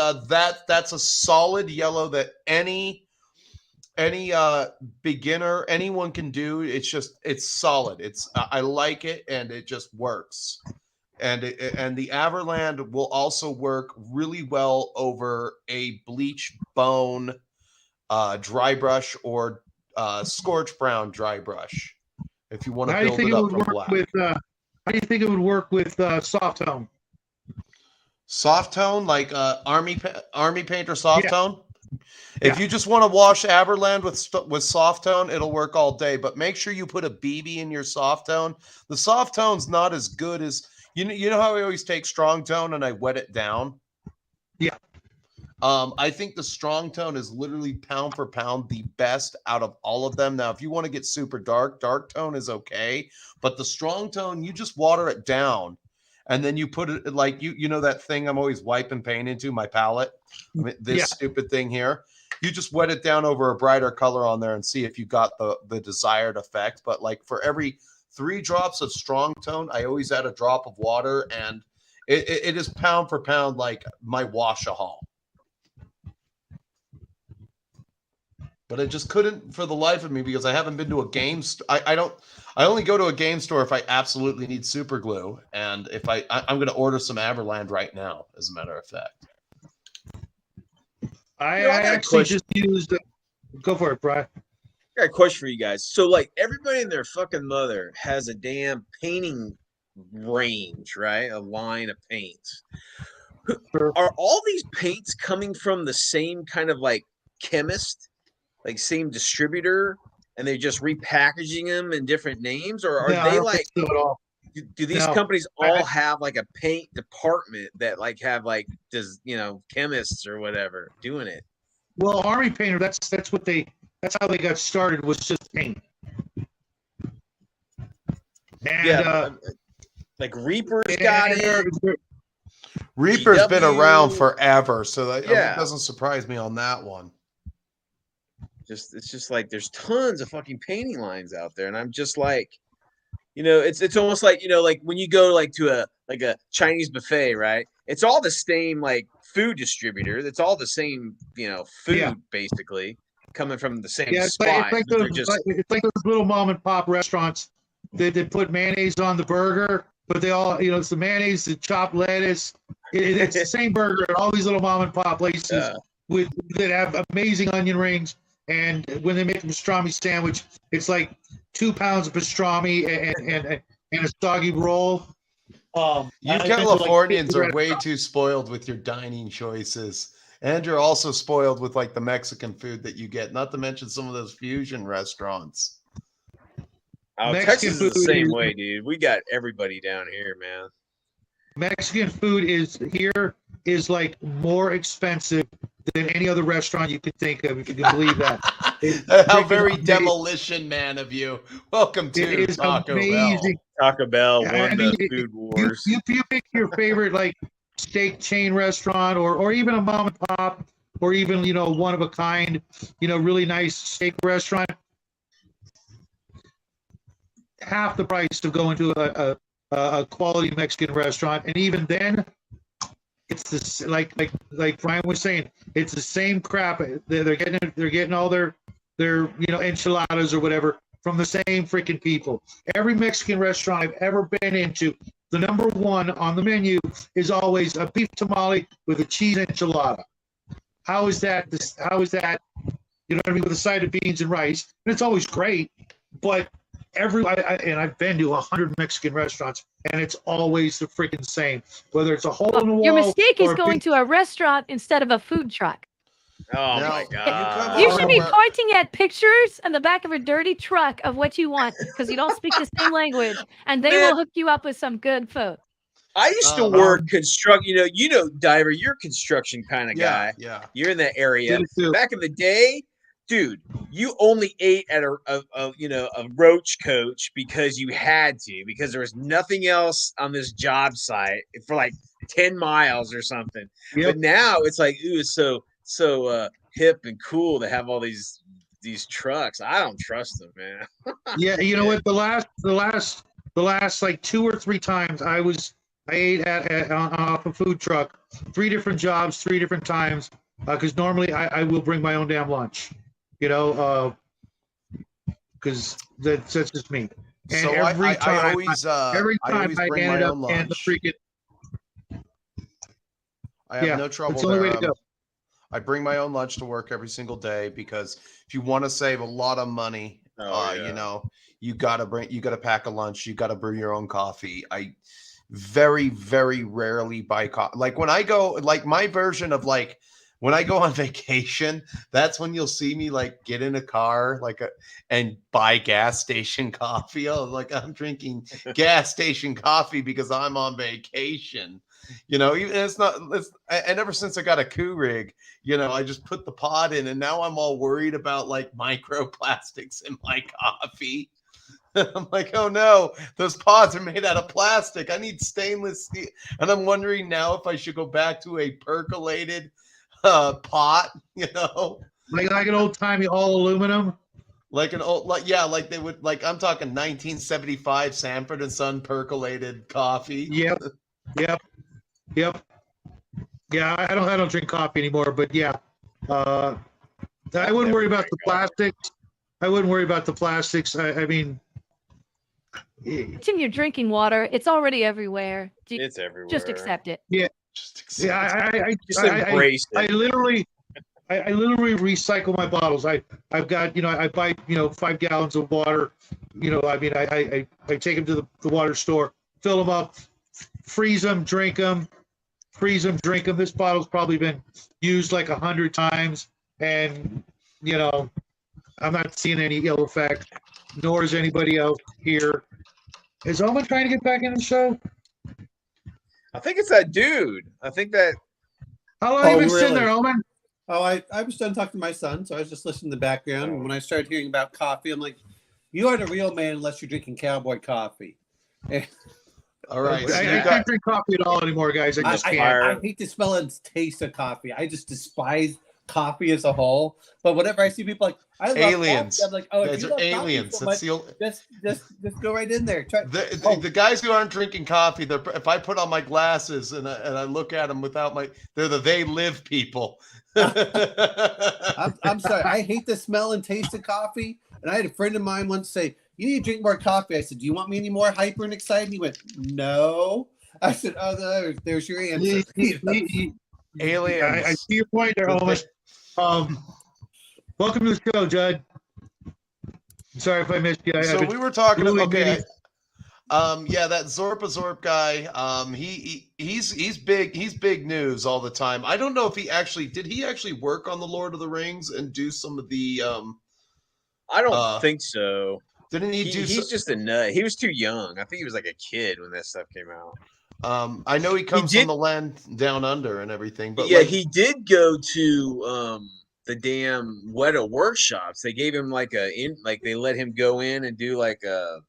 that's a solid yellow that any beginner, anyone can do. It's solid. I like it, and it just works. And the Aberland will also work really well over a bleach bone dry brush or scorch brown dry brush if you want to
How do you
build
think
it
it
up
would
from
work
black.
with? How do you think it would work with soft tone?
Soft tone, like army paint or soft
Yeah.
tone. If you just want to wash Aberland with soft tone, it'll work all day. But make sure you put a BB in your soft tone. The soft tone's not as good as you know how I always take strong tone and I wet it down.
Yeah.
I think the strong tone is literally pound for pound the best out of all of them. Now, if you want to get super dark tone is okay, but the strong tone, you just water it down. And then you put it like you know that thing I'm always wiping paint into my palette. I mean, this stupid thing here. You just wet it down over a brighter color on there and see if you got the desired effect. But like for every 3 drops of strong tone, I always add a drop of water, and it is pound for pound like my wash-a-haul. But I just couldn't for the life of me because I haven't been to a game store. I only go to a game store if I absolutely need super glue, and if I'm going to order some Aberland right now, as a matter of fact.
I
got a
actually
question.
just used. Go for it, Brian.
I got a question for you guys. So, like, everybody and their fucking mother has a damn painting range, right? A line of paints.
Sure.
Are all these paints coming from the same kind of like chemist, like same distributor, and they're just repackaging them in different names, or are
No, I
they
don't
like?
think so at all.
Do these
No,
companies all have like a paint department that like have like does chemists or whatever doing it?
Well, Army Painter, that's how they got started, was just paint. And
Yeah, like Reaper's got it.
Reaper's been
GW.
around forever, so that
Yeah.
it doesn't surprise me on that one.
It's just like there's tons of fucking painting lines out there, and I'm just like, it's almost like like when you go like to a Chinese buffet, right? It's all the same like food distributor. It's all the same food
Yeah.
basically coming from the same
yeah, it's
spot.
like
but they're
those,
just
it's like those little mom and pop restaurants that put mayonnaise on the burger, but they all, it's the mayonnaise, the chopped lettuce. It's the same burger at all these little mom and pop places that have amazing onion rings. And when they make a pastrami sandwich, it's like 2 pounds of pastrami and a soggy roll.
You
I've been to, like,
Californians
50
are way too spoiled with your dining choices. And you're also spoiled with like the Mexican food that you get, not to mention some of those fusion restaurants.
oh,
Mexican
Texas is the
food
same
is-
way, dude. We got everybody down here, man.
Mexican food is like more expensive than any other restaurant you could think of, if you can believe that. It's
How
freaking
very
amazing.
demolition man of you. Welcome
It
to
is
Taco
amazing.
Taco Bell
I
won
mean,
the food wars.
You pick your favorite like steak chain restaurant or even a mom and pop or even one of a kind really nice steak restaurant. Half the price of going to a quality Mexican restaurant, and even then, it's this like Brian was saying, it's the same crap. They're getting all their enchiladas or whatever from the same freaking people. Every Mexican restaurant I've ever been into, the number one on the menu is always a beef tamale with a cheese enchilada. How is that? How is that? You know what I mean? With a side of beans and rice, and it's always great. But and I've been to 100 Mexican restaurants, and it's always the freaking same. Whether it's a hole in the wall,
Your mistake is
or a
going
big-
to a restaurant instead of a food truck.
Oh
Now,
my
you
god!
You should be
somewhere-
pointing at pictures on the back of a dirty truck of what you want because you don't speak the same language, and they will hook you up with some good food.
I used to work construct. Diver, you're a construction kind of guy.
Yeah.
You're in that area.
Did it too.
Back in the day, dude, you only ate at a roach coach because you had to, because there was nothing else on this job site for like 10 miles or something.
Yep.
But now it's like, ooh, it's so hip and cool to have all these trucks. I don't trust them, man.
Yeah, you know what? The last like 2 or 3 times I ate off a food truck, 3 different jobs, 3 different times. Because normally I will bring my own damn lunch, because that's just me. And
So
every
I
time,
always
every
I
time
always
I
bring
ended
my
up
own
in the
lunch.
freaking
I have
yeah,
no trouble
it's the only way
there.
to go.
I bring my own lunch to work every single day because if you want to save a lot of money, you gotta pack a lunch. You gotta brew your own coffee. I very, very rarely buy coffee. Like when I go, like my version of like when I go on vacation, that's when you'll see me like get in a car and buy gas station coffee. Oh, like I'm drinking gas station coffee because I'm on vacation. Even and ever since I got a Keurig, I just put the pod in, and now I'm all worried about like microplastics in my coffee. I'm like, oh no, those pods are made out of plastic. I need stainless steel. And I'm wondering now if I should go back to a percolated pot,
Like an old timey all aluminum.
like an old, like they would, like I'm talking 1975 Sanford and Son percolated coffee.
Yep. Yeah, I don't drink coffee anymore, but yeah. I wouldn't worry about the plastics. I mean,
Imagine you're drinking water; it's already everywhere.
It's everywhere.
Just accept it.
Just accept
yeah,
Just embrace
I
it.
literally recycle my bottles. I've got, I buy 5 gallons of water. I take them to the water store, fill them up, freeze them, drink them. This bottle's probably been used like 100 times, and I'm not seeing any ill effect, nor is anybody else here. Is Omen trying to get back in the show?
I think it's that dude. I think that
How long have you been sitting there, Omen?
Oh, I was done talking to my son, so I was just listening in the background. And when I started hearing about coffee, I'm like, you aren't a real man unless you're drinking cowboy coffee.
All right. So
I
you
can't
got,
drink coffee at all anymore, guys. I just
I
can't.
hate the smell and taste of coffee. I just despise coffee as a whole. But whenever I see people like, I love
aliens.
coffee, I'm like, oh,
You
if
guys
you
are
love
aliens.
coffee so
That's
much,
the
just go right in there. Try,
the guys who aren't drinking coffee. If I put on my glasses and I look at them without they're the they live people.
I'm sorry. I hate the smell and taste of coffee. And I had a friend of mine once say, you need to drink more coffee. I said, do you want me any more hyper and excited? He went, no. I said, oh, there's your answer.
Aliens.
I see your point there, Omen. Welcome to the show, Judd. Sorry if I missed you.
So we were talking about
meeting.
yeah, that Zorp guy. He's big. He's big news all the time. I don't know if he actually work on the Lord of the Rings and do some of the.
I don't think so.
Didn't he do?
He's just a nut. He was too young. I think he was like a kid when that stuff came out.
I know he comes from the land down under and everything, but
yeah, he did go to the damn Weta workshops. They gave him like they let him go in and do like a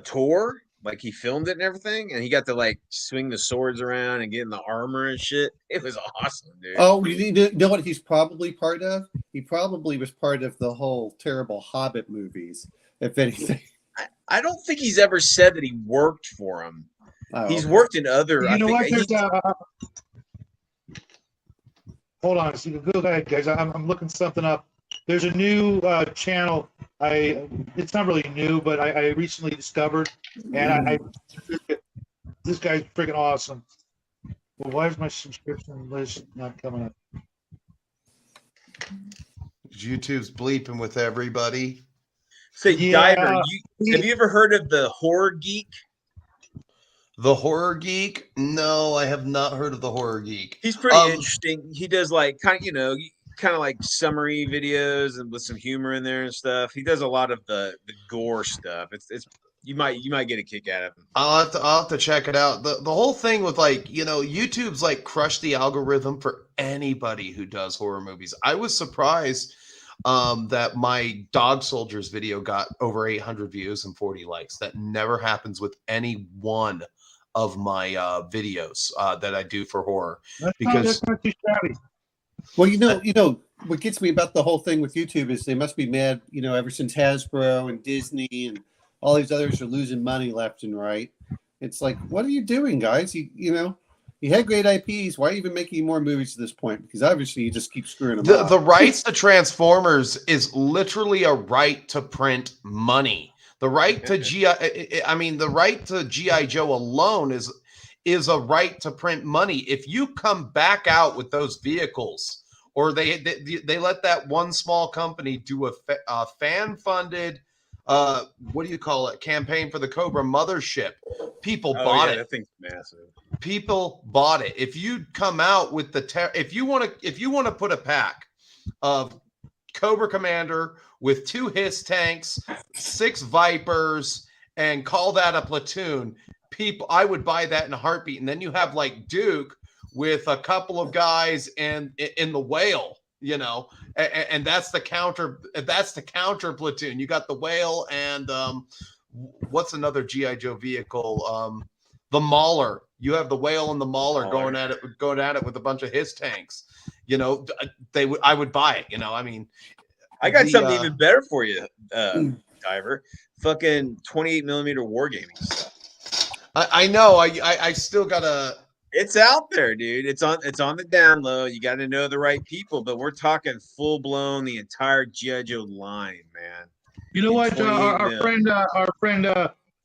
tour. Like he filmed it and everything, and he got to like swing the swords around and get in the armor and shit. It was awesome, dude.
Oh, you need to know what he's probably part of? He probably was part of the whole terrible Hobbit movies, if anything.
I don't think he's ever said that he worked for him.
Oh,
He's worked in other.
You know what? Hold on. See, go ahead, guys. I'm looking something up. There's a new channel. It's not really new, but I recently discovered, and this guy's freaking awesome. Well, why is my subscription list not coming up?
YouTube's bleeping with everybody.
Say,
Yeah.
Diver, have you ever heard of the Horror Geek?
The Horror Geek? No, I have not heard of the Horror Geek.
He's pretty interesting. He does like kind of like summary videos and with some humor in there and stuff. He does a lot of the gore stuff. It's you might get a kick out of him.
I'll have to check it out. The whole thing with YouTube's like crushed the algorithm for anybody who does horror movies. I was surprised that my Dog Soldiers video got over 800 views and 40 likes. That never happens with any one of my videos that I do for horror.
That's not too shabby.
Well, you know, what gets me about the whole thing with YouTube is they must be mad, ever since Hasbro and Disney and all these others are losing money left and right. It's like, what are you doing, guys? You had great IPs. Why are you even making more movies at this point? Because obviously you just keep screwing them up.
The rights to Transformers is literally a right to print money. The right to the right to G.I. Joe alone is a right to print money. If you come back out with those vehicles, or they let that one small company do a fan-funded what do you call it, campaign for the Cobra mothership, people bought it.
That thing's massive.
People bought it. If you come out with if you want to put a pack of Cobra Commander with 2 HISS tanks, 6 Vipers, and call that a platoon, I would buy that in a heartbeat. And then you have like Duke with a couple of guys and in the Whale, and that's the counter platoon. You got the Whale and what's another G.I. Joe vehicle? The Mauler. You have the Whale and the Mauler going at it with a bunch of HISS tanks. I would buy it.
I got something even better for you, Diver. Fucking 28mm wargaming stuff.
I know. I still gotta.
It's out there, dude. It's on the down low. You got to know the right people, but we're talking full blown the entire G.I. Joe line, man.
You know what? Our friend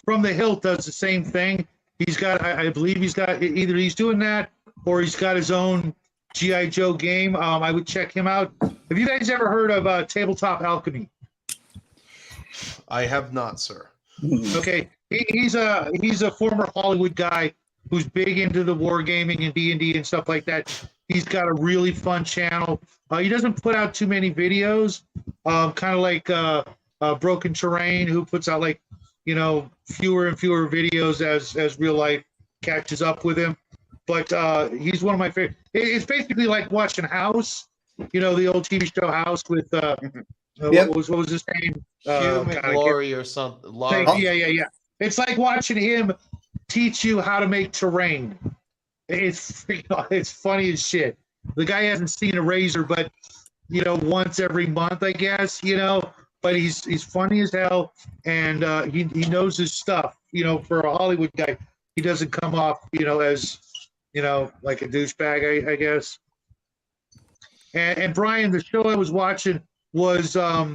from the Hilt does the same thing. He's got, I believe he's got either he's doing that or he's got his own G.I. Joe game. I would check him out. Have you guys ever heard of Tabletop Alchemy?
I have not, sir.
Okay, he's a former Hollywood guy who's big into the wargaming and D&D and stuff like that. He's got a really fun channel. He doesn't put out too many videos, kind of like Broken Terrain, who puts out like fewer and fewer videos as real life catches up with him. But he's one of my favorite. It's basically like watching House, the old TV show House with
Yep.
what was his name?
Hugh
God, I
McLaurie or something.
can't-
Laurie.
yeah. It's like watching him teach you how to make terrain. It's funny as shit. The guy hasn't seen a razor, but once every month, I guess. But he's funny as hell, and he knows his stuff. For a Hollywood guy, he doesn't come off as like a douchebag, I guess. And Brian, the show I was watching was by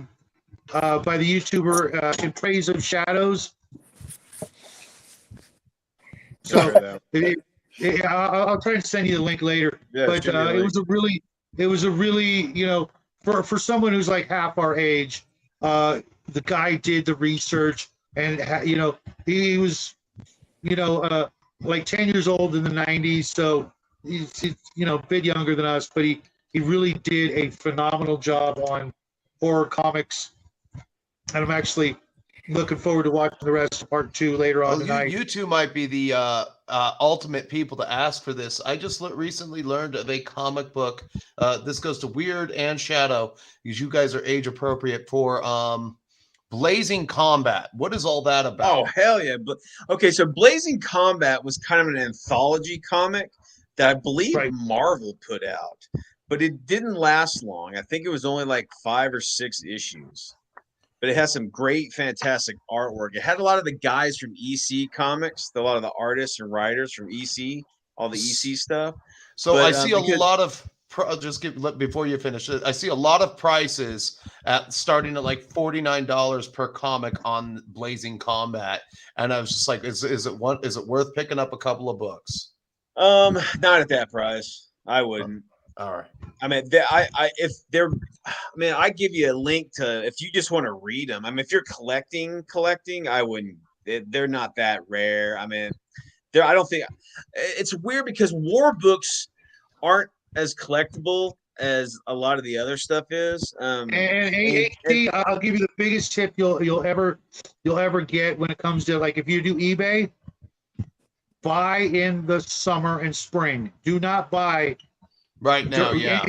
the YouTuber In Praise of Shadows. So I'll try to send you the link later.
Yeah,
But
send me the
it was a really for someone who's like half our age, the guy did the research, and he was like 10 years old in the 90s, so he's a bit younger than us, but he really did a phenomenal job on horror comics, and I'm actually looking forward to watching the rest of part 2 later on tonight.
You two might be the ultimate people to ask for this. I just recently learned of a comic book. This goes to Weird and Shadow, because you guys are age appropriate, for Blazing Combat. What is all that about?
Oh, hell yeah. But okay, so Blazing Combat was kind of an anthology comic that I believe
Right.
Marvel put out, but it didn't last long. I think it was only like 5 or 6 issues. But it has some great, fantastic artwork. It had a lot of the guys from EC Comics, a lot of the artists and writers from EC, all the EC stuff.
So
But,
I see a
because-
lot of before you finish it. I see a lot of prices starting at like $49 per comic on Blazing Combat, and I was just like, is it worth picking up a couple of books?
Not at that price. I wouldn't.
All right.
I mean, I give you a link to if you just want to read them. I mean, if you're collecting, I wouldn't. They're not that rare. I mean, I don't think it's weird because war books aren't as collectible as a lot of the other stuff is.
And AHD, I'll give you the biggest tip you'll ever get when it comes to, like, if you do eBay, buy in the summer and spring. Do not buy
Right now, yeah.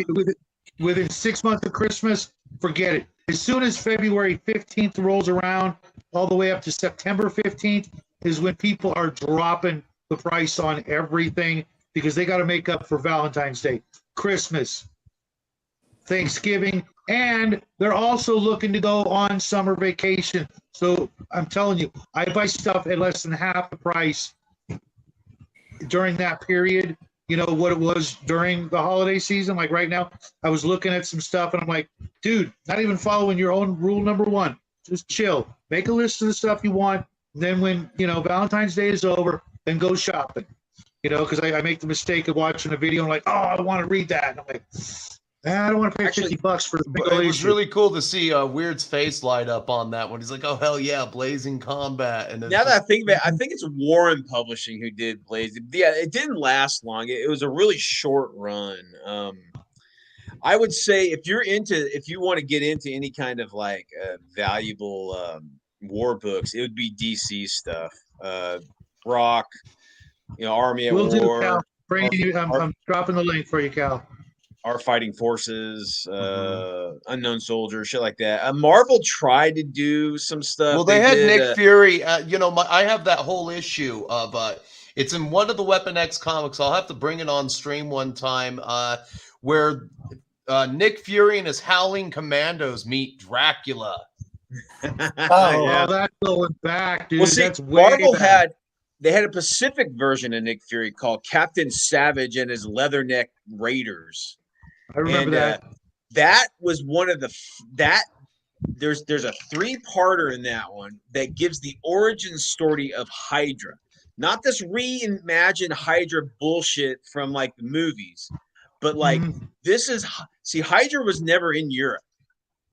Within 6 months of Christmas, forget it. As soon as February 15th rolls around, all the way up to September 15th, is when people are dropping the price on everything, because they got to make up for Valentine's Day, Christmas, Thanksgiving, and they're also looking to go on summer vacation. So I'm telling you, I buy stuff at less than half the price during that period. What it was during the holiday season. Like right now, I was looking at some stuff and I'm like, dude, not even following your own rule number 1. Just chill. Make a list of the stuff you want. Then when, Valentine's Day is over, then go shopping. Because I make the mistake of watching a video and like, oh, I want to read that. And I'm like, I don't want to pay $50 for the
But it was really cool to see Weird's face light up on that one. He's like, "Oh hell yeah, Blazing Combat!" And
now that I think about it, I think it's Warren Publishing who did Blazing. Yeah, it didn't last long. It was a really short run. I would say if you want to get into any kind of like valuable war books, it would be DC stuff. Rock, Army at
We'll do,
War.
Cal. I'm dropping the link for you, Cal.
Our Fighting Forces, Unknown Soldier, shit like that. Marvel tried to do some stuff.
well, they had Nick Fury. I have that whole issue of it's in one of the Weapon X comics. I'll have to bring it on stream one time, where Nick Fury and his Howling Commandos meet Dracula.
Oh, that's going back, dude.
Well, see,
That's way
Marvel
back.
they had a Pacific version of Nick Fury called Captain Savage and his Leatherneck Raiders.
I remember that.
That was one of there's a 3-parter in that one that gives the origin story of Hydra. Not this reimagined Hydra bullshit from like the movies, but like Hydra was never in Europe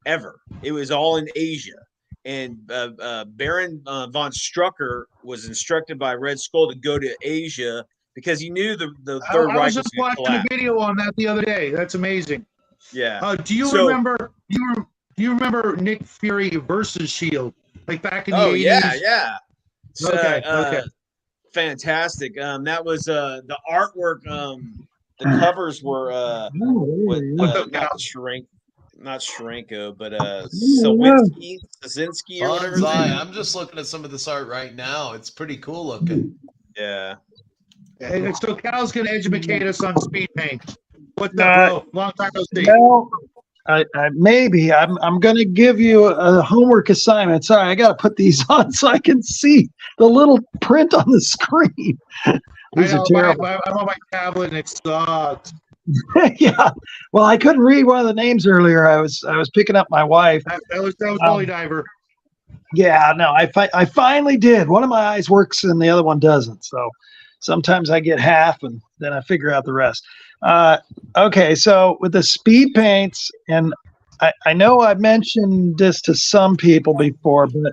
ever. It was all in Asia. And Baron von Strucker was instructed by Red Skull to go to Asia because he knew the Third
I
Reich
was just
was going to
watching a
collapse.
video on that the other day. That's amazing.
Yeah.
Do you
So-
remember? Do you remember Nick Fury versus Shield? like back in the
Oh
80s?
yeah. So,
Okay.
Fantastic. That was the artwork. The covers were with not Shrenko, but Szynski or whatever. his name
Bonsai.
is.
I'm just looking at some of this art right now. It's pretty cool looking.
Yeah.
And so Cal's going to educate us on speed paint. What's up, bro? Long time no see.
No, maybe I'm going to give you a homework assignment. Sorry, I got to put these on so I can see the little print on the screen. These are terrible.
I'm on my tablet and it sucks.
Yeah. Well, I couldn't read one of the names earlier. I was picking up my wife.
That was Holy Diver.
Yeah. No, I finally did. One of my eyes works and the other one doesn't. So sometimes I get half and then I figure out the rest. Okay. So with the speed paints, and I know I've mentioned this to some people before, but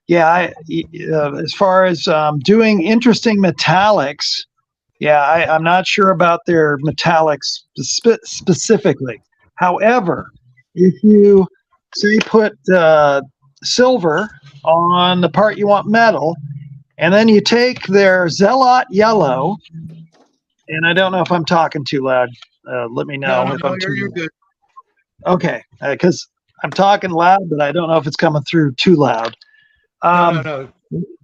yeah, as far as doing interesting metallics, yeah, I'm not sure about their metallics specifically. However, if you say put silver on the part you want metal, and then you take their Zealot yellow, and I don't know if I'm talking too loud. Let me know if I'm too
you're
loud.
good.
Okay, because I'm talking loud, but I don't know if it's coming through too loud.
No.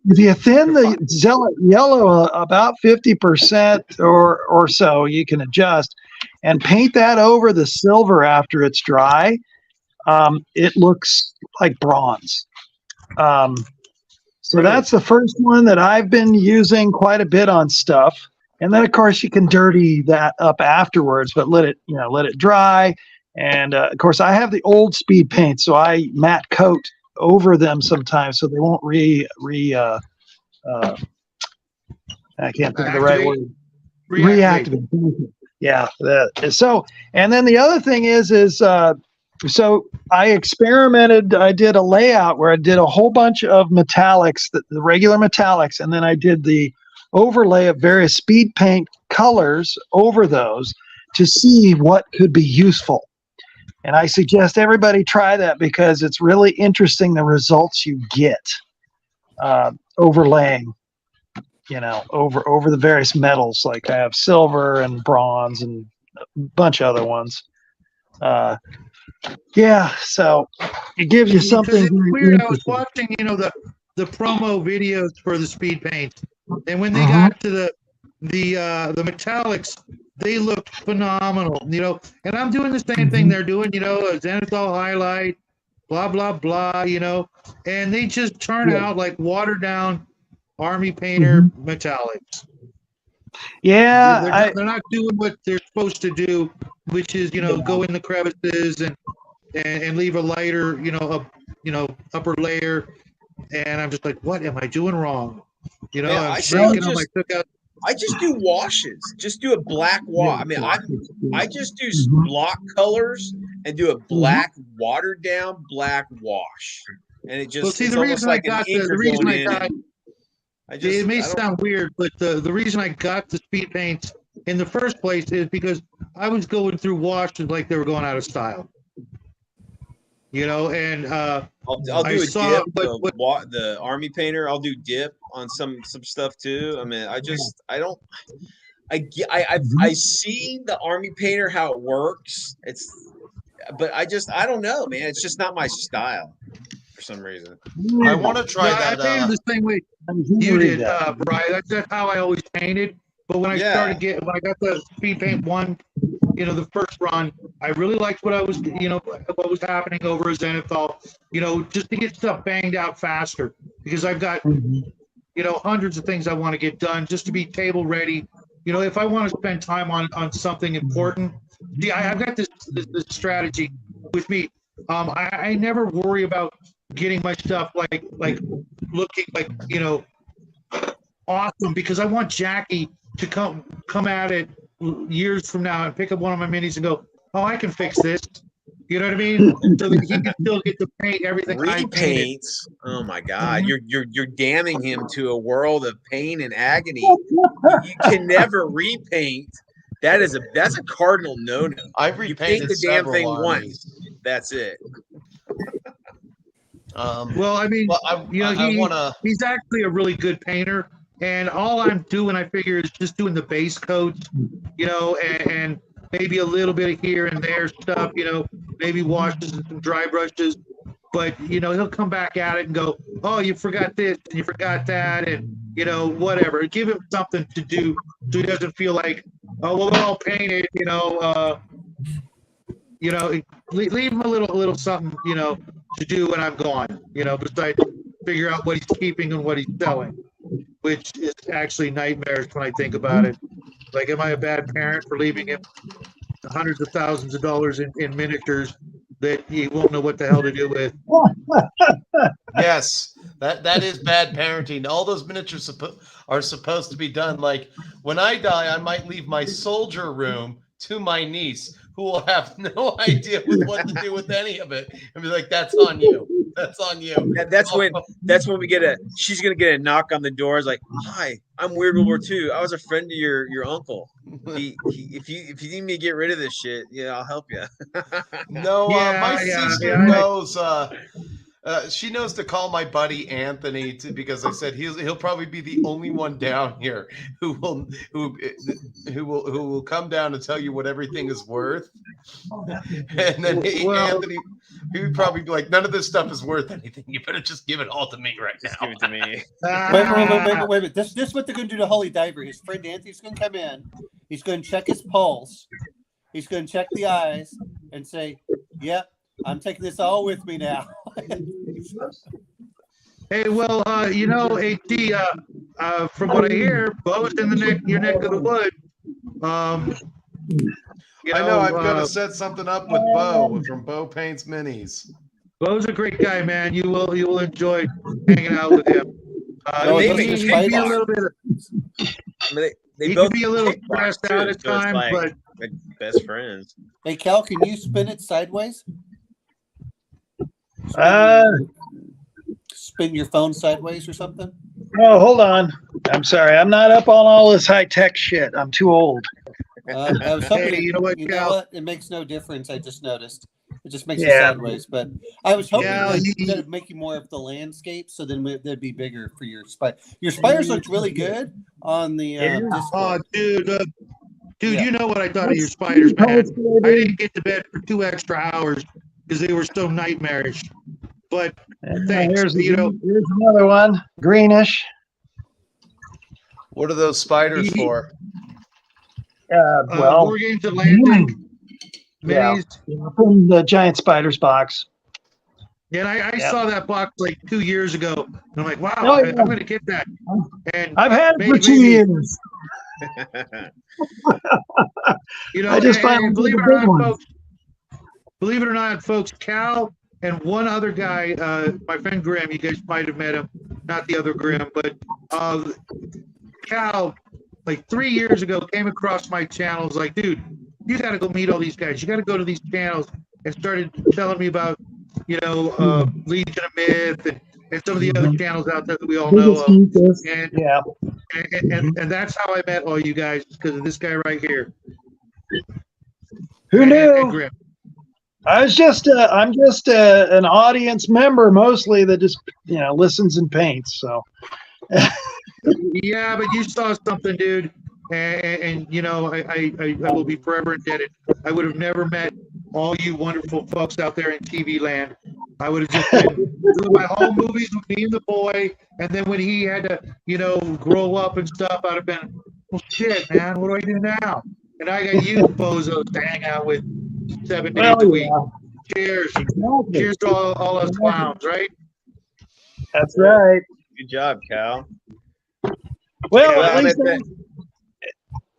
If you thin the Zealot yellow about 50% or so, you can adjust and paint that over the silver after it's dry. It looks like bronze. So that's the first one that I've been using quite a bit on stuff. And then of course you can dirty that up afterwards, but let it dry. And of course I have the old speed paint, so I matte coat over them sometimes so they won't I can't think of the right word. Reactivate. Yeah. So, and then the other thing is so I experimented. I did a layout where I did a whole bunch of metallics, the regular metallics, and then I did the overlay of various speed paint colors over those to see what could be useful. And I suggest everybody try that because it's really interesting the results you get overlaying, over the various metals. Like I have silver and bronze and a bunch of other ones. Yeah, so it gives you something.
It's weird. I was watching, the promo videos for the speed paint, and when they got to the metallics, they looked phenomenal, And I'm doing the same thing they're doing, a Zenithal highlight, blah blah blah, and they just turn out like watered down Army Painter metallics.
Yeah,
they're not doing what they're supposed to do, which is go in the crevices and leave a lighter, upper layer. And I'm just like, what am I doing wrong?
I just do washes. Just do a black wash. I mean, I just do block colors and do a black watered down black wash, and it just
well, see,
it's
the
almost
reason
like
I got
an
the reason I got. It may
I don't-
sound weird, but the reason I got the speed paints in the first place is because I was going through washes like they were going out of style. And
I'll do a dip. The Army Painter. I'll do dip on some stuff too. I mean, I see the Army Painter how it works. But I don't know, man. It's just not my style for some reason.
I want to try that.
I painted the same way you did, Brian. That's how I always painted. But when I got the speed paint one, the first run, I really liked what was happening over at Zenithal, just to get stuff banged out faster because I've got, hundreds of things I want to get done just to be table ready. If I want to spend time on something important, I've got this strategy with me. I never worry about getting my stuff like looking like, awesome because I want Jackie to come at it years from now and pick up one of my minis and go, oh, I can fix this. You know what I mean? So that he can still get to paint everything I painted.
Oh my God, you're damning him to a world of pain and agony. You can never repaint. That's a cardinal no-no.
I've
You paint
repainted
the damn
several
thing
armies.
once. That's it.
Well, I mean,
well, I want to.
he's actually a really good painter, and all I'm doing, I figure, is just doing the base coats, and maybe a little bit of here and there stuff, maybe washes and some dry brushes. But he'll come back at it and go, "Oh, you forgot this and you forgot that," and whatever. Give him something to do so he doesn't feel like, "Oh, well, I'll paint it," leave him a little something, to do when I'm gone, besides figure out what he's keeping and what he's selling, which is actually nightmares when I think about it. Like, am I a bad parent for leaving him hundreds of thousands of dollars in miniatures that he won't know what the hell to do with?
Yes, that is bad parenting. All those miniatures are supposed to be done. Like, when I die, I might leave my soldier room to my niece, who will have no idea what to do with any of it, and be like, "That's on you. That's on you."
That's when we get she's gonna get a knock on the door. It's like, "Hi, I'm Weird World War II. I was a friend of your uncle. If you need me to get rid of this shit, I'll help you."
No, my sister knows. She knows to call my buddy Anthony because I said he'll probably be the only one down here who will come down and tell you what everything is worth. And then Anthony, he would probably be like, "None of this stuff is worth anything. You better just give it all to me right now."
Just give it to me.
Wait. This is what they're going to do to Holy Diver. His friend Anthony's going to come in. He's going to check his pulse. He's going to check the eyes and say, "Yep, I'm taking this all with me now."
Hey, well, AD, from what I hear, Bo's in your neck of the wood.
I know I've got to set something up with Bo from Bo Paints Minis.
Bo's a great guy, man. You will enjoy hanging out with him. He can be a little bit. He can be a little stressed out at times, but
like best friends.
Hey, Cal, can you spin it sideways? Spin your phone sideways or something?
Oh, hold on. I'm sorry. I'm not up on all this high tech shit. I'm too old.
I was hoping
Hey, you know what, Cal?
It makes no difference. I just noticed. It just makes it sideways. But I was hoping that would make you more of the landscape, so then they'd be bigger for your spider. Your spiders looked really good on the Discord.
Oh, dude, you know what I thought of your spiders, man. I didn't get to bed for 2 extra hours because they were so nightmarish. But thanks.
Here's another one, greenish.
What are those spiders for?
War Games Atlantic minis.
From the Giant Spiders box.
Yeah, and I saw that box like 2 years ago. And I'm like, wow, I'm going to get that. And
I've had it for 2 years. I just finally
believe it or not, folks, Cal and one other guy, my friend Graham, you guys might have met him, not the other Graham, but Cal, like 3 years ago, came across my channel. Was like, dude, you got to go meet all these guys. You got to go to these channels, and started telling me about, Legion of Myth and some of the other channels out there that we all know of. And that's how I met all you guys, because of this guy right here.
Who knew? I'm just an audience member mostly that just listens and paints. So
yeah, but you saw something, dude, and I will be forever indebted. I would have never met all you wonderful folks out there in TV land. I would have just been doing my home movies with me and the boy, and then when he had to grow up and stuff, I'd have been, well, shit, man, what do I do now? And I got you bozos to hang out with 7 days a week. Cheers. Cheers to all us clowns, right?
That's right.
Good job, Cal.
Well, at least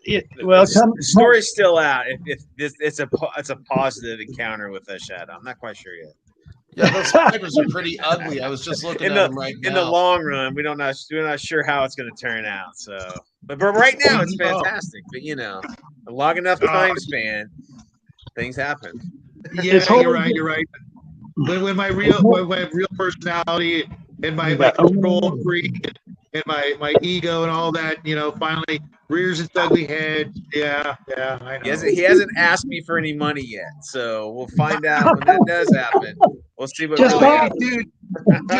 the story's still out. It's a positive encounter with a shadow. I'm not quite sure yet.
Yeah, those spiders are pretty ugly. I was just looking at them right now.
In the long run, we're not sure how it's going to turn out. So, but right now it's fantastic. But a long enough time span, things happen.
Yeah, you're right. When my real personality and my control freak and my ego and all that, finally rears its ugly head. Yeah, I know.
He hasn't asked me for any money yet, so we'll find out when that does happen. We'll see what.
Just
really
Bobby.
happens.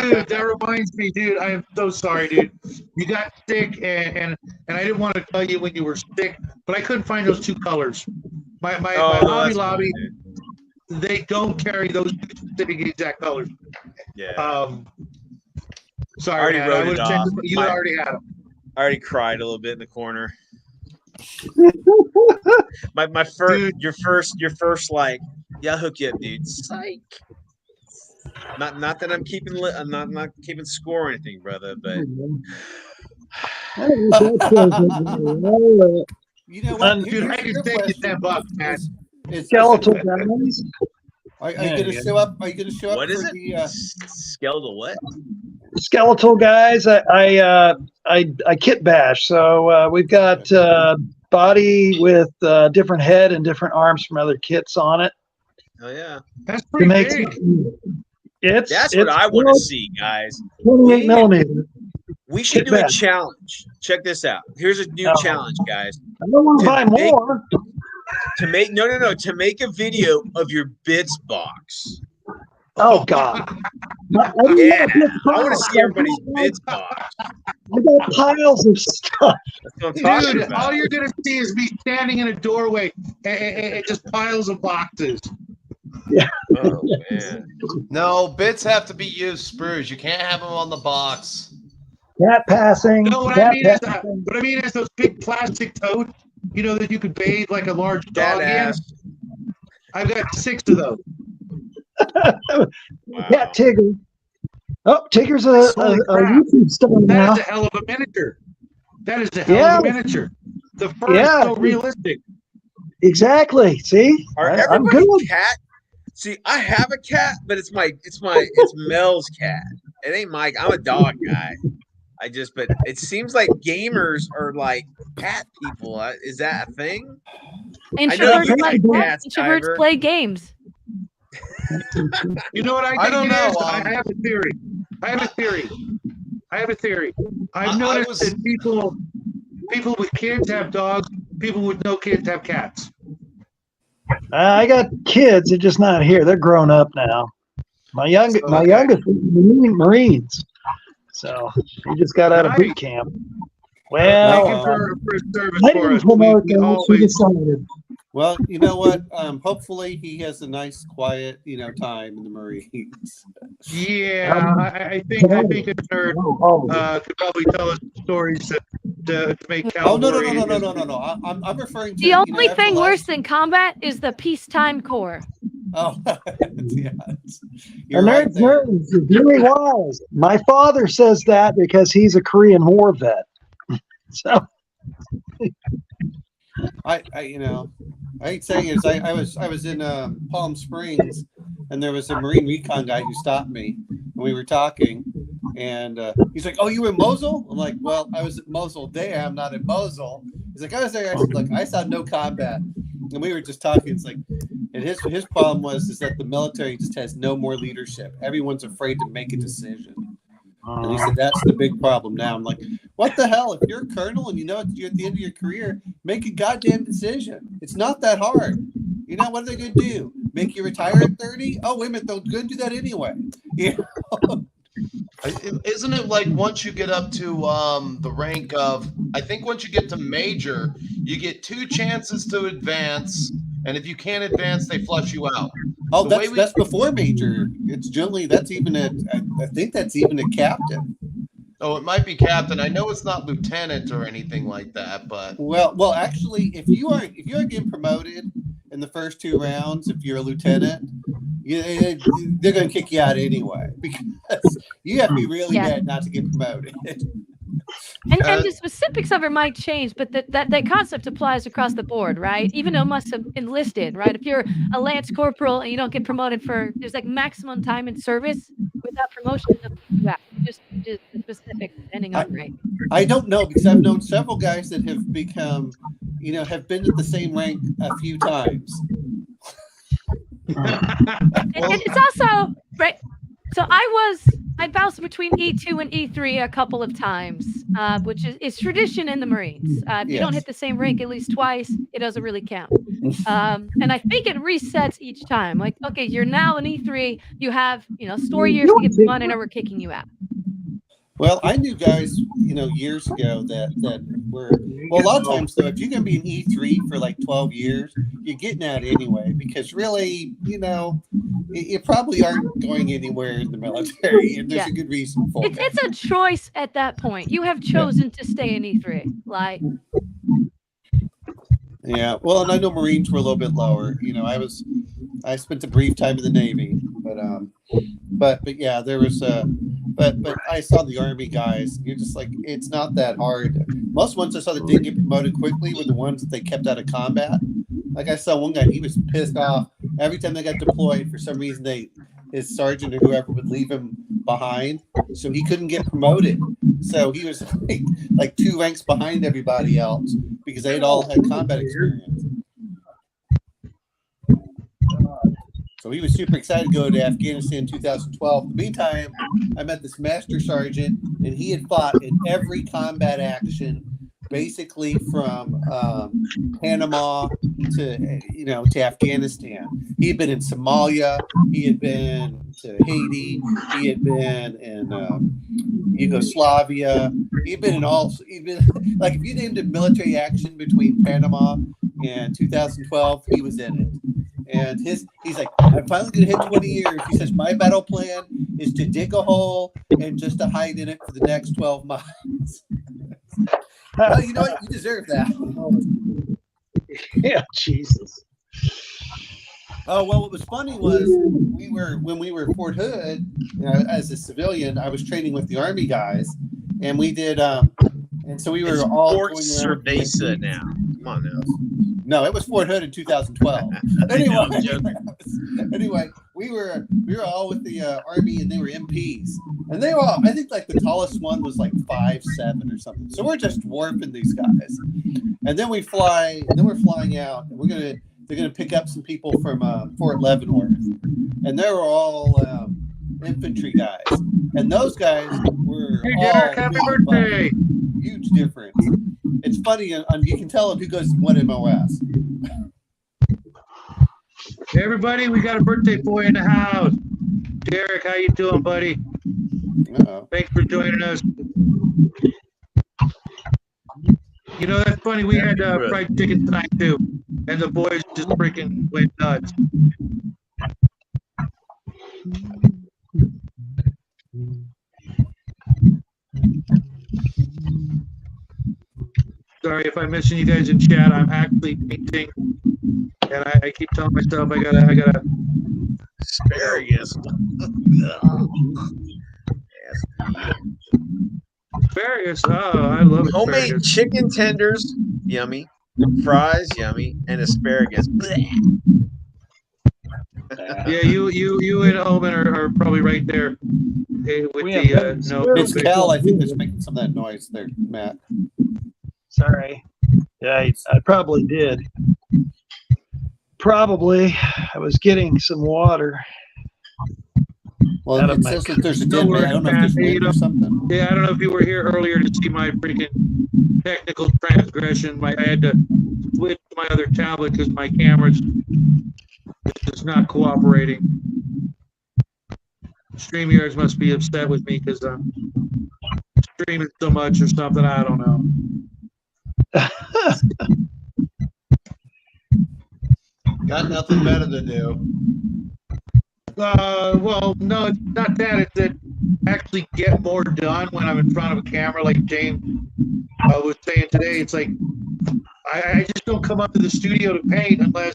Dude, that reminds me, dude. I am so sorry, dude. You got sick, and I didn't want to tell you when you were sick, but I couldn't find those 2 colors. My
Oh, no,
Hobby
that's
Lobby,
fine, dude.
they don't carry those 2 specific exact colors.
Yeah.
Sorry,
Already
man.
wrote
I
it
would have checked
off.
them, but you already had them.
I already cried a little bit in the corner. My first,
Dude.
your first like, yeah, I'll hook you up, dude. Psych. Not that I'm keeping I'm not keeping score or anything, brother, but
You know what?
Dude, I can take you $10, man.
Skeletal guys.
Are you going to show up? Are you going to show up
what is
for
it?
the?
Skeletal what?
Skeletal guys. I kit bash. So we've got body with different head and different arms from other kits on it.
Oh yeah,
That's
To
pretty
make
big.
that's what I want to see, guys.
28 millimeter.
We should
Kit
do a
bash.
challenge. Check this out. Here's a new
Oh.
challenge, guys.
I don't want to
To
buy
make-
more.
To make to make a video of your bits box.
Oh God.
Yeah, I want to see everybody's bits box.
I got piles of stuff.
That's what I'm talking
Dude,
about.
all you're going to see is me standing in a doorway and just piles of boxes.
Oh man.
No, bits have to be used, Spruce. You can't have them on the box.
Cat passing.
No, what
cat
I mean is,
passing.
those big plastic totes, that you could bathe like a large dog in.
Badass.
I've got 6 of those.
Wow.
Cat Tigger. Oh, Tigger's a
Holy crap.
YouTube star
That
now.
is a hell of a miniature. That is a hell of a miniature. The fur is so realistic.
Exactly. See,
Are
I'm
everybody
good.
cat? See, I have a cat, but it's Mel's cat. It ain't Mike. I'm a dog guy. But it seems like gamers are like cat people. Is that a thing? I know
Introverts
you
like
like
that.
cats,
Introverts
Ivor.
play games.
You know what I think
I don't
it
know,
is? I have a theory. I've noticed
was-
that people with kids have dogs. People with no kids have cats.
I got kids. They're just not here. They're grown up now. My youngest is in the Marines. So he just got out of boot camp. Well,
Thank you for his service
I
for
didn't
us.
promote
We
them. She
always,
decided.
Well, you know what? Hopefully he has a nice, quiet, time in the Marines.
yeah, I think a nerd
Oh,
could probably tell us stories to make
Oh no!
cavalry.
I'm referring to
The only
after
thing
the
worse
last-
than combat is the peacetime corps.
Oh, yeah.
a
You're right
nerd's
there.
nerd is very wise. My father says that because he's a Korean War vet. So
I hate saying it. I was in Palm Springs, and there was a Marine recon guy who stopped me, and we were talking, and he's like, "Oh, you were in Mosul?" I'm like, "Well, I was at Mosul. Damn, not in Mosul." He's like, "I was there." I said, "Look, I saw no combat," and we were just talking. It's like, and his problem is that the military just has no more leadership. Everyone's afraid to make a decision. And he said, that's the big problem now. I'm like, what the hell? If you're a colonel and you're at the end of your career, make a goddamn decision. It's not that hard. What are they going to do? Make you retire at 30? Oh, wait a minute. They're going to do that anyway.
Isn't it like once you get up to the rank of, I think once you get to major, you get 2 chances to advance, and if you can't advance, they flush you out.
Oh,
The way
that's before major. It's generally, I think that's even a captain.
Oh, it might be captain. I know it's not lieutenant or anything like that, but
Well, actually, if you are getting promoted in the first 2 rounds, if you're a lieutenant, they're going to kick you out anyway because you have to be really bad not to get promoted.
And the specifics of it might change, but that concept applies across the board, right? Even though it must have enlisted, right? If you're a lance corporal and you don't get promoted there's like maximum time in service without promotion, just the specific depending on rank.
I don't know because I've known several guys that have become, have been at the same rank a few times.
And it's also right. So I I'd bounce between E2 and E3 a couple of times, which is tradition in the Marines. If you don't
Yes.
hit the same rank at least twice, it doesn't really count. And I think it resets each time. Like, okay, you're now an E3. You have, story years to get the fun, and we're kicking you out.
Well, I knew guys, years ago that were, well, a lot of times though, if you're going to be an E3 for like 12 years, you're getting out anyway, because really, you probably aren't going anywhere in the military, and there's a good reason for it.
It's a choice at that point. You have chosen to stay in E3. Like,
yeah, well, and I know Marines were a little bit lower. I spent a brief time in the Navy, but yeah, there was but I saw the Army guys. You're just like, it's not that hard. Most ones I saw that did get promoted quickly were the ones that they kept out of combat. Like I saw one guy, he was pissed off every time they got deployed. For some reason, his sergeant or whoever would leave him behind, so he couldn't get promoted. So he was like 2 ranks behind everybody else because they had all had combat experience. So he was super excited to go to Afghanistan in 2012. In the meantime, I met this master sergeant, and he had fought in every combat action, basically from Panama to Afghanistan. He had been in Somalia. He had been to Haiti. He had been in Yugoslavia. He'd been in all. Like, if you named a military action between Panama and 2012, he was in it. And he's like, I'm finally going to hit 20 years. He says, my battle plan is to dig a hole and just to hide in it for the next 12 months. Well, you know what? You deserve that.
Yeah, Jesus.
Oh, well, what was funny was when we were at Fort Hood, as a civilian, I was training with the Army guys, and we did, and so we were all
Fort
going around.
Cerveza now. Come on now.
No, it was Fort Hood in 2012. Anyway, we were all with the Army, and they were MPs, and they were all, I think, like the tallest one was like 5'7" or something. So we're just warping these guys, and then we're flying out, and they're gonna pick up some people from Fort Leavenworth, and they were all infantry guys, and those guys were all
Happy birthday!
Huge difference. It's funny, you can tell who goes to what MOS.
Hey, everybody, we got a birthday boy in the house. Derek, how you doing, buddy?
Uh-oh.
Thanks for joining us. That's funny. We had fried chicken tonight too, and the boys just freaking went nuts. Sorry if I'm missing you guys in chat. I'm actually painting, and I keep telling myself I gotta.
Asparagus.
Asparagus. Oh, I love
Homemade
asparagus.
chicken tenders, yummy. Fries, yummy, and asparagus. Blech.
Yeah, you and Omen are probably right there with
It's Cal, I think, that's making some of that noise there, Matt.
Sorry. Yeah, I probably did. Probably. I was getting some water.
Well,
Out of
it
my
says that there's a dead man. I don't know if there's wind or something.
Yeah, I don't know if you were here earlier to see my freaking technical transgression. I had to switch to my other tablet because my camera's just not cooperating. StreamYards must be upset with me because I'm streaming so much or something. I don't know.
Got nothing better to do.
Well, no, it's not that. It's that I actually get more done when I'm in front of a camera, like James was saying today. It's like I just don't come up to the studio to paint unless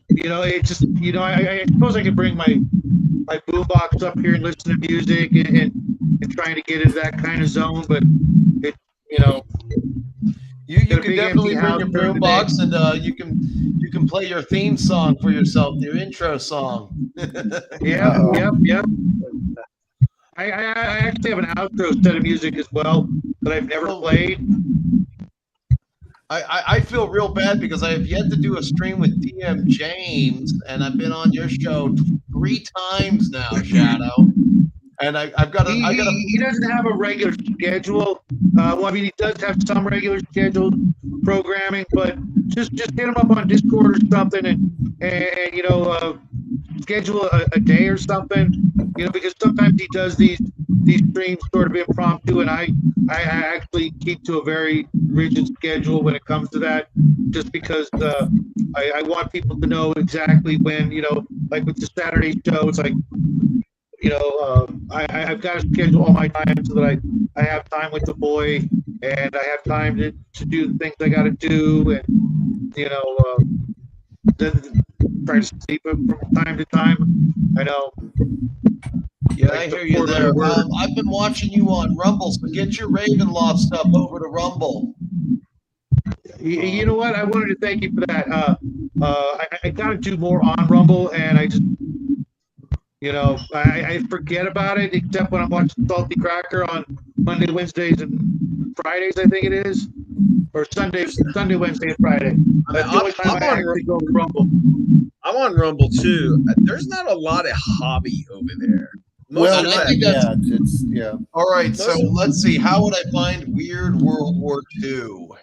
it's just I suppose I could bring my boombox up here and listen to music and trying to get into that kind of zone, but it
You can definitely bring your boombox, and you can play your theme song for yourself, your intro song.
Yep. I actually have an outro set of music as well that I've never played.
I feel real bad because I have yet to do a stream with DM James, and I've been on your show 3 times now, Shadow. and I've got
He doesn't have a regular schedule. Well, I mean, he does have some regular scheduled programming, but just hit him up on Discord or something, and you know, schedule a day or something. You know, because sometimes he does these streams sort of impromptu, and I actually keep to a very rigid schedule when it comes to that, just because I want people to know exactly when, you know, like with the Saturday show, it's like, you know, I've got to schedule all my time so that I have time with the boy, and I have time to do the things I got to do, and, you know, then try to sleep from time to time. I know.
Yeah, I hear you there. I've been watching you on Rumble, so get your Ravenloft stuff over to Rumble.
You know what? I wanted to thank you for that. I got to do more on Rumble, and I just, you know, I forget about it, except when I'm watching Salty Cracker on Monday, Wednesdays, and Fridays, I think it is. Or Sunday, Wednesday, and Friday. That's the only time I actually go to Rumble.
I'm on Rumble too. There's not a lot of hobby over there.
Well,
I think that's
yeah.
All right, so let's see. How would I find Weird World War II?
All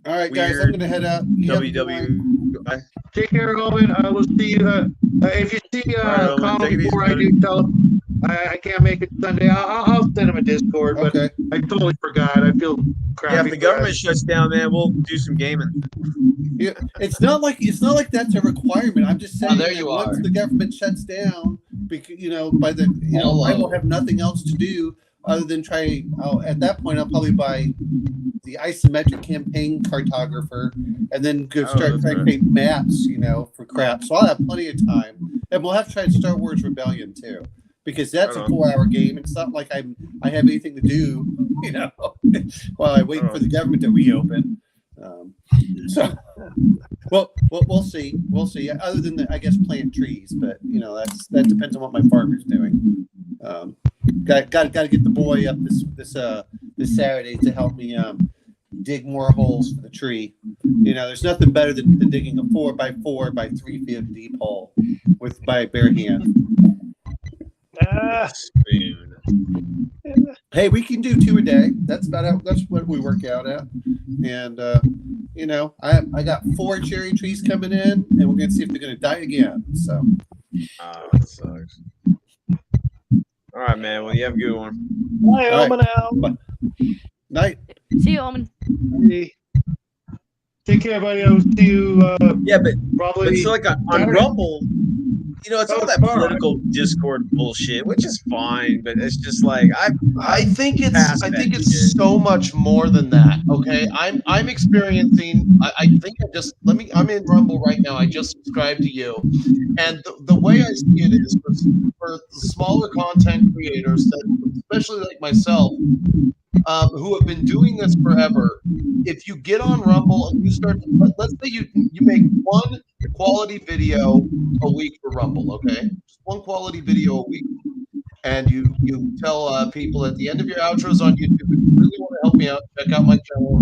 right, guys, I'm
Weird
gonna head out.
WWE.
Take care, Owen. I will see you. If you see
Owen,
Colin
take it easy,
before I
buddy.
do, tell him I can't make it Sunday. I'll send him a Discord, but
Okay.
I totally forgot. I feel crappy.
Yeah, if the
for
government
that.
shuts down, man, we'll do some gaming.
Yeah, it's not like that's a requirement. I'm just saying.
there
that
you
once
are.
the government shuts down, because by the I will have nothing else to do other than try. At that point, I'll probably buy the isometric campaign cartographer, and then go start trying to paint maps. For crap. So I'll have plenty of time, and we'll have to try Star Wars Rebellion too, because that's a 4-hour game. It's not like I have anything to do, while I wait for the government to reopen. So, well, we'll see. We'll see. Other than I guess plant trees, but that depends on what my farmer's doing. Got to get the boy up this Saturday to help me dig more holes for the tree. There's nothing better than digging a 4x4 by 3 feet deep hole by bare hand. Hey, we can do 2 a day. That's what we work out at. And I got 4 cherry trees coming in, and we're gonna see if they're gonna die again. So
That sucks. All right, man. Well, you have a good one.
Bye,
All right.
Omen out.
Bye. Night.
See you, Omen.
Take care, buddy. I'll see you.
Yeah, but
Probably.
so like on
Saturday.
Rumble, it's all that political Discord bullshit, which is fine, but it's just like
I think
Past
it's
that shit.
so much more than that. Okay, I'm experiencing. I think I'm in Rumble right now. I just subscribed to you, and the way I see it is for smaller content creators, that especially like myself, who have been doing this forever. If you get on Rumble and you start, let's say you make one quality video a week for Rumble, okay? Just one quality video a week. And you tell people at the end of your outros on YouTube, if you really want to help me out, check out my channel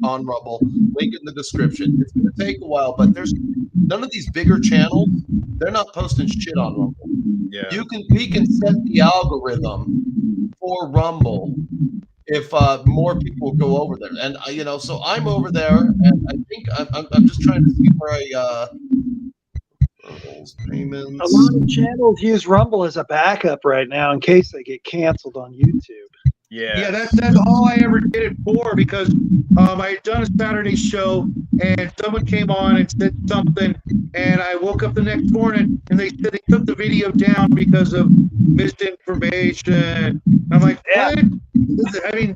on Rumble. Link in the description. It's going to take a while, but there's none of these bigger channels, they're not posting shit on Rumble.
yeah.
We can set the algorithm for Rumble if more people go over there, and so I'm over there, and I think I'm just trying to see where payments.
A lot of channels use Rumble as a backup right now in case they get canceled on YouTube.
Yeah, that's all I ever did it for, because I had done a Saturday show and someone came on and said something, and I woke up the next morning and they said they took the video down because of misinformation. And I'm like, what? I mean,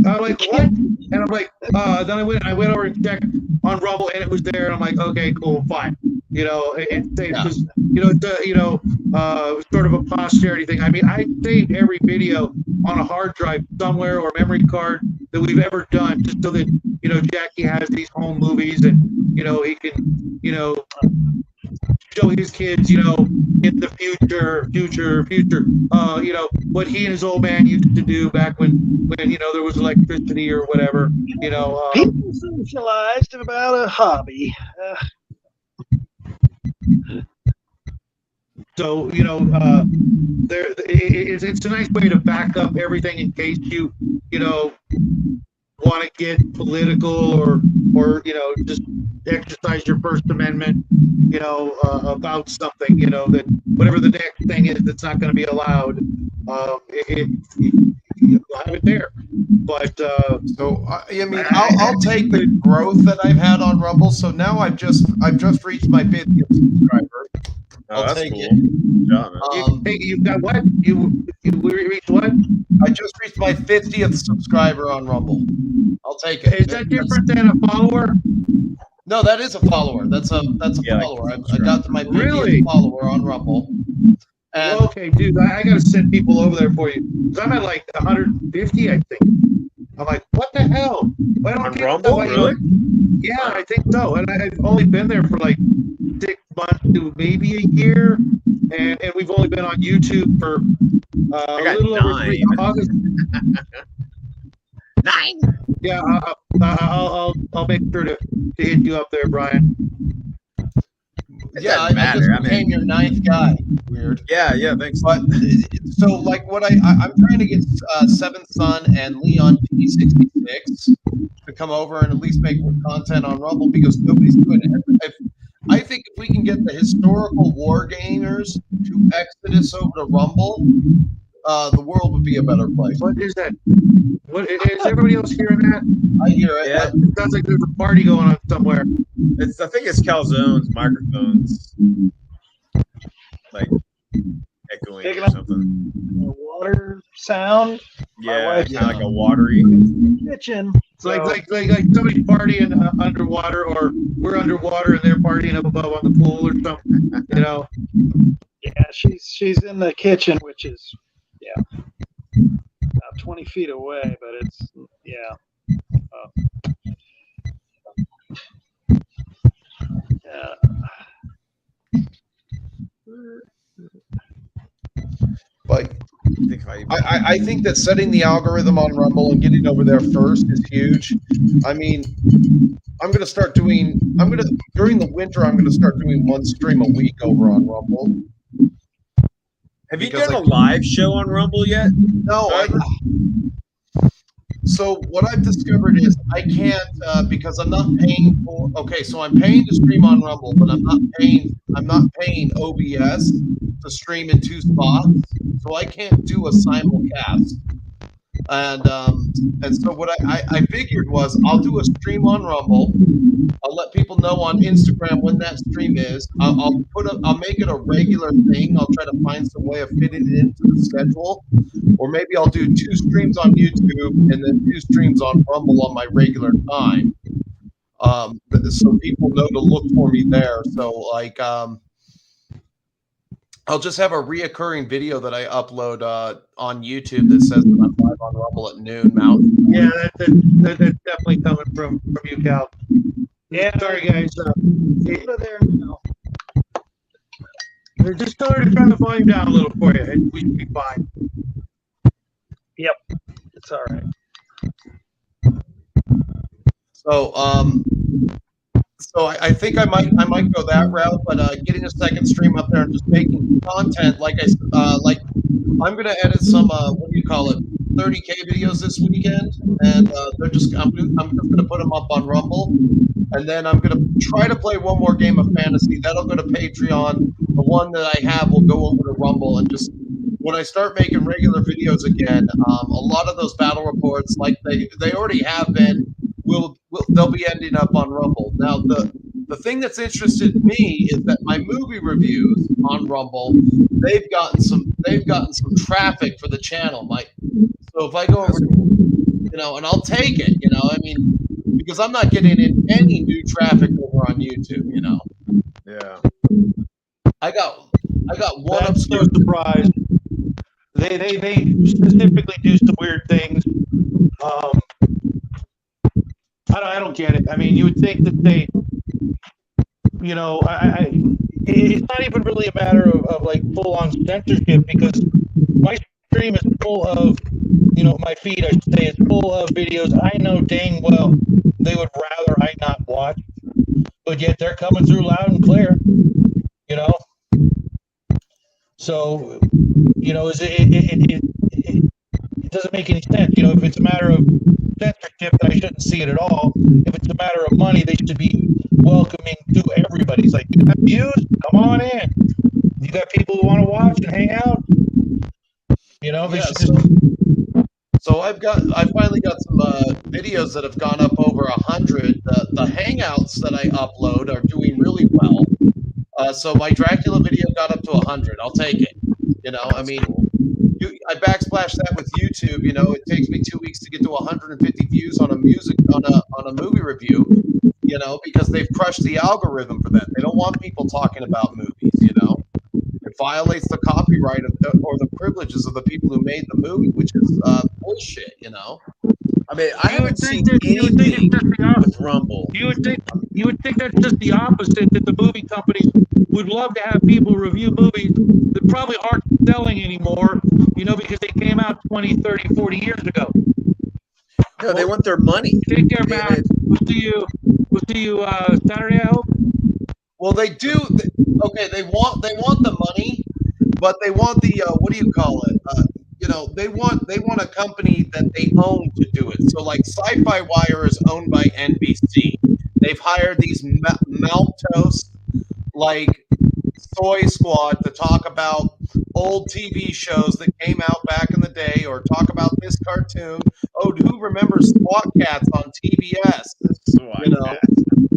I'm like, what? And I'm like, then I went over and checked on Rumble, and it was there. And I'm like, okay, cool, fine. It's safe because it's sort of a posterity thing. I mean, I saved every video on a hard drive somewhere or memory card that we've ever done, just so that Jackie has these home movies, and he can show his kids in the future what he and his old man used to do back when there was electricity or whatever.
People socialized about a hobby.
So it's a nice way to back up everything in case you want to get political or just exercise your First Amendment about something that whatever the next thing is that's not going to be allowed, you'll have it there. But
so I mean, I'll take the growth that I've had on Rumble. So now I've just reached my 50th subscriber.
Oh, that's
take
cool.
it.
Good job, man.
you've got what? You reached what?
I just reached my 50th subscriber on Rumble. I'll take it.
Is that different than a follower?
No, that is a follower. That's a
Yeah,
follower. I got my 50th
Really?
follower on Rumble. And
Okay, dude, I got to send people over there for you. 'Cause I'm at like 150, I think. I'm like, what the hell? Why don't
On
people
Rumble,
like-
really?
Yeah, I think so. And I've only been there for like 6 months to maybe a year. And we've only been on YouTube for a
got
little over 3
9.
August.
9.
Yeah, I'll make sure to hit you up there, Brian.
It
yeah,
doesn't
I just
matter. I
became
mean,
your 9th guy. Weird.
yeah, thanks.
But so like what I'm trying to get Seventh Son and Leon P66 to come over and at least make content on Rumble because nobody's doing it. I think if we can get the historical war gamers to exodus over to Rumble, the world would be a better place.
What is that? What is everybody else hearing that?
I hear it.
Yeah.
It sounds like there's a party going on somewhere.
I think it's Calzone's microphones, like echoing
Picking
or
up-
something.
Water sound.
Yeah,
wife's
kind of like a watery.
Kitchen.
It's like somebody's partying underwater, or we're underwater and they're partying up above on the pool or something.
Yeah, she's in the kitchen, which is about 20 feet away, but it's
But
I think
I think that setting the algorithm on Rumble and getting over there first is huge. I mean, during the winter, I'm going to start doing one stream a week over on Rumble.
Have you
because
done a live show on Rumble yet?
No, so what I've discovered is I can't because I'm not paying for. Okay, so I'm paying to stream on Rumble, but I'm not paying OBS to stream in 2 spots, so I can't do a simulcast. And so what I figured was I'll do a stream on Rumble. I'll let people know on Instagram when that stream is. I'll make it a regular thing. I'll try to find some way of fitting it into the schedule, or maybe I'll do 2 streams on YouTube and then 2 streams on Rumble on my regular time, so people know to look for me there. So like I'll just have a reoccurring video that I upload on YouTube that says that I'm live on Rumble at noon Mountain.
Yeah, that's definitely coming from you, Cal.
Yeah.
Sorry, guys.
over there now.
Just tell her to turn the volume down a little for you, and we should be fine.
It's all right.
So I think I might go that route, but getting a second stream up there and just making content like I'm gonna edit some 30K videos this weekend, and I'm just gonna put them up on Rumble, and then I'm gonna try to play one more game of fantasy. That'll go to Patreon. The one that I have will go over to Rumble, and just when I start making regular videos again, a lot of those battle reports, like they already have been, they'll be ending up on Rumble. Now the thing that's interested me is that my movie reviews on Rumble, they've gotten some traffic for the channel, Mike. So if I go over, and I'll take it, I mean, because I'm not getting in any new traffic over on YouTube,
Yeah.
I got one
That's no
upstairs.
surprise. They specifically do some weird things. I don't get it. I mean, you would think that they, it's not even really a matter of like full on censorship, because my stream is full of, my feed, I should say, is full of videos I know dang well they would rather I not watch, but yet they're coming through loud and clear, So, you know, it doesn't make any sense. You know, if it's a matter of censorship, then I shouldn't see it at all. If it's a matter of money, they should be welcoming to everybody. It's like, you got views? Come on in. You got people who want to watch and hang out? You know, they
Yeah,
should just.
So I finally got some videos that have gone up over 100. The Hangouts that I upload are doing really well. So my Dracula video got up to 100. I'll take it. You know, I mean, I backsplash that with YouTube. You know, it takes me 2 weeks to get to 150 views on a movie review. You know, because they've crushed the algorithm for that. They don't want people talking about movies. You know, it violates the copyright or the privileges of the people who made the movie, which is bullshit. You know.
I mean, I haven't seen anything with Rumble.
You would think that's just the opposite, that the movie companies would love to have people review movies that probably aren't selling anymore, you know, because they came out 20, 30, 40 years ago.
No, they want their money.
Take care, Matt. We'll see you Saturday, I hope.
Well, they do. Okay, they want the money, but they want the what do you call it? You know, they want a company that they own to do it. So, like, Sci-Fi Wire is owned by NBC. They've hired these maltose, like, Soy Squad to talk about old TV shows that came out back in the day, or talk about this cartoon. Oh, who remembers SWAT Cats on TBS? You know,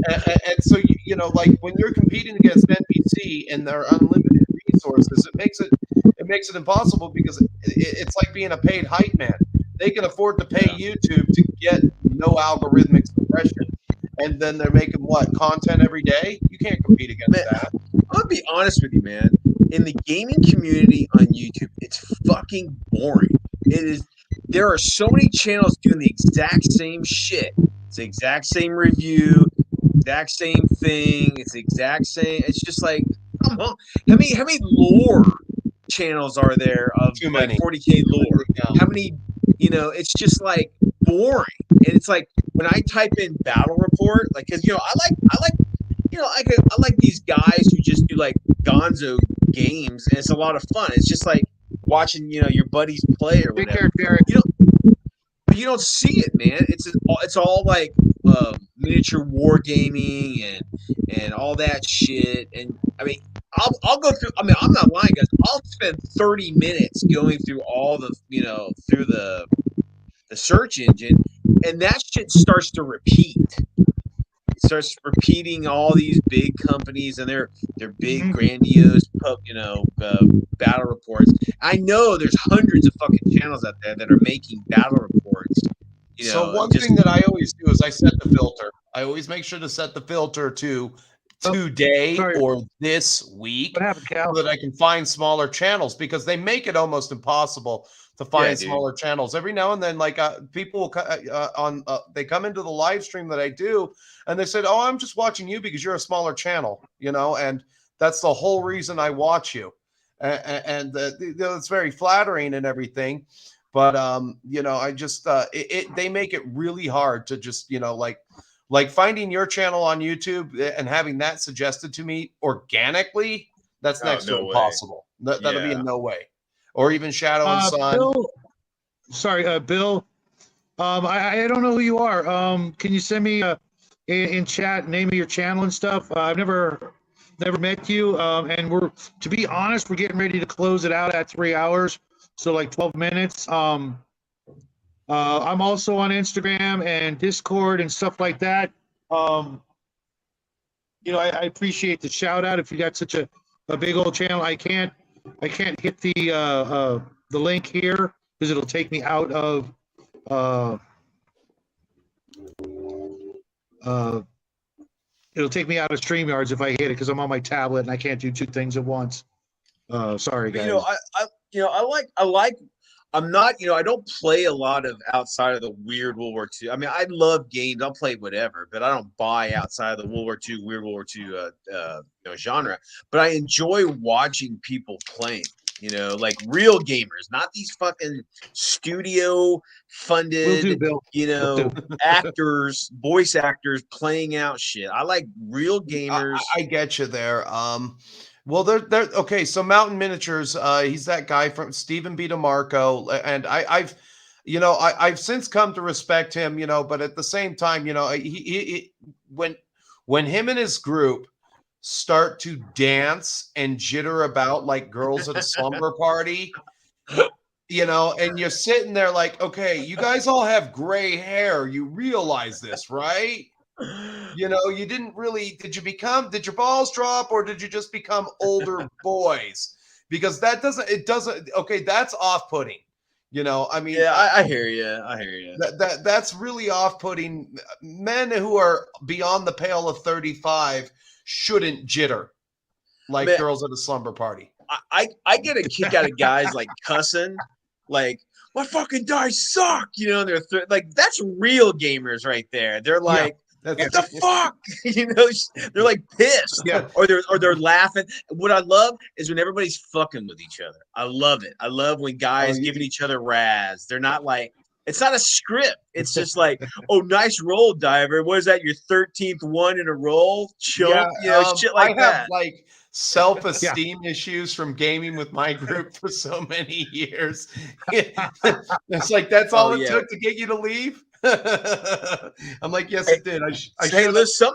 and so you know, like, when you're competing against NBC and their unlimited resources, it makes it impossible, because it's like being a paid hype man. They can afford to pay YouTube to get no algorithmic suppression, and then they're making what content every day. You can't compete against that.
I'm gonna be honest with you, man. In the gaming community on YouTube, it's fucking boring. It is. There are so many channels doing the exact same shit. It's the exact same review, exact same thing. It's the exact same. It's just like, come on. How many lore channels are there of
Too
like
many.
40K lore? How many? You know, it's just like boring. And it's like when I type in battle report, like, because, you know, I like. You know, I like these guys who just do like gonzo games, and it's a lot of fun. It's just like watching, you know, your buddies play or
Take
whatever.
care, Derek.
But you don't see it, man. It's all like miniature war gaming and all that shit. And I mean, I'll go through. I mean, I'm not lying, guys. I'll spend 30 minutes going through all the, you know, through the search engine, and that shit starts to repeat. Starts repeating all these big companies and their big grandiose, you know, battle reports. I know there's hundreds of fucking channels out there that are making battle reports. You know,
So one thing that I always do is I set the filter. I always make sure to set the filter to today or this week,
What happened, Cal?
so that I can find smaller channels, because they make it almost impossible to find smaller channels. Every now and then, like, people will they come into the live stream that I do, and they said, "Oh, I'm just watching you because you're a smaller channel," you know, and that's the whole reason I watch you, and it's very flattering and everything, but you know, I just they make it really hard to just, you know, like finding your channel on YouTube and having that suggested to me organically. That's next to impossible. That'll be in no way. Or even Shadow and Sun.
Bill. I don't know who you are. Can you send me in chat name of your channel and stuff? I've never met you. And to be honest, we're getting ready to close it out at 3 hours, so like 12 minutes. I'm also on Instagram and Discord and stuff like that. You know, I appreciate the shout out. If you got such a big old channel, I can't hit the link here because it'll take me out of it'll take me out of StreamYards if I hit it, because I'm on my tablet and I can't do two things at once. Sorry, guys.
I'm not, you know, I don't play a lot of outside of the weird World War II. I mean, I love games. I'll play whatever, but I don't buy outside of the World War II, weird World War II genre. But I enjoy watching people playing, you know, like real gamers, not these fucking studio funded, you know, actors, voice actors playing out shit. I like real gamers.
I get you there. Well, they're okay. So Mountain Miniatures, he's that guy from Stephen B. DeMarco, and I've since come to respect him, but at the same time, he when him and his group start to dance and jitter about like girls at a slumber party, and you're sitting there like, okay, you guys all have gray hair. You realize this, right? You didn't really, did your balls drop or did you just become older boys? Because okay, that's off-putting. I mean,
Yeah, I hear you. I hear you.
That's really off-putting. Men who are beyond the pale of 35 shouldn't jitter like
Man,
girls at a slumber party.
I get a kick out of guys like cussing, like my fucking dice suck. They're like, that's real gamers right there. They're like, what the fuck? They're like pissed.
Yeah.
Or they're laughing. What I love is when everybody's fucking with each other. I love it. I love when guys giving each other razz. They're not like, it's not a script. It's just like, oh, nice roll, Diver. What is that? Your 13th one in a row? Chump? Shit like
I have
that.
like self-esteem issues from gaming with my group for so many years. It's like, that's all it took to get you to leave. I'm like, yes, it did.
Hey, listen,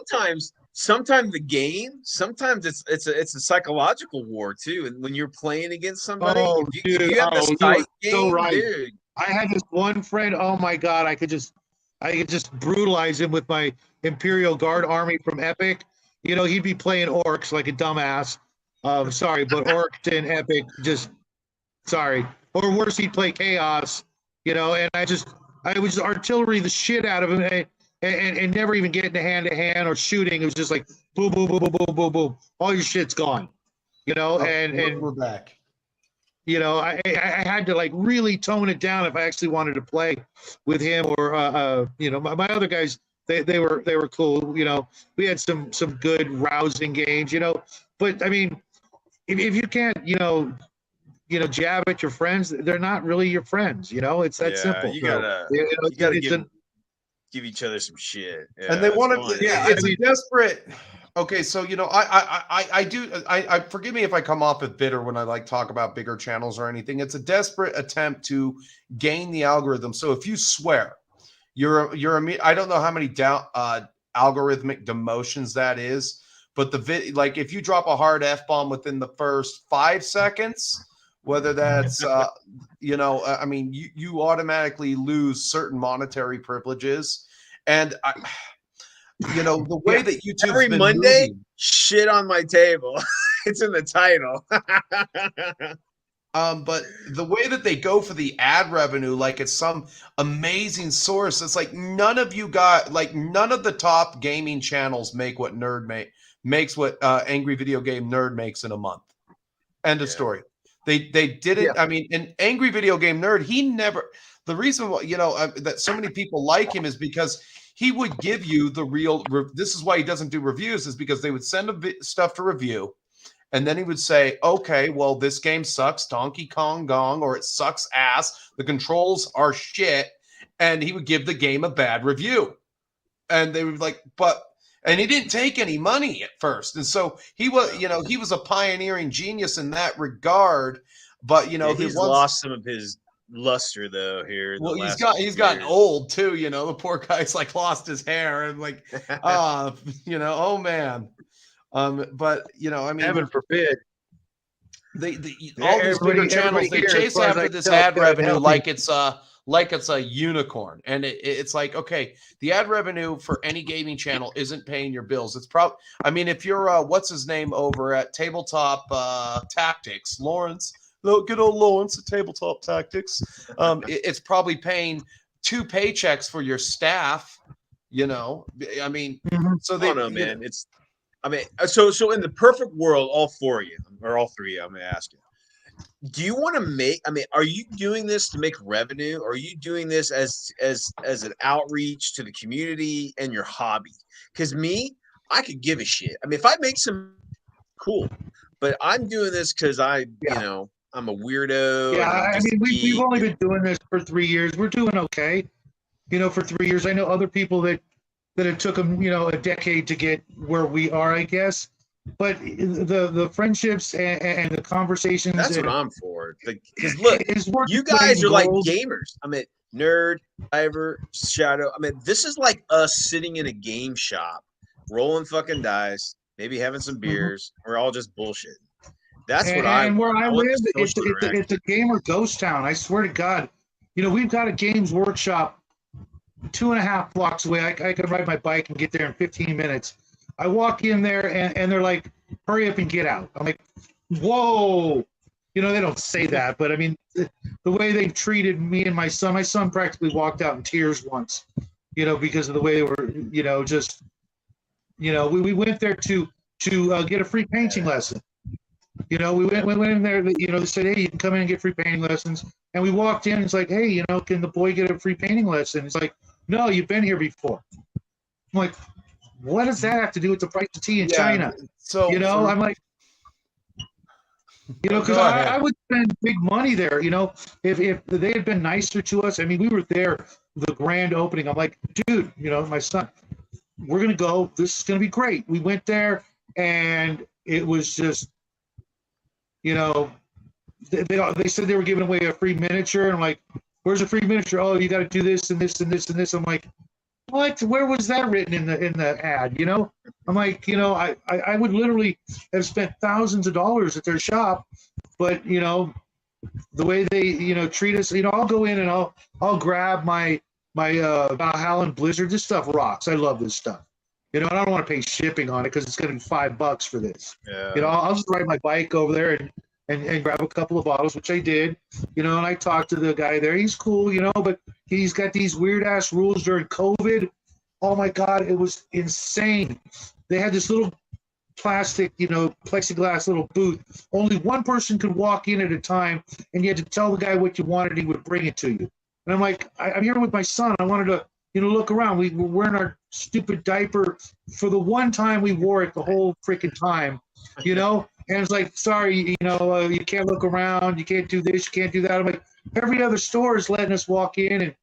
sometimes the game, sometimes it's a psychological war too. And when you're playing against somebody,
dude,
you have this tight game,
so right.
dude.
I had this one friend. Oh my God, I could just brutalize him with my Imperial Guard army from Epic. He'd be playing orcs like a dumbass. Sorry, but orcs in Epic, sorry. Or worse, he'd play Chaos. And I would just artillery the shit out of him and never even get into hand-to-hand or shooting. It was just like boom, boom, boom, boom, boom, boom, boom. All your shit's gone. And
we're back.
I had to like really tone it down if I actually wanted to play with him or my other guys. They were cool. We had some good rousing games. But I mean, if you can't jab at your friends, they're not really your friends. It's that simple.
You gotta give each other some shit. Yeah,
and they want to. It's
a
desperate. Okay, so I forgive me if I come off as bitter when I like talk about bigger channels or anything. It's a desperate attempt to gain the algorithm. So if you swear, I don't know how many algorithmic demotions that is, but like if you drop a hard F-bomb within the first 5 seconds, whether that's I mean, you automatically lose certain monetary privileges. And the way that YouTube
every Monday, shit on my table. It's in the title.
But the way that they go for the ad revenue, like it's some amazing source. It's like none of the top gaming channels make what makes what Angry Video Game Nerd makes in a month. End of story. They didn't. Yeah. I mean, an Angry Video Game Nerd, the reason why that so many people like him is because he would give you the real. This is why he doesn't do reviews, is because they would send him stuff to review, and then he would say, "Okay, well, this game sucks, Donkey Kong Gong, or it sucks ass. The controls are shit," and he would give the game a bad review, and they would be like, "But." And he didn't take any money at first, and so he was a pioneering genius in that regard. But
he's lost some of his luster though here.
Well, he's gotten old too. The poor guy's like lost his hair and like, oh man. But I mean,
heaven forbid.
All these bigger channels, they chase after this ad revenue like it's a unicorn, and it's like, okay, the ad revenue for any gaming channel isn't paying your bills. It's probably, I mean, if you're what's his name over at Tabletop Tactics, Lawrence, good old Lawrence at Tabletop Tactics, it's probably paying 2 paychecks for your staff. I mean, so they.
Oh no, man, so in the perfect world, all 4 of you or all 3 of you, I'm gonna ask you. Do you want to make? I mean, are you doing this to make revenue? Or are you doing this as an outreach to the community and your hobby? Because I could give a shit. I mean, if I make some, cool. But I'm doing this because I'm a weirdo.
Yeah, I mean, we've only been doing this for 3 years. We're doing okay. For 3 years. I know other people that it took them, a decade to get where we are, I guess. but the friendships and the conversations.
That's what
and
I'm for. Because look,
it's worth
you
putting
guys are like
gold.
gamers. I mean, Nerd, Diver, Shadow. I mean, this is like us sitting in a game shop, rolling fucking dice, maybe having some beers. We're all just bullshit. That's what I
And where I
want.
live,
The
it's
social interaction.
it's a gamer ghost town. I swear to God, we've got a Games Workshop 2.5 blocks away. I can ride my bike and get there in 15 minutes. I walk in there and they're like, "Hurry up and get out." I'm like, "Whoa." They don't say that, but I mean, the way they treated me and my son practically walked out in tears once, because of the way they were, just, we went there to get a free painting lesson. We went in there, they said, "Hey, you can come in and get free painting lessons." And we walked in, it's like, "Hey, can the boy get a free painting lesson?" It's like, "No, you've been here before." I'm like, what does that have to do with the price of tea in China?
So
I'm like, because I would spend big money there, if they had been nicer to us. I mean, we were there, the grand opening. I'm like, dude, my son, we're going to go. This is going to be great. We went there and it was just, they said they were giving away a free miniature. And I'm like, "Where's a free miniature?" "Oh, you got to do this and this and this and this." I'm like, what? Where was that written in the ad? I'm like, I would literally have spent thousands of dollars at their shop, but the way they treat us, I'll go in and I'll grab my Valhalla Blizzard. This stuff rocks. I love this stuff. And I don't want to pay shipping on it because it's going to be $5 for this.
Yeah.
I'll just ride my bike over there and grab a couple of bottles, which I did, and I talked to the guy there. He's cool, but he's got these weird ass rules during COVID. Oh my God, it was insane. They had this little plastic, plexiglass little booth. Only one person could walk in at a time, and you had to tell the guy what you wanted. He would bring it to you. And I'm like, I'm here with my son. I wanted to, look around. We were wearing our stupid diaper for the one time we wore it the whole freaking time, And it's like, sorry, you can't look around. You can't do this. You can't do that. I'm like, every other store is letting us walk in and,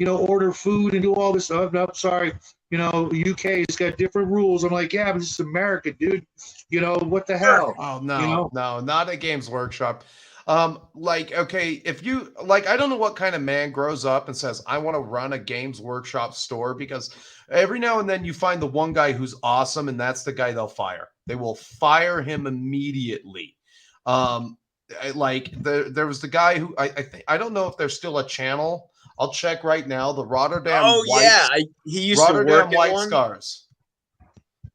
order food and do all this stuff. No, sorry. UK's got different rules. I'm like, yeah, but this is America, dude. What the hell?
Oh, no, no, not at Games Workshop. Okay, if you I don't know what kind of man grows up and says, "I want to run a Games Workshop store," because every now and then you find the one guy who's awesome, and that's the guy they'll fire. They will fire him immediately. There was the guy who I think, I don't know if there's still a channel. I'll check right now. The Rotterdam.
Oh
White,
yeah, he used
Rotterdam
to work at
White
one.
Scars.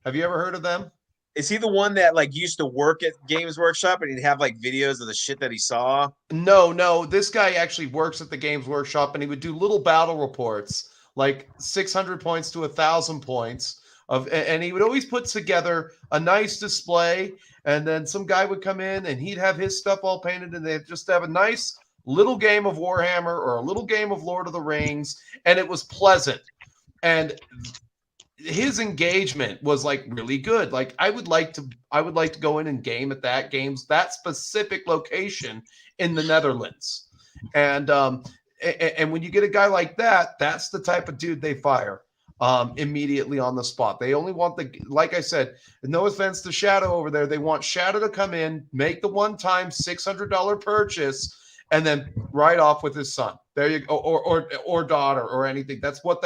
Have you ever heard of them?
Is he the one that used to work at Games Workshop and he'd have videos of the shit that he saw?
No. This guy actually works at the Games Workshop, and he would do little battle reports, like 600 points to 1,000 points and he would always put together a nice display, and then some guy would come in and he'd have his stuff all painted, and they'd just have a nice little game of Warhammer or a little game of Lord of the Rings, and it was pleasant. And his engagement was really good. I would like to go in and game at that specific location in the Netherlands. And when you get a guy like that, that's the type of dude they fire immediately on the spot. They only want like I said, no offense to Shadow over there, they want Shadow to come in, make the one-time $600 purchase, and then ride off with his son. There you go, or daughter or anything. That's what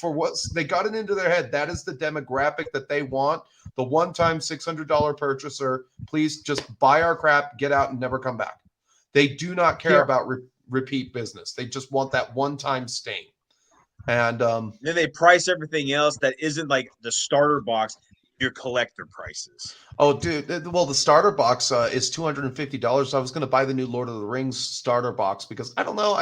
for what they got it into their head. That is the demographic that they want. The one-time $600 purchaser. Please just buy our crap, get out, and never come back. They do not care about repeat business. They just want that one-time stain. And
then they price everything else that isn't the starter box, your collector prices.
Oh, dude. Well, the starter box is $250. I was going to buy the new Lord of the Rings starter box because I don't know.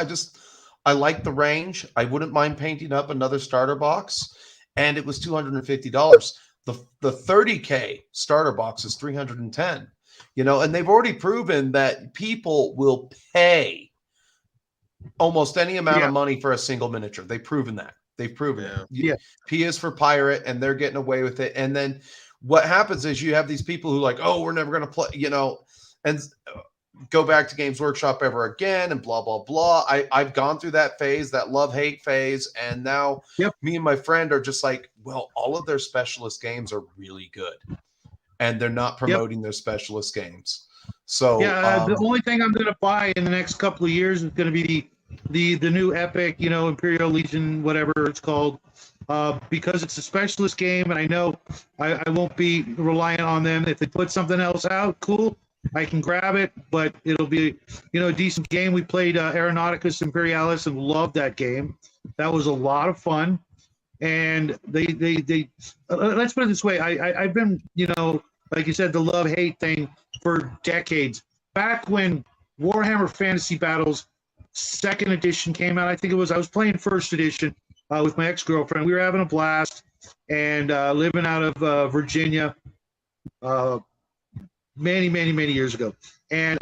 I like the range. I wouldn't mind painting up another starter box, and it was $250. The 30K starter box is $310. And they've already proven that people will pay almost any amount of money for a single miniature. They've proven that. They've proven it.
Yeah.
P is for pirate, and they're getting away with it. And then what happens is you have these people who oh, we're never going to play, and go back to Games Workshop ever again, and blah, blah, blah. I've gone through that phase, that love-hate phase, and now me and my friend are just well, all of their specialist games are really good. and they're not promoting their specialist games. So
Yeah, the only thing I'm going to buy in the next couple of years is going to be the new Epic, Imperial Legion, whatever it's called, because it's a specialist game, and I know I won't be reliant on them. If they put something else out, cool, I can grab it, but it'll be, a decent game. We played Aeronauticus Imperialis and loved that game. That was a lot of fun. And they let's put it this way. I've been, like you said, the love-hate thing for decades. Back when Warhammer Fantasy Battles 2nd edition came out, I was playing 1st edition with my ex-girlfriend. We were having a blast and living out of Virginia many, many, many years ago. And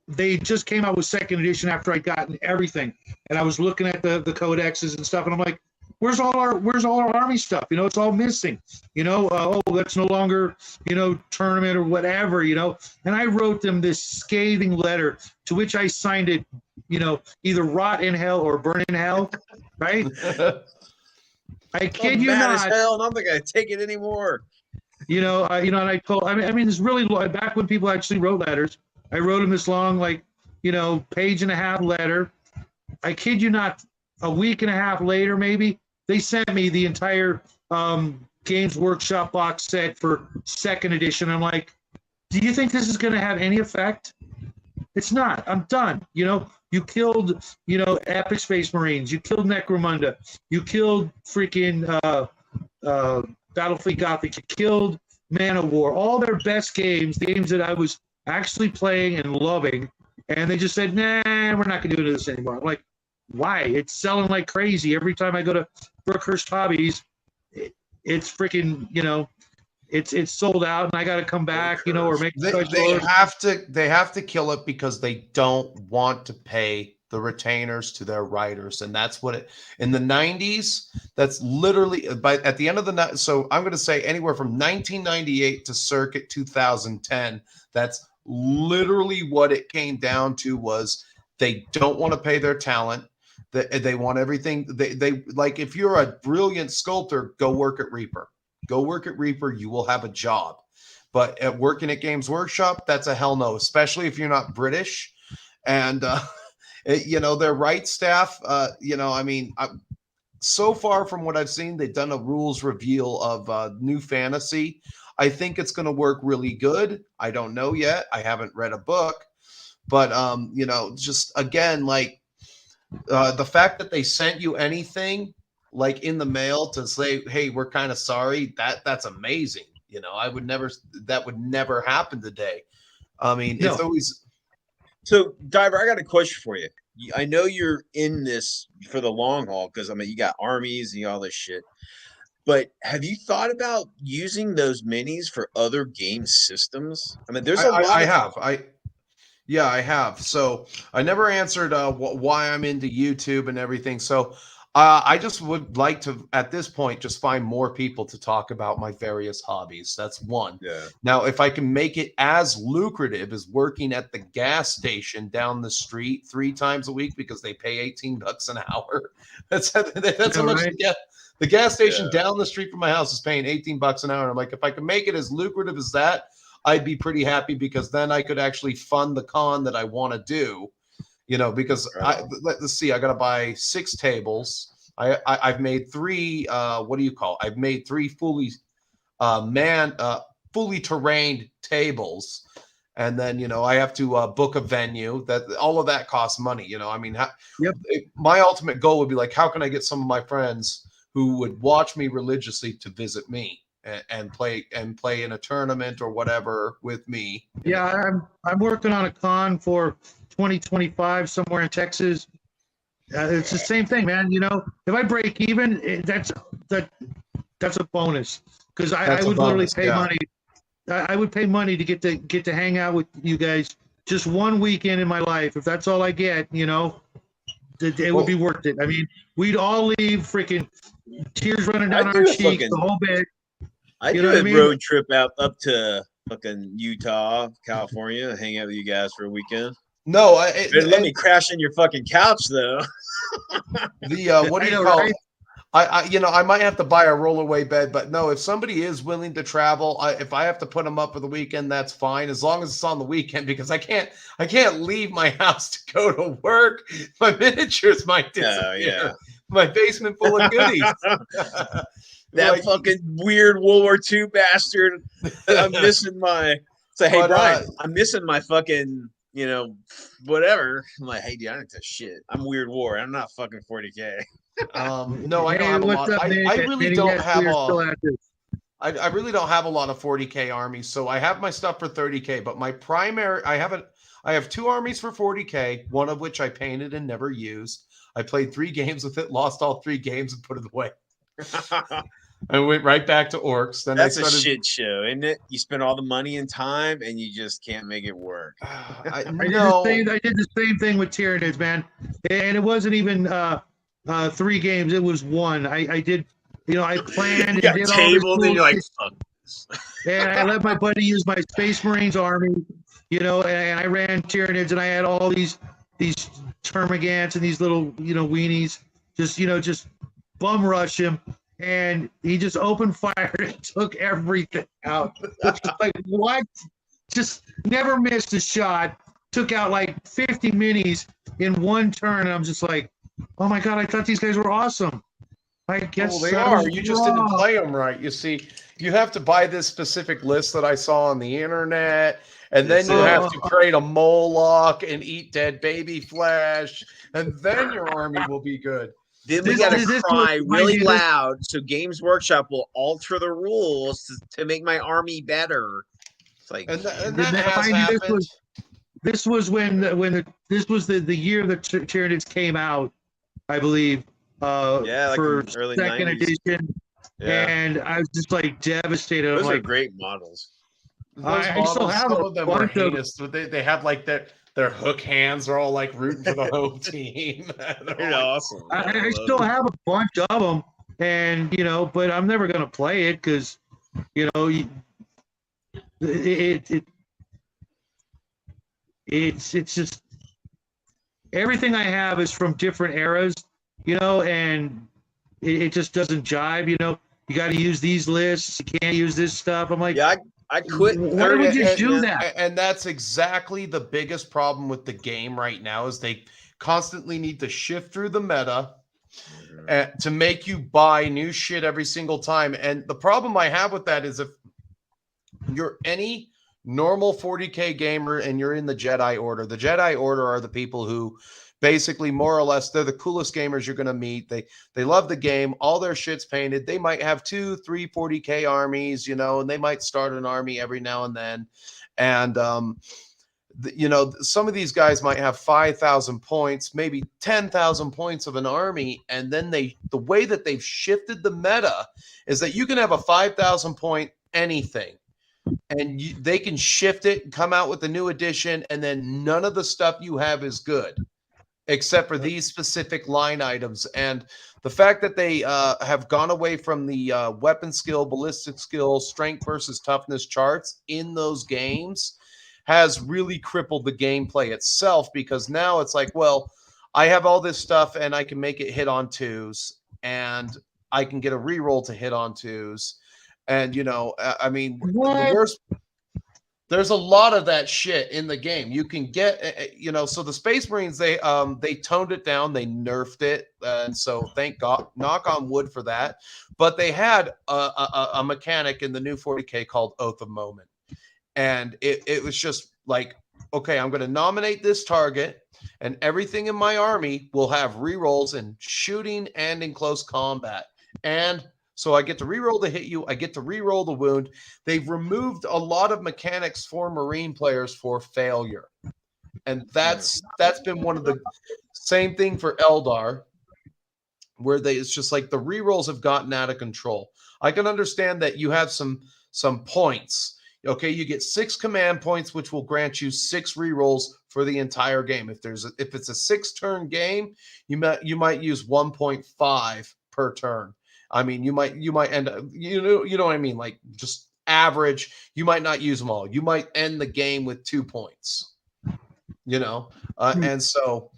they just came out with 2nd edition after I'd gotten everything. And I was looking at the codexes and stuff, and I'm like, where's all our army stuff? It's all missing. That's no longer, tournament or whatever, And I wrote them this scathing letter to which I signed it, either rot in hell or burn in hell, right? I kid you
mad
not.
as hell, and I'm not gonna take it anymore.
And I told, it's really long, back when people actually wrote letters. I wrote them this long, page and a half letter. I kid you not, a week and a half later, maybe, they sent me the entire Games Workshop box set for 2nd edition. I'm like, do you think this is going to have any effect? It's not. I'm done. You killed, Epic Space Marines. You killed Necromunda. You killed freaking Battlefleet Gothic. You killed Man of War. All their best games, the games that I was actually playing and loving. And they just said, nah, we're not going to do this anymore. I'm like, why? It's selling like crazy. Every time I go to Brookhurst Hobbies, it's freaking, it's sold out, and I got to come back, or make.
They have to kill it because they don't want to pay the retainers to their writers, and that's what it. In the 90s, that's literally at the end of the night. So I'm going to say anywhere from 1998 to Circuit 2010. That's literally what it came down to. Was they don't want to pay their talent. They want everything. They like, if you're a brilliant sculptor, go work at Reaper. Go work at Reaper. You will have a job. But at working at Games Workshop, that's a hell no, especially if you're not British. And, their right staff, so far from what I've seen, they've done a rules reveal of New Fantasy. I think it's going to work really good. I don't know yet. I haven't read a book. But, just again, the fact that they sent you anything like in the mail to say, hey, we're kind of sorry, that's amazing. That would never happen today. It's always.
So, Diver, I got a question for you. I know you're in this for the long haul because you got armies and all this shit. But have you thought about using those minis for other game systems? There's a lot.
I have. So I never answered why I'm into YouTube and everything. So I just would like to, at this point, just find more people to talk about my various hobbies. That's one.
Yeah.
Now, if I can make it as lucrative as working at the gas station down the street 3 times a week because they pay $18 an hour. That's how much
right?
The gas station down the street from my house is paying $18 an hour. And I'm like, if I can make it as lucrative as that, I'd be pretty happy, because then I could actually fund the con that I want to do, because let's see, I got to buy 6 tables. I've made 3, I've made 3 fully terrained tables. And then, I have to book a venue. That all of that costs money. My ultimate goal would be like, how can I get some of my friends who would watch me religiously to visit me and play in a tournament or whatever with me?
Yeah, I'm working on a con for 2025 somewhere in Texas. It's the same thing, man. If I break even, that's a bonus, because I would literally pay money. I would pay money to get to hang out with you guys just one weekend in my life. If that's all I get, it would be worth it. We'd all leave freaking tears running down our cheeks, the whole bit.
I do a road trip up to fucking Utah, California, hang out with you guys for a weekend.
No,
let me crash in your fucking couch though.
What do you call it? I might have to buy a rollaway bed, but no, if somebody is willing to travel, if I have to put them up for the weekend, that's fine, as long as it's on the weekend, because I can't leave my house to go to work. My miniatures might disappear.
yeah.
My basement full of goodies.
That
Like,
fucking weird World War II bastard. I'm missing my. Say, hey,
But,
Brian, I'm missing my fucking, whatever. I'm like, hey, dude, I don't take shit. I'm Weird War. I'm not fucking 40K.
no, I don't have a lot. I really don't have a. I really don't have a lot of 40K armies, so I have my stuff for 30K. But my primary, I have 2 armies for 40K, one of which I painted and never used. I played 3 games with it, lost all 3 games, and put it away. I went right back to orcs. Then
That's
I started,
a shit show, isn't it? You spend all the money and time, and you just can't make it work.
I did the same thing with Tyranids, man, and it wasn't even 3 games; it was 1. I did, I planned.
You got
and did
tabled, and you're like, fuck.
and I let my buddy use my Space Marines army, and I ran Tyranids, and I had all these termagants and these little, weenies, just bum rush him, and he just opened fire and took everything out. Like, what? Just never missed a shot. Took out like 50 minis in 1 turn, and I'm just like, oh my god, I thought these guys were awesome. I guess
well, they are. You just didn't play them right. You see, you have to buy this specific list that I saw on the internet, and then you have to create a Moloch and eat dead baby flesh, and then your army will be good.
Then we got to cry really loud so Games Workshop will alter the rules to make my army better. It's like,
and that has happened.
This was this was the year that Tyranids came out, I believe.
Like
for
early
second
90s.
edition, and I was just like devastated.
Those
I'm
are
like,
great models.
I still have
some of them were
bunch of-
heinous. They have like their hook hands are all like rooting for the home team.
They're awesome.
I still have a bunch of them, and but I'm never gonna play it because it's just everything I have is from different eras, and it just doesn't jive. You got to use these lists. You can't use this stuff. I'm like,
yeah, I quit.
Why would you do that?
And that's exactly the biggest problem with the game right now is they constantly need to shift through the meta to make you buy new shit every single time. And the problem I have with that is if you're any normal 40K gamer and you're in the Jedi Order are the people who basically more or less they're the coolest gamers you're going to meet. They love the game. All their shit's painted. They might have 2, 3 40K armies, and they might start an army every now and then. And some of these guys might have 5,000 points, maybe 10,000 points of an army, and then the way that they've shifted the meta is that you can have a 5,000 point anything. And they can shift it and come out with a new edition, and then none of the stuff you have is good, except for these specific line items. And the fact that they have gone away from the weapon skill, ballistic skill, strength versus toughness charts in those games has really crippled the gameplay itself, because now it's like, well, I have all this stuff and I can make it hit on 2s, and I can get a reroll to hit on 2s. And, I mean, there's a lot of that shit in the game. You can get, so the Space Marines, they toned it down, they nerfed it. And so thank God, knock on wood for that. But they had a mechanic in the new 40K called Oath of Moment. And it was just like, okay, I'm going to nominate this target, and everything in my army will have rerolls in shooting and in close combat. And so I get to reroll the hit you. I get to reroll the wound. They've removed a lot of mechanics for Marine players for failure. And that's been one of the same thing for Eldar, where it's just like the rerolls have gotten out of control. I can understand that you have some points. Okay, you get 6 command points, which will grant you 6 rerolls for the entire game. If it's a 6-turn game, you might use 1.5 per turn. I mean, you might end up, you know what I mean? Like just average, you might not use them all. You might end the game with 2 points, and so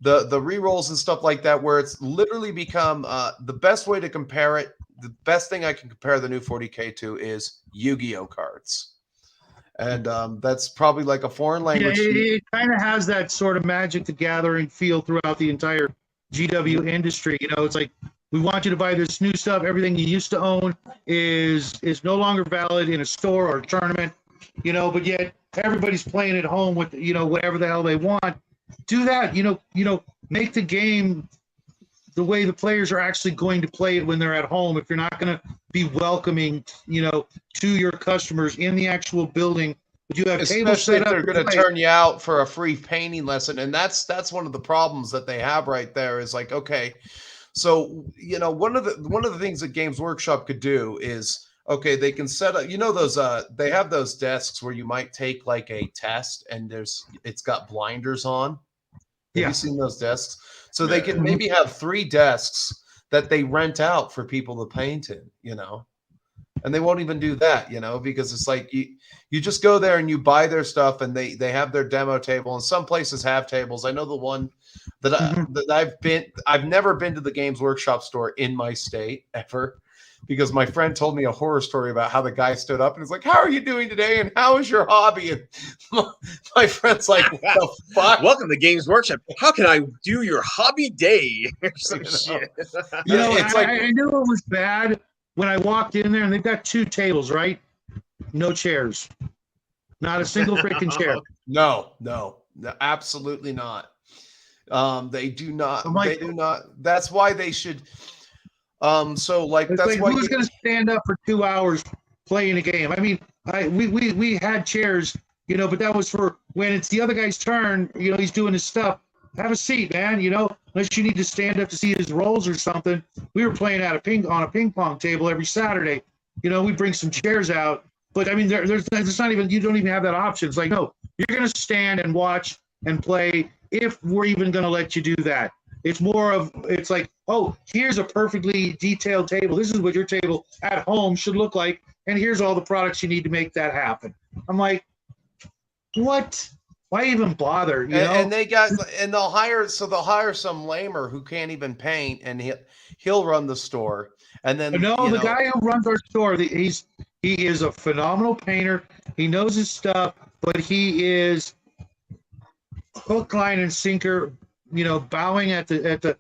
the re-rolls and stuff like that, where it's literally become the best way to compare it. The best thing I can compare the new 40K to is Yu-Gi-Oh cards. And that's probably like a foreign language.
Yeah, it kind of has that sort of Magic the Gathering feel throughout the entire GW industry. You know, it's like, we want you to buy this new stuff. Everything you used to own is no longer valid in a store or a tournament, you know, but yet everybody's playing at home with, you know, whatever the hell they want. Do that, you know, make the game the way the players are actually going to play it when they're at home. If you're not going to be welcoming, you know, to your customers in the actual building, but you have tables
Especially
set
if
up.
they're going to turn you out for a free painting lesson. And that's one of the problems that they have right there is like, okay, so, you know, one of the things that Games Workshop could do is, okay, they can set up, you know, those, they have those desks where you might take like a test and it's got blinders on. Have you seen those desks? So they can maybe have 3 desks that they rent out for people to paint in, you know, and they won't even do that, you know, because it's like you just go there and you buy their stuff and they have their demo table, and some places have tables. I know the one that I've never been to the Games Workshop store in my state ever, because my friend told me a horror story about how the guy stood up and was like, "How are you doing today? And how is your hobby?" And my friend's like, "What the fuck?
Welcome to Games Workshop. How can I do your hobby day?" Or some shit.
You know,
It's like,
I knew it was bad when I walked in there, and they've got 2 tables, right? No chairs. Not a single freaking chair.
No, absolutely not. They do not.
I'm like,
they do not. That's why they should. So like
it's
that's
like,
why
who's going to stand up for 2 hours playing a game? I mean, we had chairs, you know, but that was for when it's the other guy's turn. You know, he's doing his stuff. Have a seat, man. You know, unless you need to stand up to see his rolls or something. We were playing on a ping pong table every Saturday. You know, we bring some chairs out, but I mean, there's not even, you don't even have that option. It's like, no, you're going to stand and watch and play if we're even going to let you do that. It's more of, it's like, oh, here's a perfectly detailed table. This is what your table at home should look like, and here's all the products you need to make that happen. I'm like, what? Why even bother? You know?
And they'll hire some lamer who can't even paint, and he'll run the store. And then
the guy who runs our store, he is a phenomenal painter. He knows his stuff, but he is hook, line, and sinker. You know, bowing at the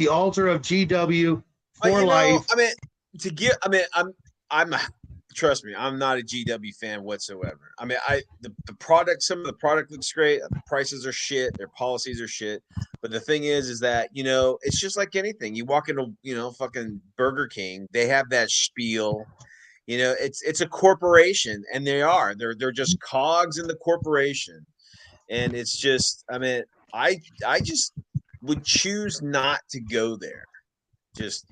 altar of GW for life.
Trust me, I'm not a GW fan whatsoever. I mean, the product, some of the product looks great. The prices are shit. Their policies are shit. But the thing is that, you know, it's just like anything. You walk into, you know, fucking Burger King. They have that spiel. You know, it's a corporation, and they're just cogs in the corporation. And it's just, I mean, I just would choose not to go there, just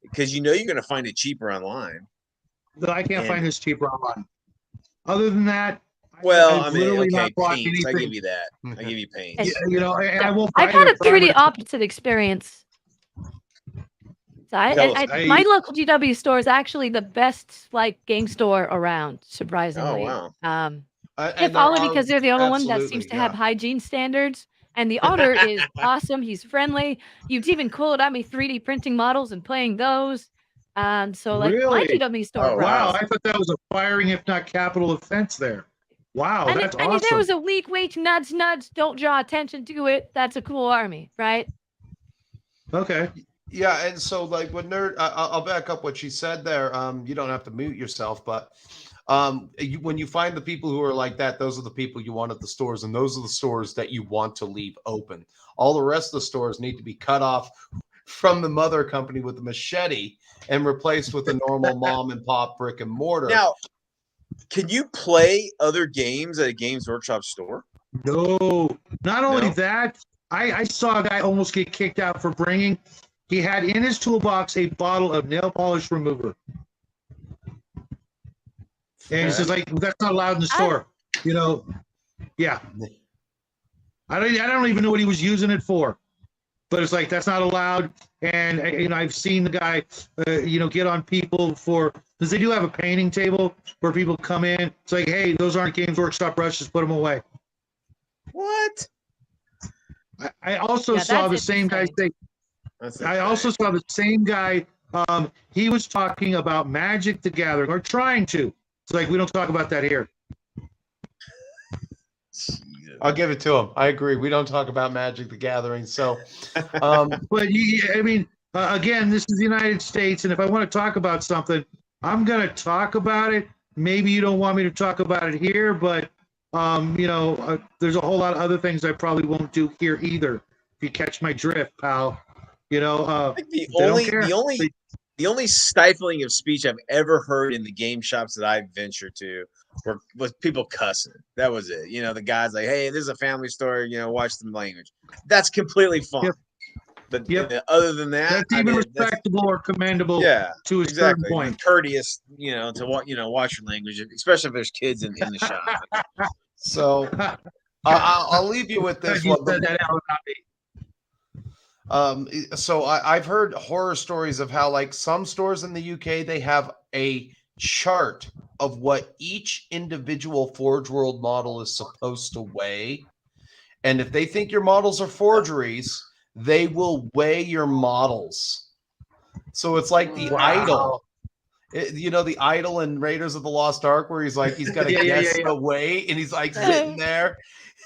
because, you know, you're going to find it cheaper online.
That I can't find this cheaper online. Other than that,
well,
I've
I mean,
literally
okay,
not bought
paints. I
anything.
give you that. I give you paints.
You know, and I won't.
I've had a pretty opposite experience. So my local GW store is actually the best like game store around, surprisingly.
Oh wow!
If only because they're the only one that seems to have hygiene standards. And the owner is awesome. He's friendly. You'd even cool it at me 3D printing models and playing those. So like my GW store.
Oh, wow, I thought that was a firing, if not capital offense there. Wow, that's awesome.
And if there was a weak wait, nudge, don't draw attention to it. That's a cool army, right?
Okay.
Yeah, and so like when I'll back up what she said there. You don't have to mute yourself, but when you find the people who are like that, those are the people you want at the stores, and those are the stores that you want to leave open. All the rest of the stores need to be cut off from the mother company with a machete and replaced with a normal mom and pop brick and mortar.
Now, can you play other games at a Games Workshop store?
No, not only that, I saw a guy almost get kicked out for bringing. He had in his toolbox a bottle of nail polish remover. And he says, like, that's not allowed in the store. You know, yeah. I don't even know what he was using it for. But it's like, that's not allowed. And, you know, I've seen the guy, you know, get on people because they do have a painting table where people come in. It's like, hey, those aren't Games Workshop brushes, put them away.
What?
I also
Yeah,
saw the
that's
same guy
insane.
say. I also saw the same guy. He was talking about Magic the Gathering, or trying to. It's like we don't talk about that here.
I'll give it to him. I agree. We don't talk about Magic the Gathering. So,
But I mean, again, this is the United States, and if I want to talk about something, I'm going to talk about it. Maybe you don't want me to talk about it here, but there's a whole lot of other things I probably won't do here either. If you catch my drift, pal.
I think
they don't care.
the only stifling of speech I've ever heard in the game shops that I ventured to was people cussing. That was it. The guy's like, "Hey, this is a family store. Watch the language." That's completely fine.
Yep.
But
Yep.
other than that,
That's even respectable or commendable to a certain point.
Courteous, to watch your language, especially if there's kids in the shop.
so I'll leave you with this
You
one.
said that out loud.
So I've heard horror stories of how, like, some stores in the UK, they have a chart of what each individual Forge World model is supposed to weigh. And if they think your models are forgeries, they will weigh your models. So it's like the idol. The idol in Raiders of the Lost Ark, where he's like, he's got to guess the weight, and he's like sitting there.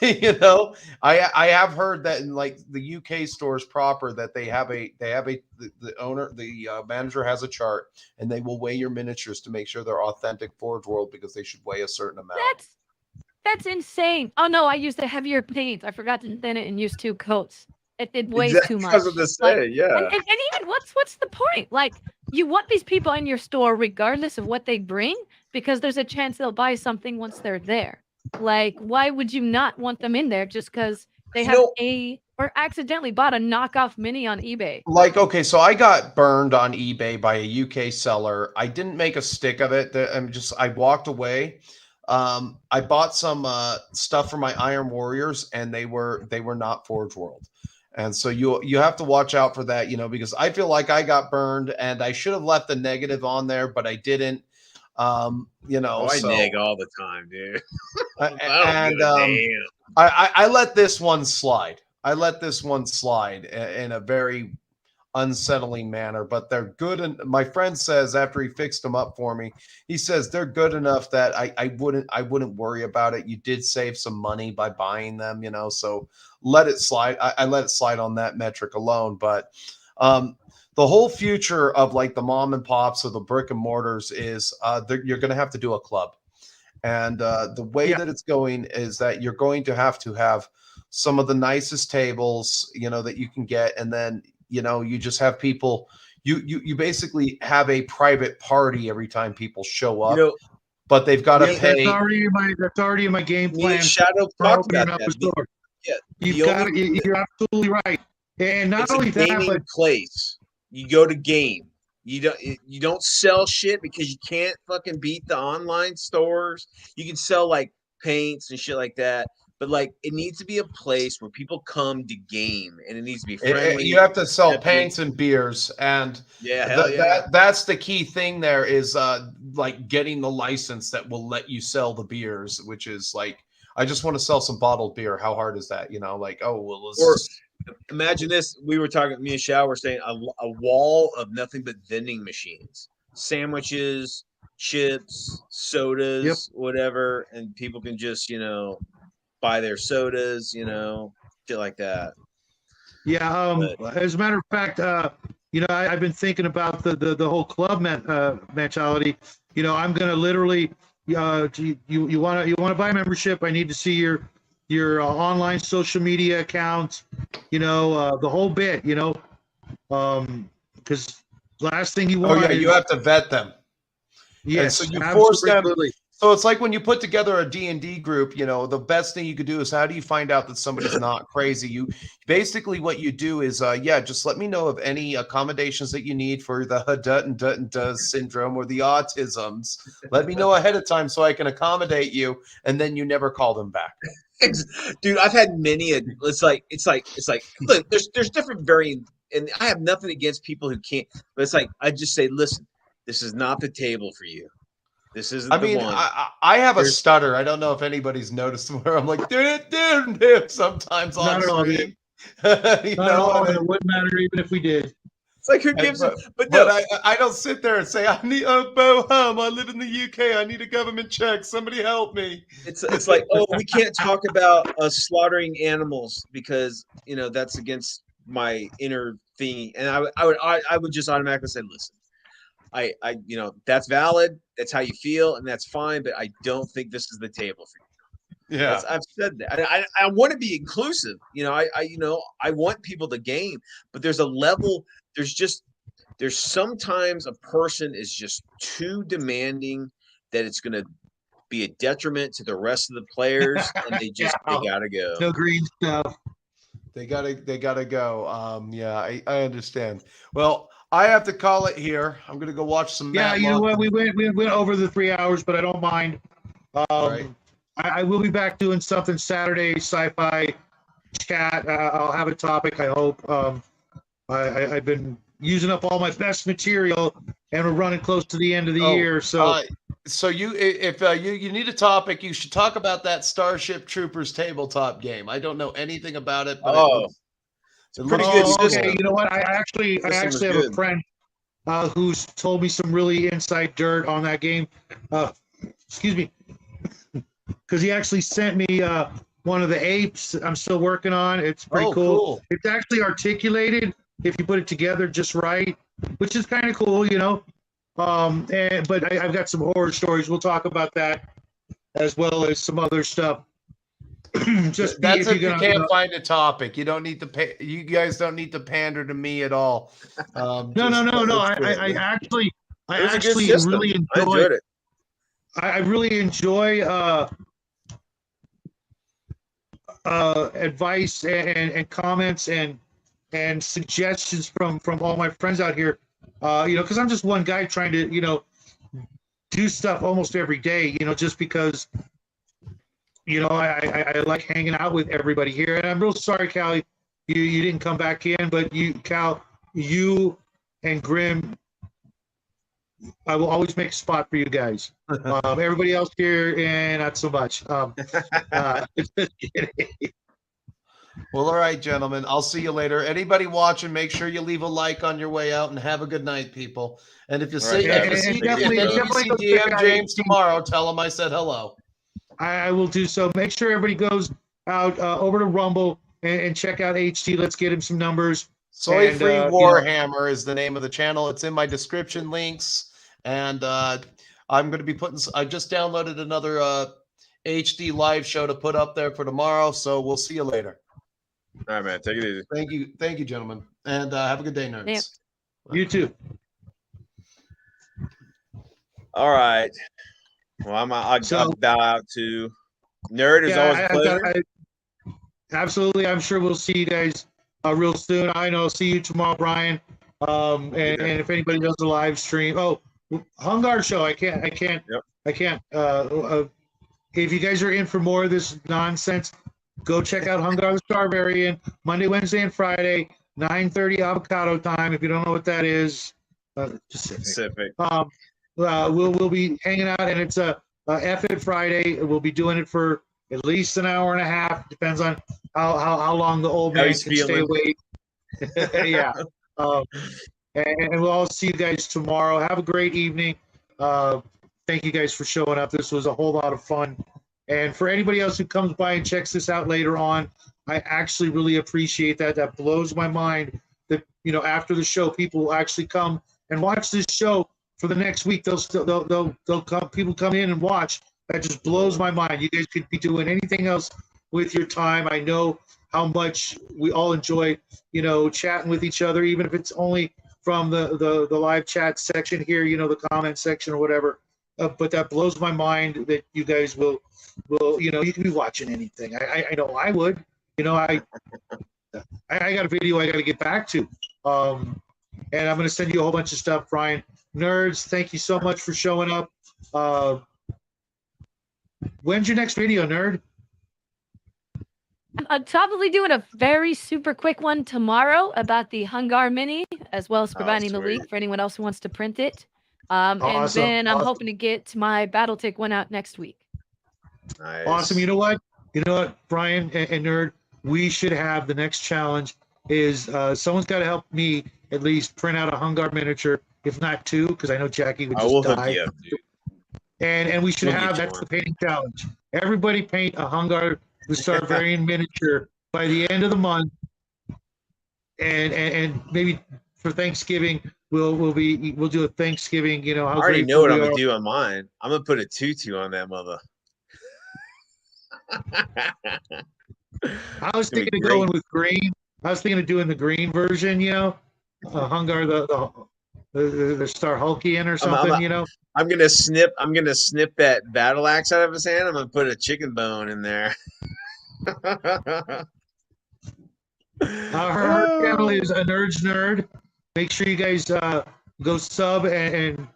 I have heard that in like the UK stores proper, that the manager has a chart, and they will weigh your miniatures to make sure they're authentic Forge World, because they should weigh a certain amount.
That's insane. Oh no, I used a heavier paint. I forgot to thin it and use 2 coats. It did way too much.
I was going to say, yeah.
And even what's the point? Like, you want these people in your store regardless of what they bring, because there's a chance they'll buy something once they're there. Like, why would you not want them in there just because they have or accidentally bought a knockoff mini on eBay?
Like, okay, so I got burned on eBay by a UK seller. I didn't make a stick of it. I walked away. I bought some stuff for my Iron Warriors, and they were not Forge World. And so you have to watch out for that, because I feel like I got burned, and I should have left the negative on there, but I didn't.
I neg all the time, dude.
I let this one slide. I let this one slide in a very unsettling manner, but they're good. And my friend says, after he fixed them up for me, he says they're good enough that I wouldn't worry about it. You did save some money by buying them, so let it slide. I let it slide on that metric alone. But the whole future of like the mom and pops or the brick and mortars is you're going to have to do a club. And the way that it's going is that you're going to have some of the nicest tables, that you can get. And then, you just have people, you basically have a private party every time people show up, but they've got to pay.
That's already in my game plan.
Shadow talked about that.
You're absolutely right. And not only that, but
place. You go to game. You don't sell shit because you can't fucking beat the online stores. You can sell like paints and shit like that, but like it needs to be a place where people come to game, and it needs to be friendly.
You have to sell paints and beers, and that's the key thing. There is like getting the license that will let you sell the beers, which is like, I just want to sell some bottled beer. How hard is that?
Imagine this. We were talking, me and Shao were saying a wall of nothing but vending machines, sandwiches, chips, sodas, whatever. And people can just, buy their sodas, shit like that.
Yeah. As a matter of fact, I've been thinking about the whole club mentality. I'm going to literally, you want to buy a membership. I need to see your online social media accounts, the whole bit, because last thing you want.
You have to vet them.
Yes,
and so you force them. So it's like when you put together a D&D group, the best thing you could do is, how do you find out that somebody's not crazy? You basically, what you do is, just let me know of any accommodations that you need for the Dutton syndrome or the autisms. Let me know ahead of time so I can accommodate you, and then you never call them back.
Dude, I've had many. It's like look, there's different variants, and I have nothing against people who can't. But it's like, I just say, listen, this is not the table for you. This isn't. The one.
I have a stutter. I don't know if anybody's noticed where I'm like, dude, sometimes on screen.
No, it wouldn't matter even if we did.
It's like who gives it? But
But
no,
I don't sit there and say, I need a bohum. I live in the UK. I need a government check. Somebody help me.
it's like, oh, we can't talk about slaughtering animals because that's against my inner thing. And I would just automatically say, listen, I that's valid. That's how you feel, and that's fine. But I don't think this is the table for you.
Yeah.
I've said that. I want to be inclusive. I want people to game, but there's a level. There's sometimes a person is just too demanding that it's going to be a detriment to the rest of the players, and they gotta go.
No green stuff.
They gotta go. Yeah, I understand. Well, I have to call it here. I'm gonna go watch some.
Yeah,
Matt
you know
Long.
what? We went over the 3 hours, but I don't mind.
Right.
I will be back doing something Saturday, sci-fi chat. I'll have a topic, I hope. I've been using up all my best material, and we're running close to the end of the year. So,
so if you need a topic, you should talk about that Starship Troopers tabletop game. I don't know anything about it, but
it's a pretty good system.
Okay, you know what? I actually have a friend who's told me some really inside dirt on that game. Excuse me. Because he actually sent me one of the apes I'm still working on. It's pretty cool. It's actually articulated if you put it together just right, which is kind of cool, but I've got some horror stories. We'll talk about that as well as some other stuff.
Just that's if you can't find a topic. You don't need to pay. You guys don't need to pander to me at all.
No. I actually really enjoyed
it.
I really enjoy advice and comments and suggestions from all my friends out here. Because I'm just one guy trying to do stuff almost every day. Just because I like hanging out with everybody here. And I'm real sorry, Cal, you didn't come back in, but Cal, you and Grim, I will always make a spot for you guys. Everybody else here, and not so much.
Well, all right, gentlemen. I'll see you later. Anybody watching, make sure you leave a like on your way out, and have a good night, people. And if you see DM James tomorrow, tell him I said hello.
I will do so. Make sure everybody goes out over to Rumble and check out HT. Let's get him some numbers.
Soy Free Warhammer is the name of the channel. It's in my description links. And I'm going to be putting, I just downloaded another HD live show to put up there for tomorrow. So we'll see you later.
All right, man. Take it easy.
Thank you. Thank you, gentlemen. And have a good day, nerds.
Yeah.
You too.
All right. Well, I'll bow out to Nerd. Is always a pleasure.
Absolutely. I'm sure we'll see you guys real soon. I know. See you tomorrow, Brian. And if anybody does a live stream, Hungar show. I can't.
Yep.
I can't. If you guys are in for more of this nonsense, go check out Hungar the Starvarian Monday, Wednesday, and Friday, 9:30 avocado time. If you don't know what that is,
Pacific.
We'll be hanging out, and it's a F-It Friday. We'll be doing it for at least an hour and a half. Depends on how long the old man can stay awake. Yeah. And we'll all see you guys tomorrow. Have a great evening. Thank you guys for showing up. This was a whole lot of fun. And for anybody else who comes by and checks this out later on, I actually really appreciate that. That blows my mind that, after the show, people will actually come and watch this show for the next week. They'll come, people come in and watch. That just blows my mind. You guys could be doing anything else with your time. I know how much we all enjoy, chatting with each other, even if it's only from the live chat section here, the comment section or whatever. But that blows my mind that you guys will, you can be watching anything. I know I would, I got a video I got to get back to. And I'm going to send you a whole bunch of stuff, Brian. Nerds, thank you so much for showing up. When's your next video, Nerd?
I'm probably doing a very super quick one tomorrow about the Hungar Mini, as well as providing the link for anyone else who wants to print it. And then I'm hoping to get my BattleTech one out next week.
Nice.
Awesome. You know what, Brian and Nerd, we should have the next challenge is someone's got to help me at least print out a Hungar miniature, if not two, because I know Jackie would
I
just
will hook
die.
you up, dude.
And we should
We'll
have
get you
that's
one.
the painting challenge. Everybody paint a Hungar the Starvarian miniature by the end of the month, and maybe for Thanksgiving we'll do a Thanksgiving. You know
I
how
already
grateful
know what
we
I'm
are.
gonna do on mine. I'm gonna put a tutu on that mother.
I was
It's gonna
thinking
be
of going
great.
with green. I was thinking of doing the green version. You know, Hungar the Star Hulkian or something. You know.
I'm gonna snip that battle axe out of his hand. I'm gonna put a chicken bone in there.
Her channel is a Nerd's Nerd. Make sure you guys go sub and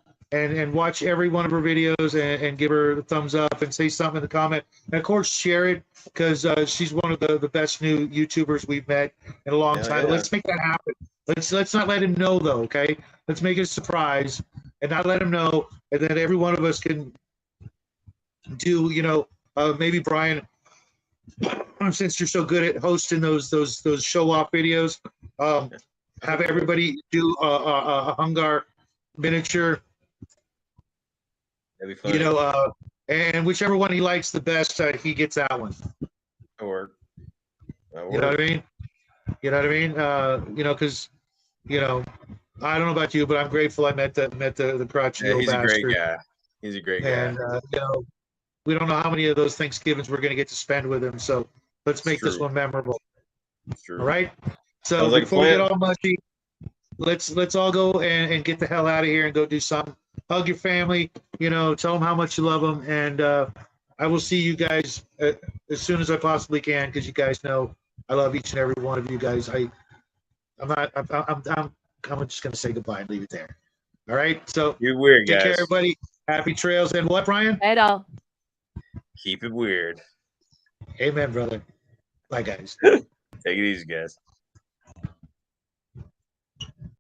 watch every one of her videos and give her a thumbs up and say something in the comment. And of course, share it because she's one of the best new YouTubers we've met in a long
Hell
time.
yeah.
Let's make that happen. Let's not let him know though. Okay, let's make it a surprise and not let him know, and then every one of us can do. You know, maybe Brian. Since you're so good at hosting those show off videos, have everybody do a Hungar miniature.
That'd be fun.
You know, and whichever one he likes the best, he gets that one.
That'll work.
You know what I mean? You know what I mean? You know, because I don't know about you, but I'm grateful I met the crotchety
Yeah,
old
he's a
bastard.
great guy. He's a great guy.
And you know, we don't know how many of those Thanksgivings we're going to get to spend with him. So let's make this
true.
one memorable.
It's true.
All right. So
Sounds like a
before we get
plan.
all mushy, let's all go and get the hell out of here and go do something. Hug your family. You know, tell them how much you love them, and I will see you guys as soon as I possibly can because you guys know I love each and every one of you guys. I'm just going to say goodbye and leave it there. All right. So
You're weird,
take
guys.
care, everybody. Happy trails and what, Brian?
At all.
Keep it weird.
Amen, brother. Bye, guys.
Take it easy, guys.